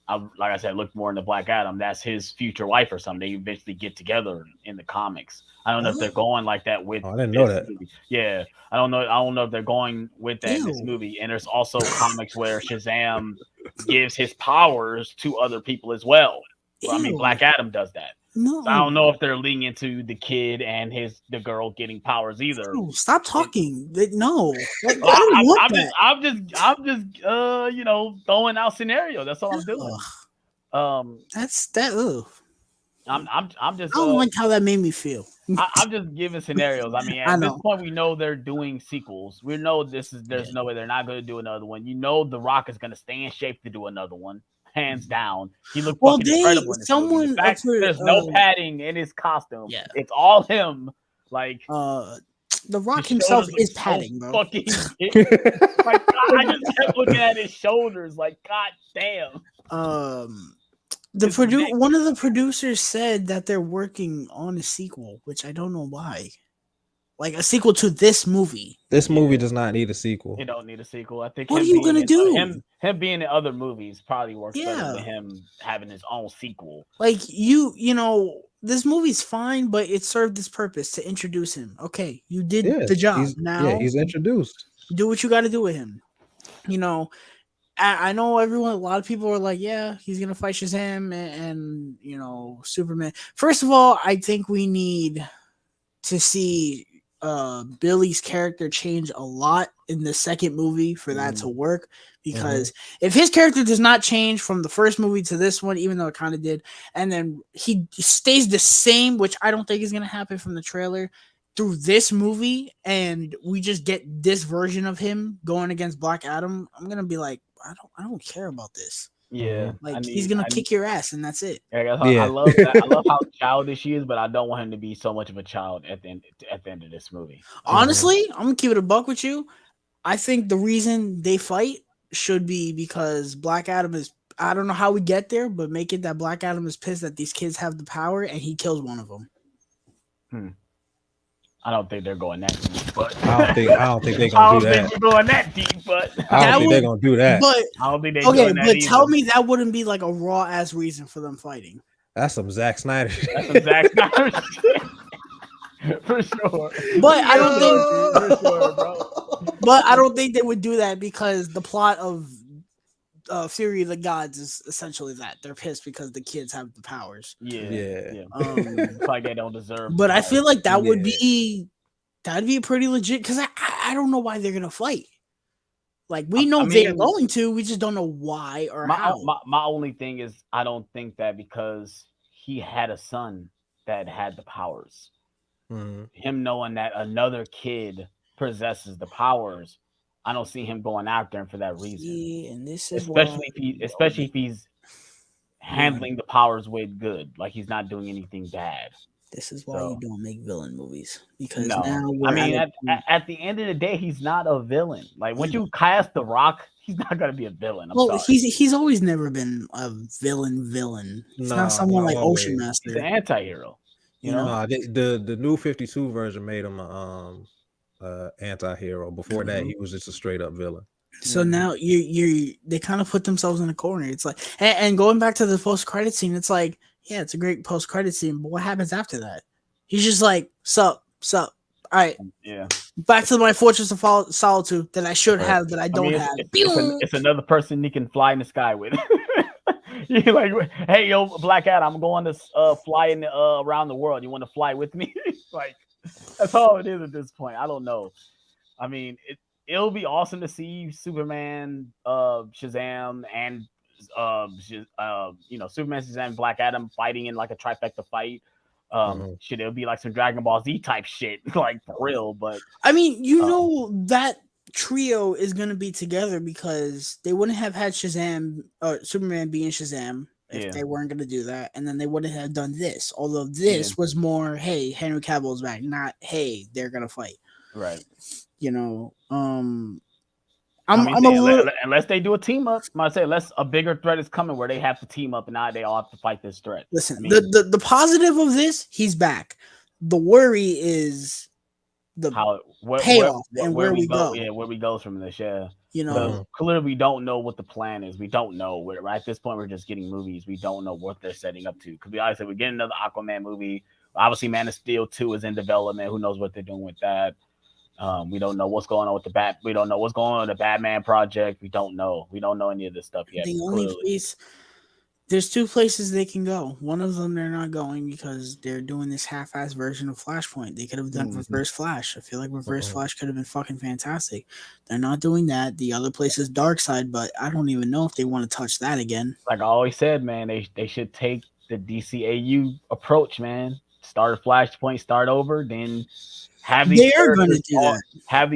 A: like I said, looked more into Black Adam. That's his future wife or something. They eventually get together in the comics. I don't know if they're going like that with.
B: I didn't know that.
A: Movie. Yeah, I don't know. I don't know if they're going with that in this movie. And there's also comics where Shazam gives his powers to other people as well. I mean, Black Adam does that.
C: No,
A: so I don't know if they're leaning into the kid and the girl getting powers either.
C: Dude, stop talking. No, like,
A: I'm just throwing out scenarios. That's all I'm doing.
C: That's that. Ugh.
A: I'm just.
C: I don't like how that made me feel.
A: I'm just giving scenarios. I mean, at this point, we know they're doing sequels. We know there's no way they're not going to do another one. You know, The Rock is going to stay in shape to do another one. Hands down, he looked fucking incredible in this movie. In fact, there's no padding in his costume.
C: Yeah,
A: it's all him. Like
C: The Rock himself is padding, bro.
A: Fucking like, I just kept looking at his shoulders, like, god damn.
C: One of the producers said that they're working on a sequel, which I don't know why. Like a sequel to this movie.
B: This movie does not need a sequel.
A: It don't need a sequel. I think.
C: What are you gonna do?
A: Him being in other movies probably works better than him having his own sequel.
C: Like this movie's fine, but it served its purpose to introduce him. Okay, you did the job. Now
B: he's introduced.
C: Do what you got to do with him. I know a lot of people are like, yeah, he's gonna fight Shazam and Superman. First of all, I think we need to see Billy's character change a lot in the second movie for that to work, because if his character does not change from the first movie to this one, even though it kind of did, and then he stays the same, which I don't think is going to happen from the trailer, through this movie, and we just get this version of him going against Black Adam, I'm going to be like, I don't care about this.
A: Yeah,
C: he's gonna kick your ass, and that's it.
A: I love that. I love how childish he is, but I don't want him to be so much of a child at the end of this movie.
C: Honestly, I'm gonna keep it a buck with you. I think the reason they fight should be because Black Adam is. I don't know how we get there, but make it that Black Adam is pissed that these kids have the power, and he kills one of them.
A: I don't think they're going that deep, but
B: I don't think they're gonna do that.
A: I don't think they're going that deep, but
B: I don't think they're gonna do that.
C: But
A: I don't think they're doing that either.
C: Tell me that wouldn't be like a raw ass reason for them fighting.
B: That's some Zack Snyder shit.
A: That's some Zack Snyder shit. For sure.
C: But I don't think for sure, bro. But I don't think they would do that, because the plot of Fury of the Gods is essentially that they're pissed because the kids have the powers.
A: Yeah. Like they don't deserve.
C: But I feel like that'd be a pretty legit, because I don't know why they're gonna fight. Like we know they're going to, we just don't know why or how.
A: My only thing is I don't think that because he had a son that had the powers. Him knowing that another kid possesses the powers, I don't see him going after him for that reason.
C: Yeah, and this is
A: especially if he's handling the powers with good, like he's not doing anything bad.
C: This is why you don't make villain movies, because
A: at the end of the day, he's not a villain. Like when you cast The Rock, he's not gonna be a villain.
C: He's always never been a villain. He's not someone like Ocean Master.
A: He's an anti-hero. You know,
B: the new 52 version made him anti-hero. Before that, he was just a straight up villain.
C: So now they kind of put themselves in a corner. It's like, and going back to the post-credit scene, it's like, yeah, it's a great post-credit scene, but what happens after that? He's just like, sup. All right.
A: Yeah.
C: Back to my Fortress of Solitude that I should have, that I don't have.
A: It's another person he can fly in the sky with. You're like, hey, yo, Black Adam, I'm going to fly in around the world. You want to fly with me? Like, that's all it is at this point. I don't know. I mean, it'll be awesome to see Superman, Shazam, and Superman, Shazam, Black Adam fighting in like a trifecta fight. Shit, it'll be like some Dragon Ball Z type shit, like for real. But
C: I mean, that trio is gonna be together because they wouldn't have had Shazam or Superman being Shazam if they weren't gonna do that, and then they wouldn't have done this. Although this was more, hey, Henry Cavill's back, not hey, they're gonna fight.
A: Right.
C: Unless
A: they do a team up, I might say unless a bigger threat is coming where they have to team up and now they all have to fight this threat.
C: Listen, the positive of this, he's back. The worry is the payoff and where we go.
A: Yeah, where we go from this. Yeah,
C: you know,
A: clearly we don't know what the plan is. We don't know. At this point, we're just getting movies. We don't know what they're setting up to. Because obviously, we're getting another Aquaman movie. Obviously, Man of Steel 2 is in development. Who knows what they're doing with that? We don't know what's going on with We don't know what's going on with the Batman project. We don't know. We don't know any of this stuff yet.
C: The only place, there's two places they can go. One of them they're not going because they're doing this half-ass version of Flashpoint. They could have done Reverse Flash. I feel like Reverse Flash could have been fucking fantastic. They're not doing that. The other place is Darkseid, but I don't even know if they want to touch that again.
A: Like I always said, man, they should take the DCAU approach, man. Start a Flashpoint, start over, then have these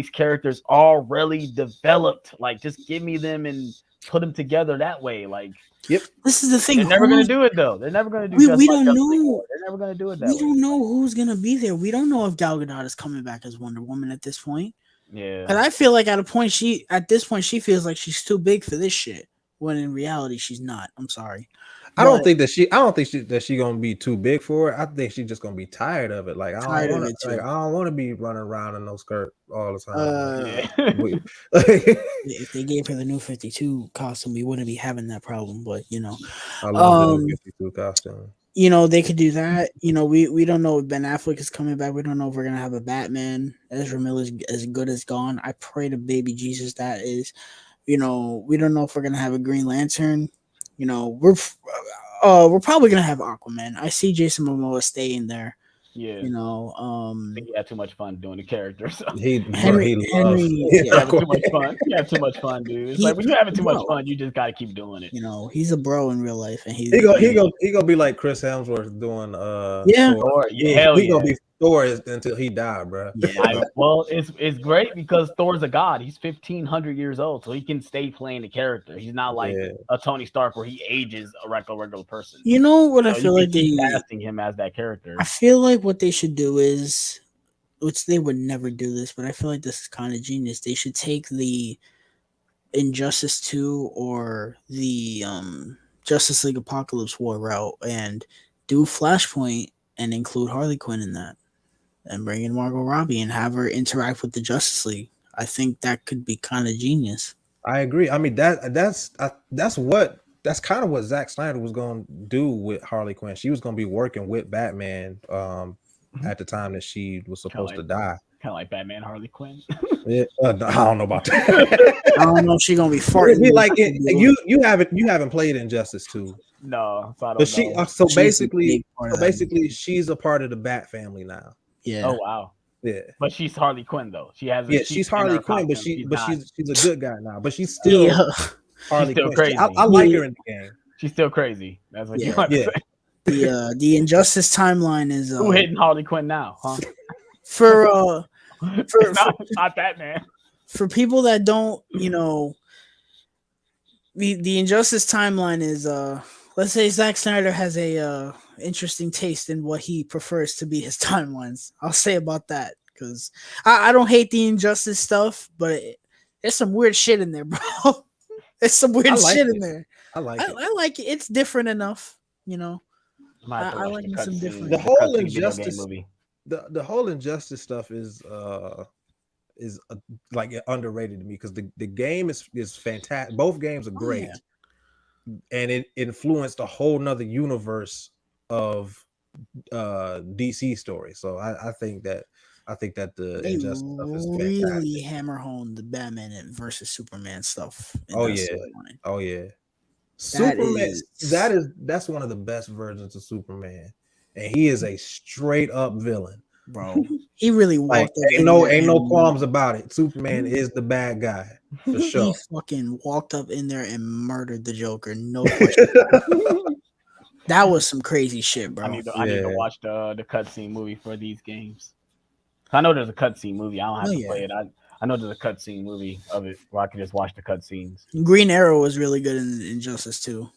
A: characters already developed. Like, just give me them and put them together that way. Like,
C: yep. This is the thing.
A: They're never going to do it though. They're never going to do.
C: We don't know.
A: They're never going to do it that
C: way.
A: We
C: don't know who's going to be there. We don't know if Gal Gadot is coming back as Wonder Woman at this point.
A: Yeah.
C: But I feel like at this point she feels like she's too big for this shit. When in reality she's not. I'm sorry.
B: I don't think that she gonna be too big for it. I think she's just gonna be tired of it. Like I don't want to be running around in no skirt all the time.
C: If they gave her the New 52 costume, we wouldn't be having that problem. But you know,
B: I love the New 52 costume.
C: You know, they could do that. You know, we don't know if Ben Affleck is coming back. We don't know if we're gonna have a Batman. Ezra Miller is as good as gone. I pray to baby Jesus that is. You know, we don't know if we're gonna have a Green Lantern. You know, we're probably gonna have Aquaman. I see Jason Momoa staying there.
A: Yeah,
C: you know,
A: I think he had too much fun doing the character. So.
C: Henry
A: having too much fun. You have too much fun, dude. It's like when you're having too much fun, you just gotta keep doing it.
C: You know, he's a bro in real life, and he
B: gonna be like Chris Hemsworth doing Thor. He gonna be Thor until he died, bro.
A: Yeah, well, it's great because Thor's a god. He's 1,500 years old, so he can stay playing the character. He's not like a Tony Stark where he ages a regular person.
C: You know what I feel like they
A: casting him as that character.
C: I feel like what they should do is, which they would never do this, but I feel like this is kind of genius. They should take the Injustice 2 or the Justice League Apocalypse War route and do Flashpoint and include Harley Quinn in that. And bring in Margot Robbie and have her interact with the Justice League. I think that could be kind of genius.
B: I agree. I mean that's kind of what Zack Snyder was going to do with Harley Quinn. She was going to be working with Batman at the time that she was supposed to die.
A: Kind of like Batman Harley Quinn.
B: Yeah, I don't know about that.
C: I don't know if she's gonna be farting.
B: Like you haven't played Injustice 2.
A: No, so I don't know.
B: So basically she's a part of the Bat family now.
C: Yeah.
A: Oh wow.
B: Yeah.
A: But she's Harley Quinn though.
B: She's Harley Quinn, but she's a good guy now. But she's still Harley Quinn.
A: Crazy.
B: I like her in the game.
A: She's still crazy. That's what you want to say.
C: The Injustice timeline is
A: who hitting Harley Quinn now, huh?
C: For
A: not Batman.
C: For people that don't, you know, the Injustice timeline is let's say Zack Snyder has a interesting taste in what he prefers to be his timelines. I'll say about that because I don't hate the Injustice stuff, but there's some weird shit in there, bro. There's some weird shit in there.
B: I like it.
C: I like it. It's different enough, you know. I like some different.
B: The whole Injustice movie. The whole Injustice stuff is like underrated to me because the game is fantastic. Both games are great. And it influenced a whole nother universe of DC stories. So I think that the Injustice stuff is fantastic.
C: Really hammer home the Batman versus Superman stuff.
B: Oh yeah. Superman. That's one of the best versions of Superman, and he is a straight up villain,
C: bro. He really walked up.
B: Ain't no qualms about it. Superman is the bad guy for sure.
C: He fucking walked up in there and murdered the Joker. No question. That was some crazy shit, bro.
A: I need to watch the cutscene movie for these games. I know there's a cutscene movie. I don't have to play it. I know there's a cutscene movie of it where I can just watch the cutscenes.
C: Green Arrow was really good in Injustice 2.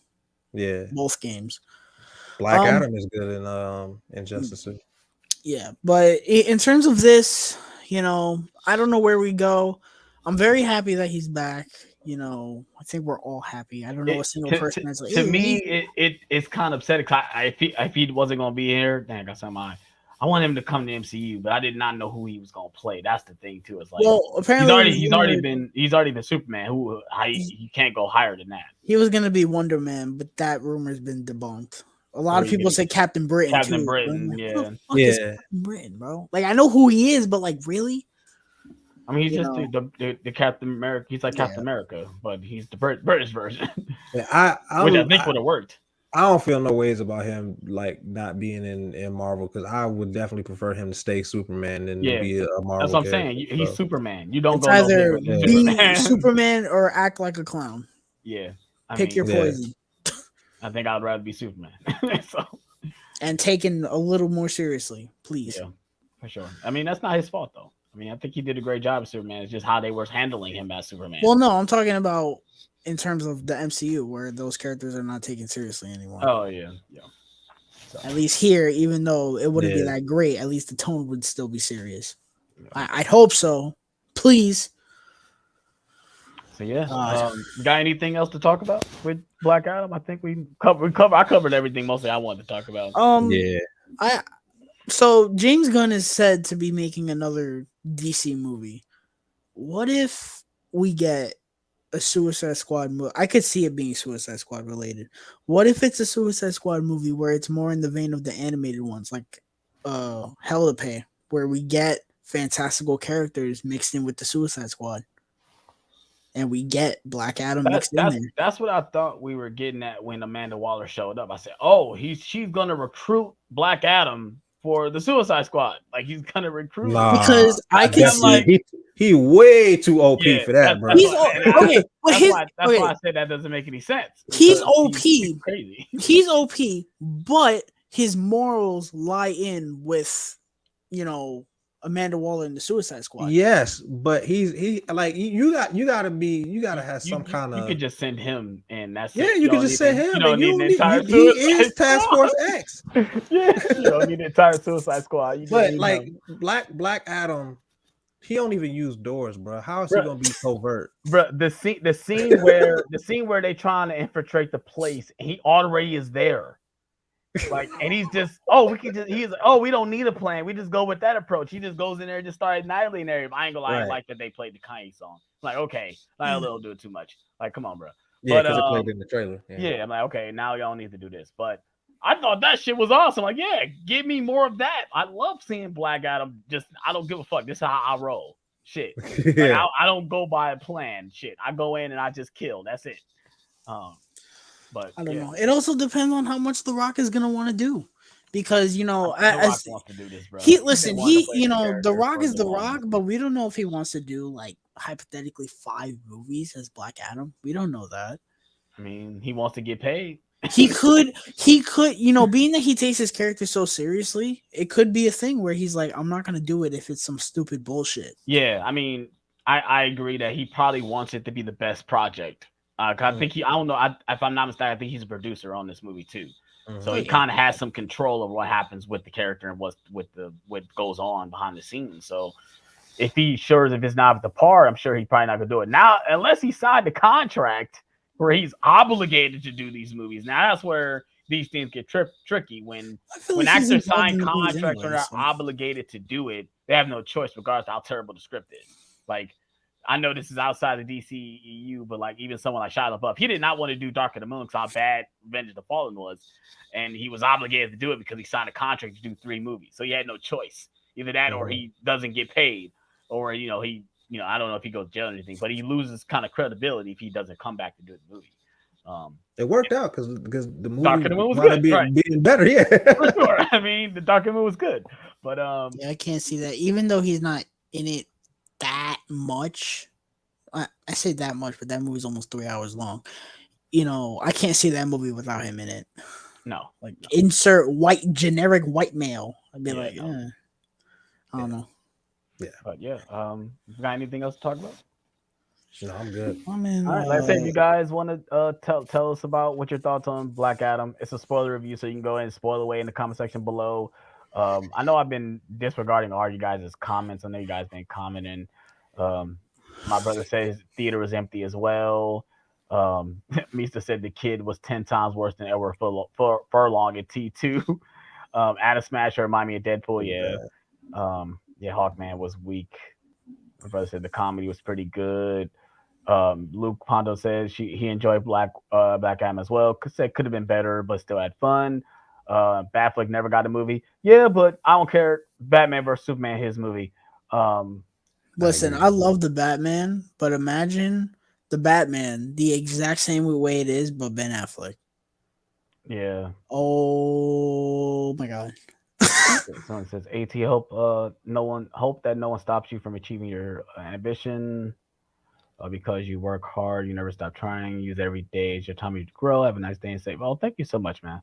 B: Yeah.
C: Both games.
B: Black Adam is good in Injustice 2.
C: Yeah, but in terms of this, you know, I don't know where we go. I'm very happy that he's back. You know, I think we're all happy. I don't know a single person that's like.
A: To me, it's kind of upsetting. If he wasn't gonna be here, dang, I got something. I want him to come to MCU, but I did not know who he was gonna play. That's the thing too. It's like,
C: well, apparently
A: he's already been Superman. He can't go higher than that.
C: He was gonna be Wonder Man, but that rumor's been debunked. A lot of people say Captain Britain.
A: Captain Britain,
C: like,
A: yeah.
C: Captain Britain, bro. Like, I know who he is, but like, really?
A: I mean, he's just the Captain America. He's like Captain America, but he's the British version.
B: Yeah,
A: which I think would have worked.
B: I don't feel no ways about him like not being in Marvel, because I would definitely prefer him to stay Superman than to be a Marvel.
C: That's
A: what I'm saying. He's Superman. You don't go
C: either be Superman or act like a clown.
A: Yeah,
C: pick your poison.
A: I think I'd rather be Superman.
C: And taken a little more seriously, please.
A: Yeah, for sure. I mean, that's not his fault though. I mean, I think he did a great job as Superman. It's just how they were handling him as Superman.
C: Well, no, I'm talking about in terms of the MCU, where those characters are not taken seriously anymore.
A: Oh yeah.
C: So. At least here, even though it wouldn't be that great, at least the tone would still be serious. I'd hope so. Please.
A: So got anything else to talk about with Black Adam? I think I covered everything mostly I wanted to talk about.
C: So James Gunn is said to be making another DC movie. What if we get a Suicide Squad movie? I could see it being Suicide Squad related. What if it's a Suicide Squad movie where it's more in the vein of the animated ones, like Hell to Pay, where we get fantastical characters mixed in with the Suicide Squad, and we get Black Adam mixed in there?
A: That's what I thought we were getting at when Amanda Waller showed up. I said, "Oh, she's gonna recruit Black Adam for the Suicide Squad. Like, he's gonna recruit."
C: Because I can see
B: he way too OP for that, bro.
C: He's okay.
A: That's why I said that doesn't make any sense.
C: He's OP.
A: He's crazy.
C: He's OP, but his morals lie in with, Amanda Waller in the Suicide Squad.
B: Yes, but he like you gotta have some kind of.
A: You could just send him, and that's
B: it. You could just send him. He is Task Force X.
A: You don't need the entire Suicide Squad.
B: But like Black Adam, he don't even use doors, bro. How is he gonna be covert,
A: bro? The scene where they trying to infiltrate the place, and he already is there. Like, and he's just, we don't need a plan. We just go with that approach. He just goes in there and just started annihilating everybody. I ain't gonna lie, I like that they played the Kanye song. Like, okay, a little do it too much. Like, come on, bro.
B: Yeah, because it played in the trailer.
A: Yeah, I'm like, okay, now y'all need to do this. But I thought that shit was awesome. Like, yeah, give me more of that. I love seeing Black Adam. Just, I don't give a fuck. This is how I roll. Shit. Like, I don't go by a plan. Shit. I go in and I just kill. That's it. But
C: I don't know. It also depends on how much The Rock is gonna want to do, because
A: The Rock wants to do this, bro.
C: The Rock is The Rock, but we don't know if he wants to do, like, hypothetically 5 movies as Black Adam. We don't know that.
A: I mean, he wants to get paid.
C: He could, being that he takes his character so seriously, it could be a thing where he's like, I'm not gonna do it if it's some stupid bullshit.
A: Yeah, I mean, I agree that he probably wants it to be the best project. I think I don't know. If I'm not mistaken, I think he's a producer on this movie too. So he kind of has some control of what happens with the character and what goes on behind the scenes. So if it's not at the par, I'm sure he's probably not gonna do it now, unless he signed a contract where he's obligated to do these movies. Now that's where these things get tricky. When actors sign contracts or are obligated to do it, they have no choice, regardless of how terrible the script is. Like, I know this is outside of DCEU, but like even someone like Shia LaBeouf, he did not want to do Dark of the Moon because how bad Revenge of the Fallen was, and he was obligated to do it because he signed a contract to do 3 movies, so he had no choice. Either that or he doesn't get paid, or I don't know if he goes to jail or anything, but he loses kind of credibility if he doesn't come back to do the movie.
B: It worked out because the movie
A: Dark of the Moon was good,
B: being better, yeah.
A: For sure. I mean, the Dark of the Moon was good, but
C: I can't see that, even though he's not in it that much. I say that much, but that movie's almost 3 hours long. I can't see that movie without him in it.
A: No,
C: insert generic white male. I'd be I don't know.
A: Yeah, but got anything else to talk about?
B: No, I'm good.
C: I mean,
A: all right, let's say if you guys want to tell us about what your thoughts on Black Adam. It's a spoiler review, so you can go ahead and spoil away in the comment section below. I know I've been disregarding all you guys' comments. I know you guys been commenting. My brother says theater was empty as well. Mista said the kid was 10 times worse than Edward Furlong in T2. Adam Smasher remind me of Deadpool. Yeah. Yeah, Hawkman was weak. My brother said the comedy was pretty good. Luke Pondo says he enjoyed Black Adam as well. Said could have been better, but still had fun. Batfleck never got a movie. Yeah, but I don't care. Batman vs Superman, his movie.
C: Listen, I love the Batman, but imagine the Batman the exact same way it is, but Ben Affleck.
A: Yeah.
C: Oh my God.
A: Someone says, "At hope that no one stops you from achieving your ambition." Because you work hard, you never stop trying. Use every day as your time to grow. Have a nice day and say, well, thank you so much, man.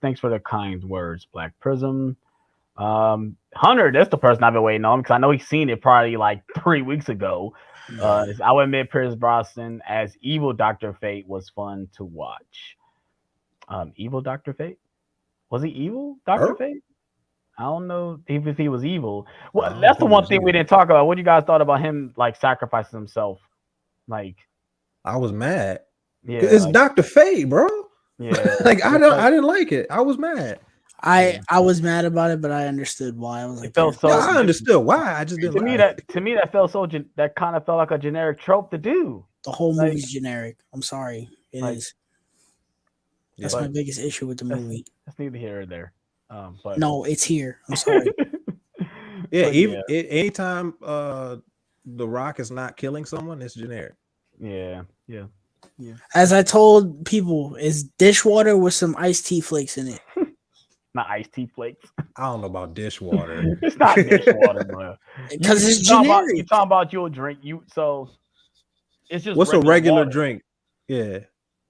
A: Thanks for the kind words, Black Prism. Hunter, that's the person I've been waiting on because I know he's seen it probably like 3 weeks ago. I would admit Pierce Brosnan as evil Dr. Fate was fun to watch. Evil Dr. Fate? Was he evil, Dr. Fate? I don't know if he was evil. Well, that's the one thing we didn't talk about. What you guys thought about him like sacrificing himself? Like,
B: I was mad.
A: Yeah,
B: it's like, Dr. Fate, bro.
A: Yeah,
B: like I didn't like it. I was mad.
C: I was mad about it, but I understood why. I was like,
B: I understood why. I just didn't.
A: To me, that felt so. That kind of felt like a generic trope to do.
C: The whole movie's generic. I'm sorry, it is. That's my biggest issue with the movie.
A: That's neither here or there. But
C: no, it's here. I'm sorry.
B: Anytime The Rock is not killing someone, it's generic.
A: Yeah.
C: As I told people, it's dishwater with some iced tea flakes in it.
A: Not iced tea flakes.
B: I don't know about dishwater.
A: It's not dishwater, bro.
C: Because it's generic.
A: You're talking about you'll drink so. It's just
B: what's a regular drink? Yeah.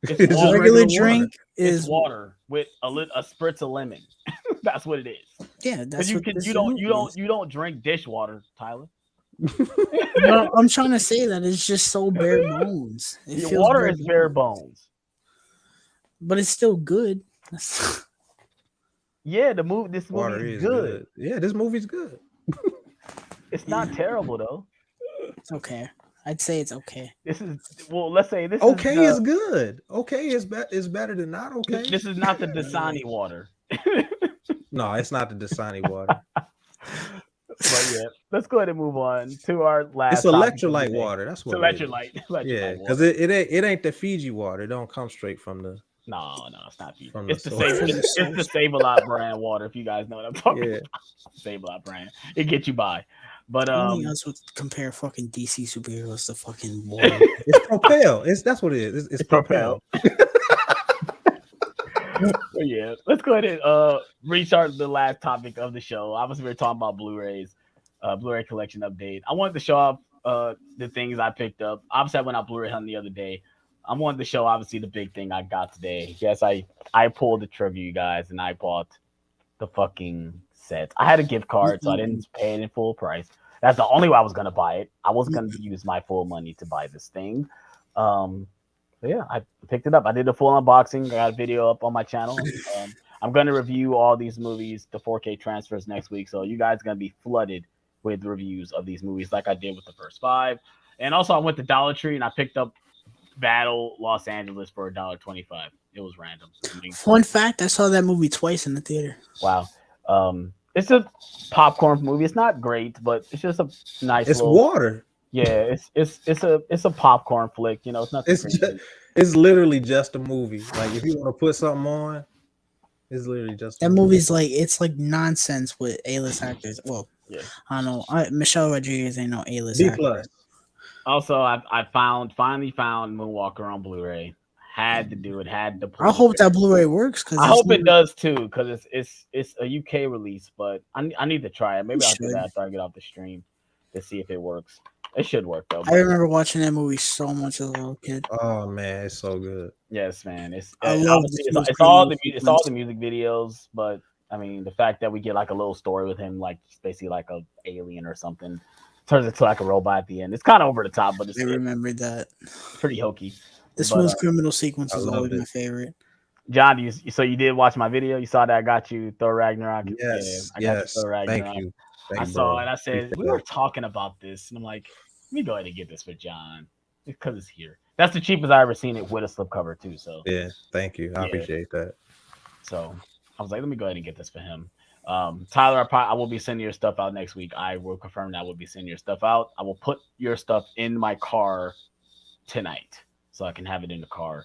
C: It's a regular drink is
A: water with a spritz of lemon. That's what it is.
C: Yeah, that's
A: what you don't drink dishwater, Tyler.
C: No, I'm trying to say that it's just so bare bones.
A: Your water is bare bones,
C: but it's still good.
A: Yeah, this movie is good.
B: Yeah, this movie's good.
A: It's not terrible though.
C: It's okay. I'd say it's okay.
A: Let's say this
B: is good. Okay is better than not okay.
A: This is not the Dasani water.
B: No, it's not the Dasani water.
A: But yeah, let's go ahead and move on to our last.
B: It's electrolyte water. That's what
A: electrolyte.
B: Yeah, because it ain't the Fiji water. It don't come straight from the.
A: No, it's not Fiji. It's the Save-A-Lot brand water. If you guys know what I'm talking about, Save-A-Lot brand. It gets you by. But
C: anything else would compare fucking DC superheroes to fucking water.
B: It's Propel. That's what it is. It's Propel.
A: Yeah, let's go ahead and restart the last topic of the show. Obviously, we were talking about Blu-rays, Blu-ray collection update. I wanted to show off the things I picked up. Obviously, I went out Blu-ray hunting the other day. I wanted to show obviously the big thing I got today. Yes, I pulled the trigger, you guys, and I bought the fucking set. I had a gift card, so I didn't pay it in full price. That's the only way I was gonna buy it. I was gonna use my full money to buy this thing. So yeah, I picked it up. I did a full unboxing. I got a video up on my channel. I'm gonna review all these movies, the 4K transfers next week. So you guys are gonna be flooded with reviews of these movies, like I did with the first 5. And also, I went to Dollar Tree and I picked up Battle Los Angeles for $1.25. It was random.
C: Fun fact: I saw that movie twice in the theater.
A: Wow. It's a popcorn movie. It's not great, but it's just a nice.
B: It's water.
A: Yeah, it's a popcorn flick. You know, it's nothing.
B: It's literally just a movie. Like if you want to put something on, it's literally just
C: that movie's like it's like nonsense with A-list actors. Well, yeah, I don't know. Michelle Rodriguez ain't no A-list actor.
A: Also, I finally found Moonwalker on Blu-ray. Had to do it. Had to.
C: I hope that Blu-ray works. Because
A: I hope it does too. Because it's a UK release, but I need to try it. Maybe I'll do that after I get off the stream to see if it works. It should work though.
C: I remember watching that movie so much as a little kid.
B: Oh man, it's so good.
A: Yes, man. It's all the music videos, but I mean the fact that we get like a little story with him, like basically like a alien or something, turns into like a robot at the end. It's kind of over the top, but I
C: remember that.
A: Pretty hokey.
C: The Smooth Criminal sequence is always my favorite.
A: John, so you did watch my video? You saw that I got you Thor Ragnarok?
B: Yes, I got you Thor Ragnarok. Thank you.
A: I saw it. I said, we were talking about this. And I'm like, let me go ahead and get this for John. Because it's here. That's the cheapest I ever seen it with a slipcover too. So
B: yeah, thank you. I appreciate that.
A: So I was like, let me go ahead and get this for him. Tyler, I will be sending your stuff out next week. I will confirm that I will be sending your stuff out. I will put your stuff in my car tonight, so I can have it in the car.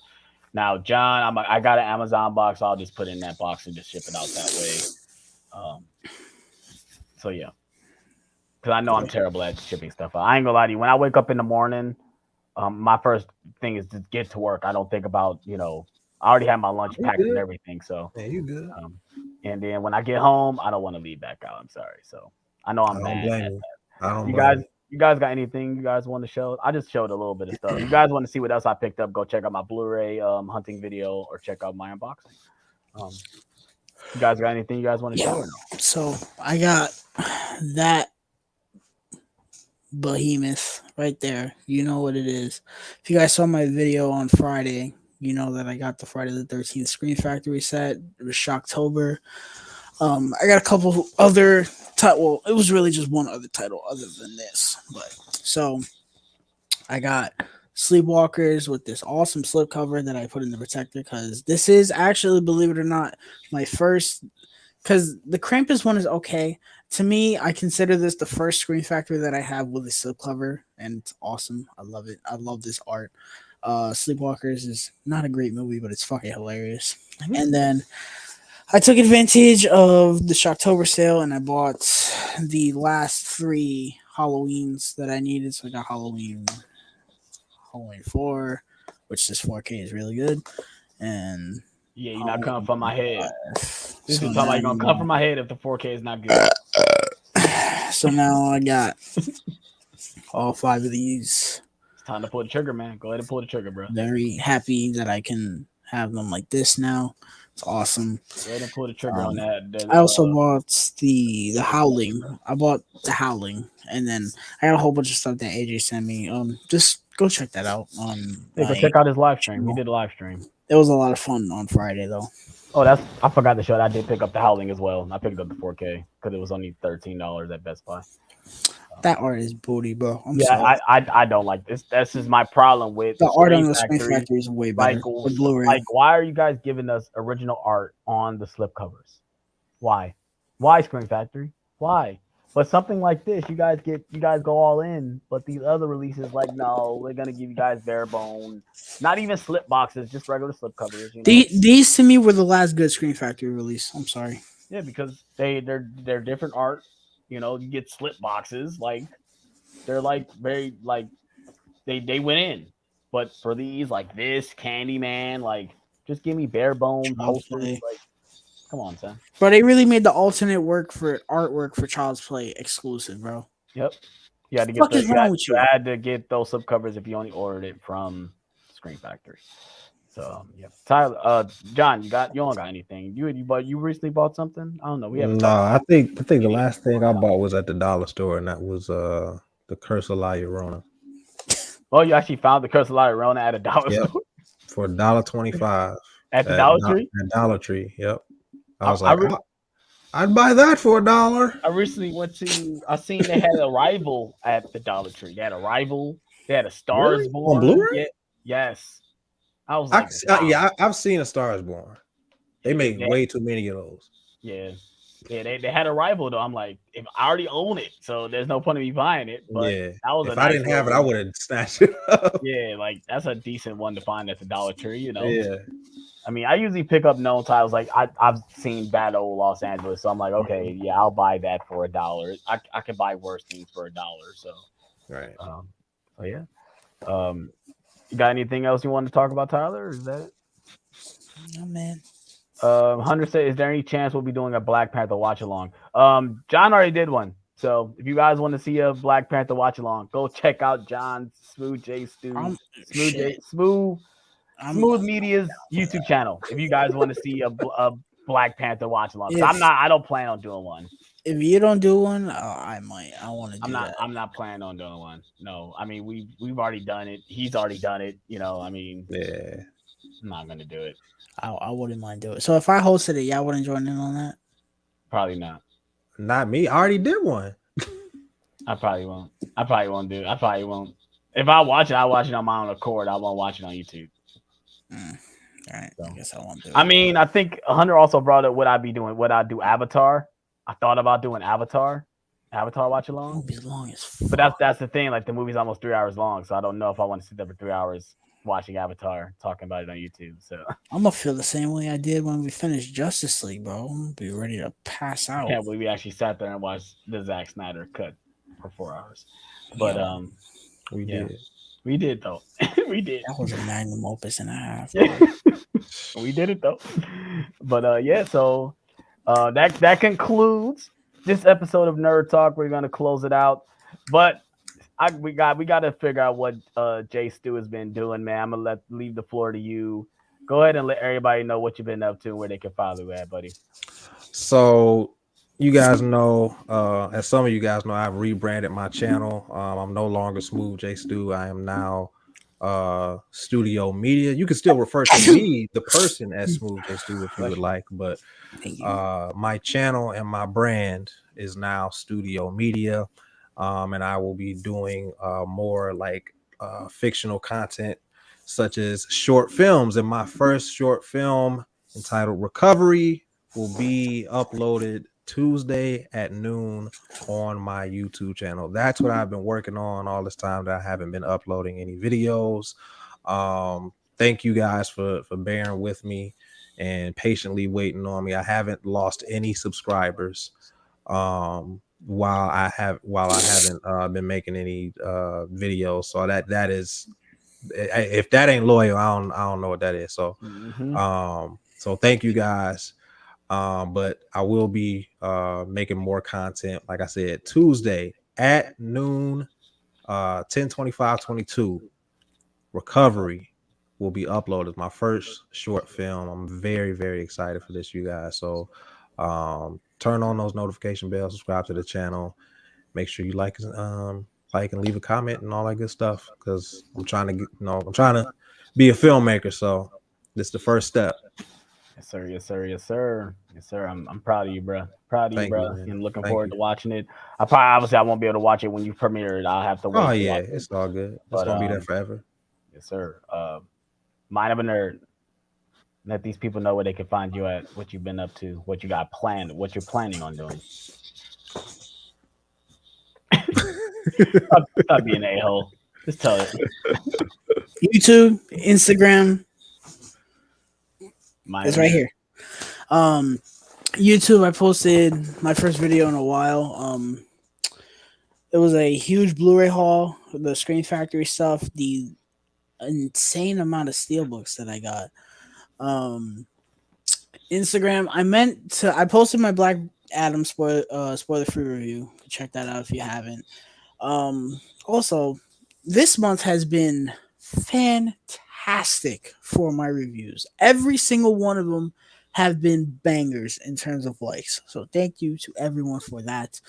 A: Now, John, I got an Amazon box. I'll just put it in that box and just ship it out that way. So yeah, because I know I'm terrible at shipping stuff out. I ain't gonna lie to you. When I wake up in the morning, my first thing is to get to work. I don't think about I already have my lunch packed and everything. So
B: yeah, you good.
A: And then when I get home, I don't want to leave back out. I'm sorry. So I know I'm bad at that.
B: I don't
A: You guys got anything you guys want to show? I just showed a little bit of stuff. You guys want to see what else I picked up? Go check out my Blu-ray hunting video or check out my unboxing. You guys got anything you guys want to show? Or no?
C: So I got that behemoth right there. You know what it is. If you guys saw my video on Friday, you know that I got the Friday the 13th Screen Factory set. It was Shocktober. I got a couple other well, it was really just one other title other than this. But so I got Sleepwalkers with this awesome slipcover that I put in the protector because this is actually, believe it or not, my first. Because the Krampus one is okay. To me, I consider this the first Screen Factory that I have with a slipcover, and it's awesome. I love it. I love this art. Sleepwalkers is not a great movie, but it's fucking hilarious. And then I took advantage of the Shocktober sale and I bought the last 3 Halloweens that I needed. So I got Halloween 4, which this 4K is really good. And
A: yeah, you're not coming from my head. This is talking about you're gonna come from my head if the 4K is not good.
C: So now I got all 5 of these.
A: It's time to pull the trigger, man. Go ahead and pull the trigger, bro.
C: Very happy that I can have them like this now. It's awesome.
A: Go ahead and pull the trigger on that.
C: I also bought the Howling. I bought the Howling, and then I got a whole bunch of stuff that AJ sent me. Just go check that out.
A: Go check out his live stream. He did a live stream.
C: It was a lot of fun on Friday, though.
A: Oh, I forgot to show that I did pick up the Howling as well. I picked up the 4K because it was only $13 at Best Buy.
C: That art is booty, bro.
A: I don't like this. This is my problem with
C: the art on the Screen Factory is way better. With Blu-ray.
A: Like, why are you guys giving us original art on the slipcovers? Why Screen Factory? Why? But something like this, you guys go all in. But these other releases, like, no, we're gonna give you guys bare bone, not even slip boxes, just regular slip covers. You know?
C: These to me were the last good Screen Factory release. I'm sorry.
A: Yeah, because they're different art. You know, you get slip boxes, like they're like very like they went in. But for these, like this Candyman, like just give me bare bone posters. Like, come on, son.
C: Bro, they really made the alternate artwork for Child's Play exclusive, bro.
A: Yep. You had to get you had to get those subcovers if you only ordered it from Screen Factory. So yeah, Tyler, John, you don't got anything? You recently bought something? I don't know.
B: I think the last thing I bought was at the dollar store, and that was the Curse of La Llorona.
A: Oh, you actually found the Curse of La Llorona at a dollar store
B: for $1.25
A: at the Dollar Tree.
B: At Dollar Tree, yep. I was I'd buy that for $1.
A: I recently I seen they had a rival at the Dollar Tree. They had a rival. They had a Stars Born
B: on Blu-ray.
A: Yeah, yes. I was
B: like, I've seen a Stars Born. They make way too many of those.
A: Yeah. They had a rival though. I'm like, if I already own it, so there's no point in me buying it. But
B: if I didn't have it, I would have snatched it up.
A: Yeah, like that's a decent one to find at the Dollar Tree, you know.
B: Yeah.
A: I mean, I usually pick up known titles. Like I've seen Bad Old Los Angeles, so I'm like, okay, yeah, I'll buy that for $1. I can buy worse things for $1. So
B: right.
A: So yeah. You got anything else you want to talk about, Tyler? Or is that it?
C: No, man.
A: Hunter said, "Is there any chance we'll be doing a Black Panther watch along?" John already did one, so if you guys want to see a Black Panther watch along, go check out John's Smooth Media's YouTube channel. If you guys want to see a Black Panther watch along, I don't plan on doing one.
C: If you don't do one, I might. I want to do that.
A: I'm not planning on doing one. No, I mean we've already done it. He's already done it. You know, I mean,
B: yeah,
A: I'm not gonna do it.
C: I wouldn't mind doing it. So if I hosted it, y'all wouldn't join in on that?
A: Probably not.
B: Not me. I already did one.
A: I probably won't. I probably won't. If I watch it, I watch it on my own accord. I won't watch it on YouTube.
C: All right. So, I guess I won't do it.
A: I mean, I think Hunter also brought up what I'd be doing. Would I do Avatar? I thought about doing Avatar watch along.
C: Movie's long as fuck.
A: But that's the thing. Like the movie's almost 3 hours long, so I don't know if I want to sit there for 3 hours watching Avatar, talking about it on YouTube. So
C: I'm gonna feel the same way I did when we finished Justice League, bro. I'm gonna be ready to pass out.
A: I can't believe we actually sat there and watched the Zack Snyder cut for 4 hours. But
B: we did.
A: We did though. We did.
C: That was a magnum opus and a half.
A: We did it though. But so that concludes this episode of Nerd Talk. We're gonna close it out. But we got to figure out what Jay Stu has been doing, man. I'm gonna leave the floor to you. Go ahead and let everybody know what you've been up to and where they can follow you at, buddy.
B: So you guys know, as some of you guys know, I've rebranded my channel. I'm no longer Smooth J Stu. I am now Studio Media. You can still refer to me, the person, as Smooth J Stu if you would like, but my channel and my brand is now Studio Media. And I will be doing more like fictional content, such as short films. And my first short film, entitled Recovery, will be uploaded Tuesday at noon on my YouTube channel. That's what I've been working on all this time that I haven't been uploading any videos. Thank you guys for bearing with me and patiently waiting on me. I haven't lost any subscribers. While I haven't been making any videos, so that is, if that ain't loyal, I don't know what that is. So so thank you guys. But I will be making more content, like I said, Tuesday at noon, 10/25/22. Recovery will be uploaded, my first short film. I'm very, very excited for this, you guys. So turn on those notification bells, subscribe to the channel, make sure you like and leave a comment and all that good stuff, because I'm trying to be a filmmaker. So this is the first step.
A: Yes, sir. I'm proud of you, bro. I'm looking forward to watching it. Obviously I won't be able to watch it when you premiere it. I'll have to wait.
B: Oh yeah, it's all good. It's gonna be there forever.
A: Yes, sir. Mind of a Nerd. Let these people know where they can find you at, what you've been up to, what you got planned, what you're planning on doing. Stop being an a-hole. Just tell it.
C: YouTube, Instagram. It's right here. YouTube, I posted my first video in a while. It was a huge Blu-ray haul, the Screen Factory stuff, the insane amount of steelbooks that I got. Instagram, I posted my Black Adam spoiler free review. Check that out if you haven't. Also, this month has been fantastic for my reviews. Every single one of them have been bangers in terms of likes. So thank you to everyone for that.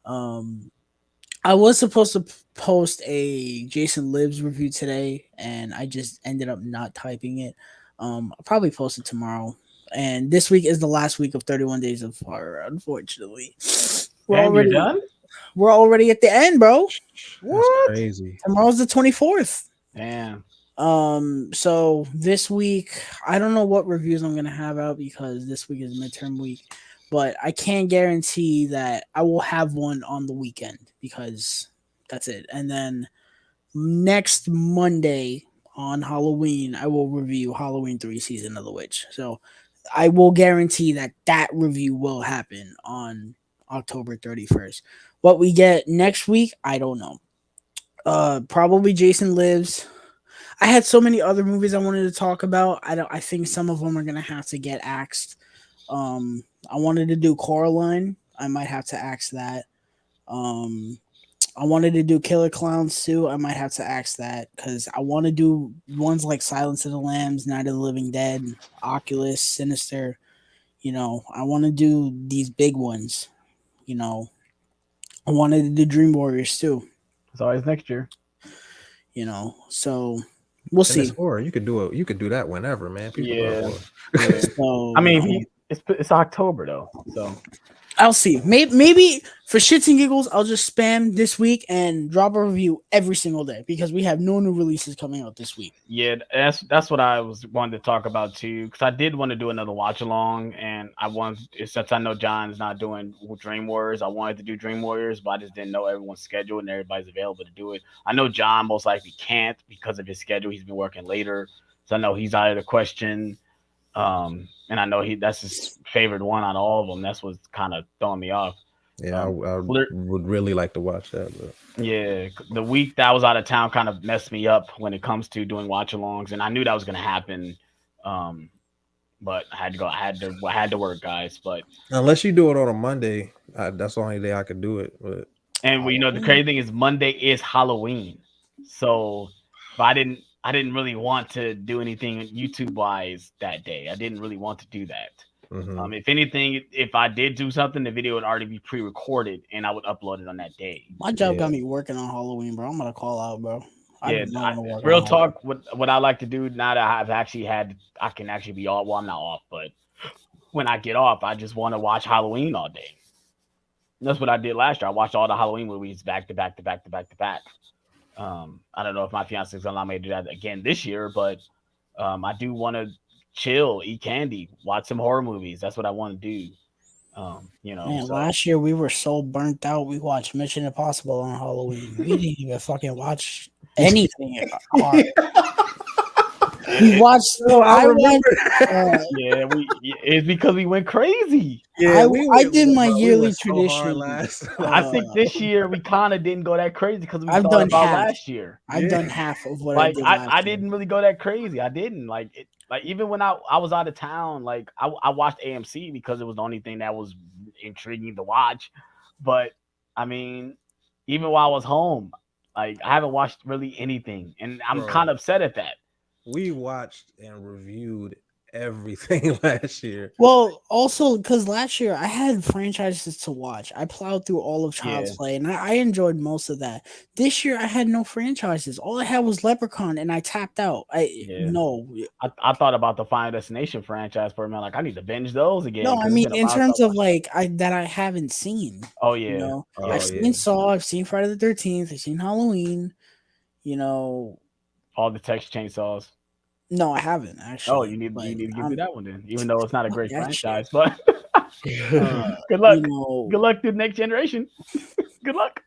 C: I was supposed to post a Jason Lives review today, and I just ended up not typing it. I'll probably post it tomorrow. And this week is the last week of 31 Days of Horror, unfortunately.
A: You're done?
C: We're already at the end, bro.
B: That's crazy.
C: Tomorrow's the 24th.
A: Damn.
C: So this week, I don't know what reviews I'm gonna have out because this week is midterm week, but I can't guarantee that I will have one on the weekend because that's it. And then next Monday on Halloween, I will review Halloween 3 Season of the Witch. So I will guarantee that review will happen on October 31st. What we get next week, I don't know. Probably Jason Lives. I had so many other movies I wanted to talk about. I think some of them are gonna have to get axed. I wanted to do Coraline. I might have to axe that. I wanted to do Killer Clowns too. I might have to axe that because I want to do ones like Silence of the Lambs, Night of the Living Dead, Oculus, Sinister. I want to do these big ones. I wanted to do Dream Warriors too.
A: It's always next year.
C: So we'll see.
B: Horror, you could do it. You could do that whenever, man. People love horror.
C: So,
A: I mean, it's October though, so
C: I'll see. Maybe for shits and giggles, I'll just spam this week and drop a review every single day because we have no new releases coming out this week.
A: Yeah, that's what I was wanting to talk about too, because I did want to do another watch along, and I wanted, since I know John's not doing Dream Warriors, I wanted to do Dream Warriors, but I just didn't know everyone's schedule and everybody's available to do it. I know John most likely can't because of his schedule; he's been working later, so I know he's out of the question. And I know that's his favorite one out of all of them. That's what's kind of throwing me off.
B: Yeah, I would really like to watch that. But.
A: Yeah, the week that I was out of town kind of messed me up when it comes to doing watch-alongs, and I knew that was going to happen. But I had to go. I had to work, guys. But
B: unless you do it on a Monday, that's the only day I could do it. But
A: the crazy thing is Monday is Halloween, so if I didn't really want to do anything YouTube-wise that day. I didn't really want to do that. Mm-hmm. If anything, if I did do something, the video would already be pre-recorded, and I would upload it on that day.
C: My job got me working on Halloween, bro. I'm gonna call out, bro.
A: Real talk. What I like to do now that I've actually I can actually be off. Well, I'm not off, but when I get off, I just want to watch Halloween all day. And that's what I did last year. I watched all the Halloween movies back to back to back to back to back. I don't know if my fiance is gonna allow me to do that again this year, but I do want to chill, eat candy, watch some horror movies. That's what I want to do.
C: Man, last year we were so burnt out. We watched Mission Impossible on Halloween. We didn't even fucking watch anything. We watched. I remember.
A: It's because we went crazy.
C: Yeah, I did my yearly tradition.
A: I think this year we kind of didn't go that crazy because we thought about last year.
C: I've done half of what
A: I didn't really go that crazy. I didn't like even when I was out of town. Like I watched AMC because it was the only thing that was intriguing to watch. But I mean, even while I was home, like I haven't watched really anything, and I'm kind of upset at that.
B: We watched and reviewed everything last year.
C: Well, also because last year I had franchises to watch. I plowed through all of Child's Play, and I enjoyed most of that. This year I had no franchises. All I had was Leprechaun, and I tapped out. I
A: thought about the Final Destination franchise for a minute. Like I need to binge those again.
C: No, I mean in terms of like I haven't seen.
A: Oh yeah,
C: I've seen Saw. I've seen Friday the 13th. I've seen Halloween.
A: All the Texas Chainsaws.
C: No, I haven't actually.
A: Oh, you need to give me that one then, even though it's not a great franchise. But good luck. Good luck to the next generation. Good luck.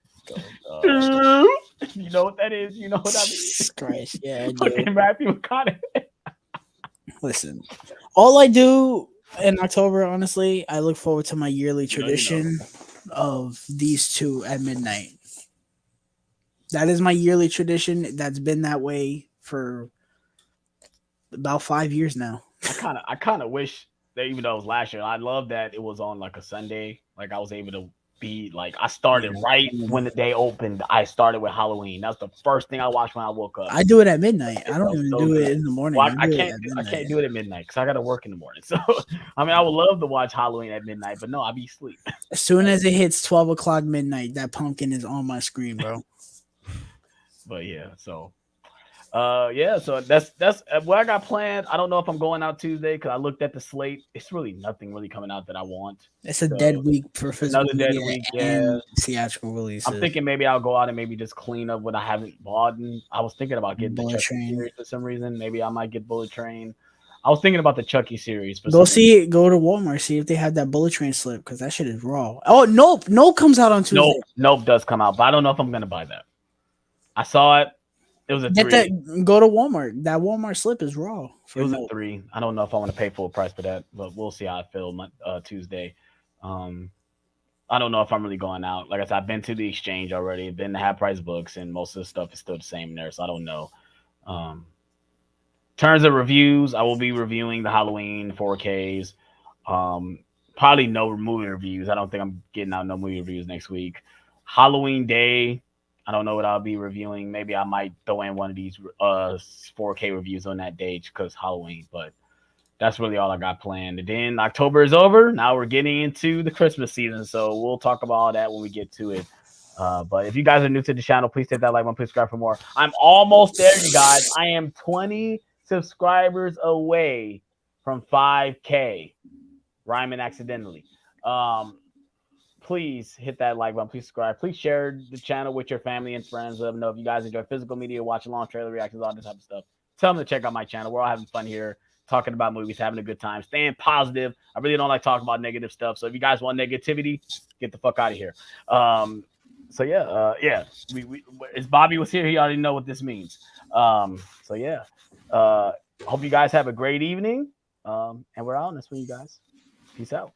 A: You know what that is. You know what I mean.
C: Christ, yeah.
A: Fucking Matthew McConaughey.
C: Listen, all I do in October, honestly, I look forward to my yearly tradition of these two at midnight. That is my yearly tradition. That's been that way for about 5 years now.
A: I kind of wish that even though it was last year, I love that it was on like a Sunday. Like I was able to be like, I started right when the day opened. I started with Halloween. That's the first thing I watched when I woke up.
C: I do it at midnight. I don't even do it in the morning.
A: Well, I can't do it at midnight because I got to work in the morning. So I mean, I would love to watch Halloween at midnight, but no, I'll be asleep.
C: As soon as it hits 12 o'clock midnight, that pumpkin is on my screen, bro.
A: But yeah, so so that's what I got planned. I don't know if I'm going out Tuesday because I looked at the slate. It's really nothing really coming out that I want.
C: It's a dead week for physical
A: dead week,
C: and theatrical releases.
A: I'm thinking maybe I'll go out and maybe just clean up what I haven't bought. And I was thinking about getting the Chucky series for some reason. Maybe I might get Bullet Train. I was thinking about the Chucky series.
C: Go to Walmart, see if they have that Bullet Train slip because that shit is raw. Oh, Nope comes out on Tuesday.
A: Nope does come out, but I don't know if I'm gonna buy that. I saw it. It was a 3.
C: Go to Walmart. That Walmart slip is raw.
A: It was a 3. I don't know if I want to pay full price for that, but we'll see how I feel Tuesday. I don't know if I'm really going out. Like I said, I've been to the exchange already, been to Half Price Books, and most of the stuff is still the same there, so I don't know. Terms of reviews, I will be reviewing the Halloween 4Ks. Probably no movie reviews. I don't think I'm getting out no movie reviews next week. Halloween Day, I don't know what I'll be reviewing. Maybe I might throw in one of these 4K reviews on that day because Halloween. But that's really all I got planned. And then October is over. Now we're getting into the Christmas season. So we'll talk about all that when we get to it. But if you guys are new to the channel, please hit that like button. Please subscribe for more. I'm almost there, you guys. I am 20 subscribers away from 5K. Rhyming accidentally. please hit that like button. Please subscribe. Please share the channel with your family and friends. Let them know if you guys enjoy physical media, watching long trailer reactions, all this type of stuff. Tell them to check out my channel. We're all having fun here, talking about movies, having a good time, staying positive. I really don't like talking about negative stuff. So if you guys want negativity, get the fuck out of here. So yeah, as Bobby was here, he already know what this means. So yeah, hope you guys have a great evening. And we're out on this for you guys. Peace out.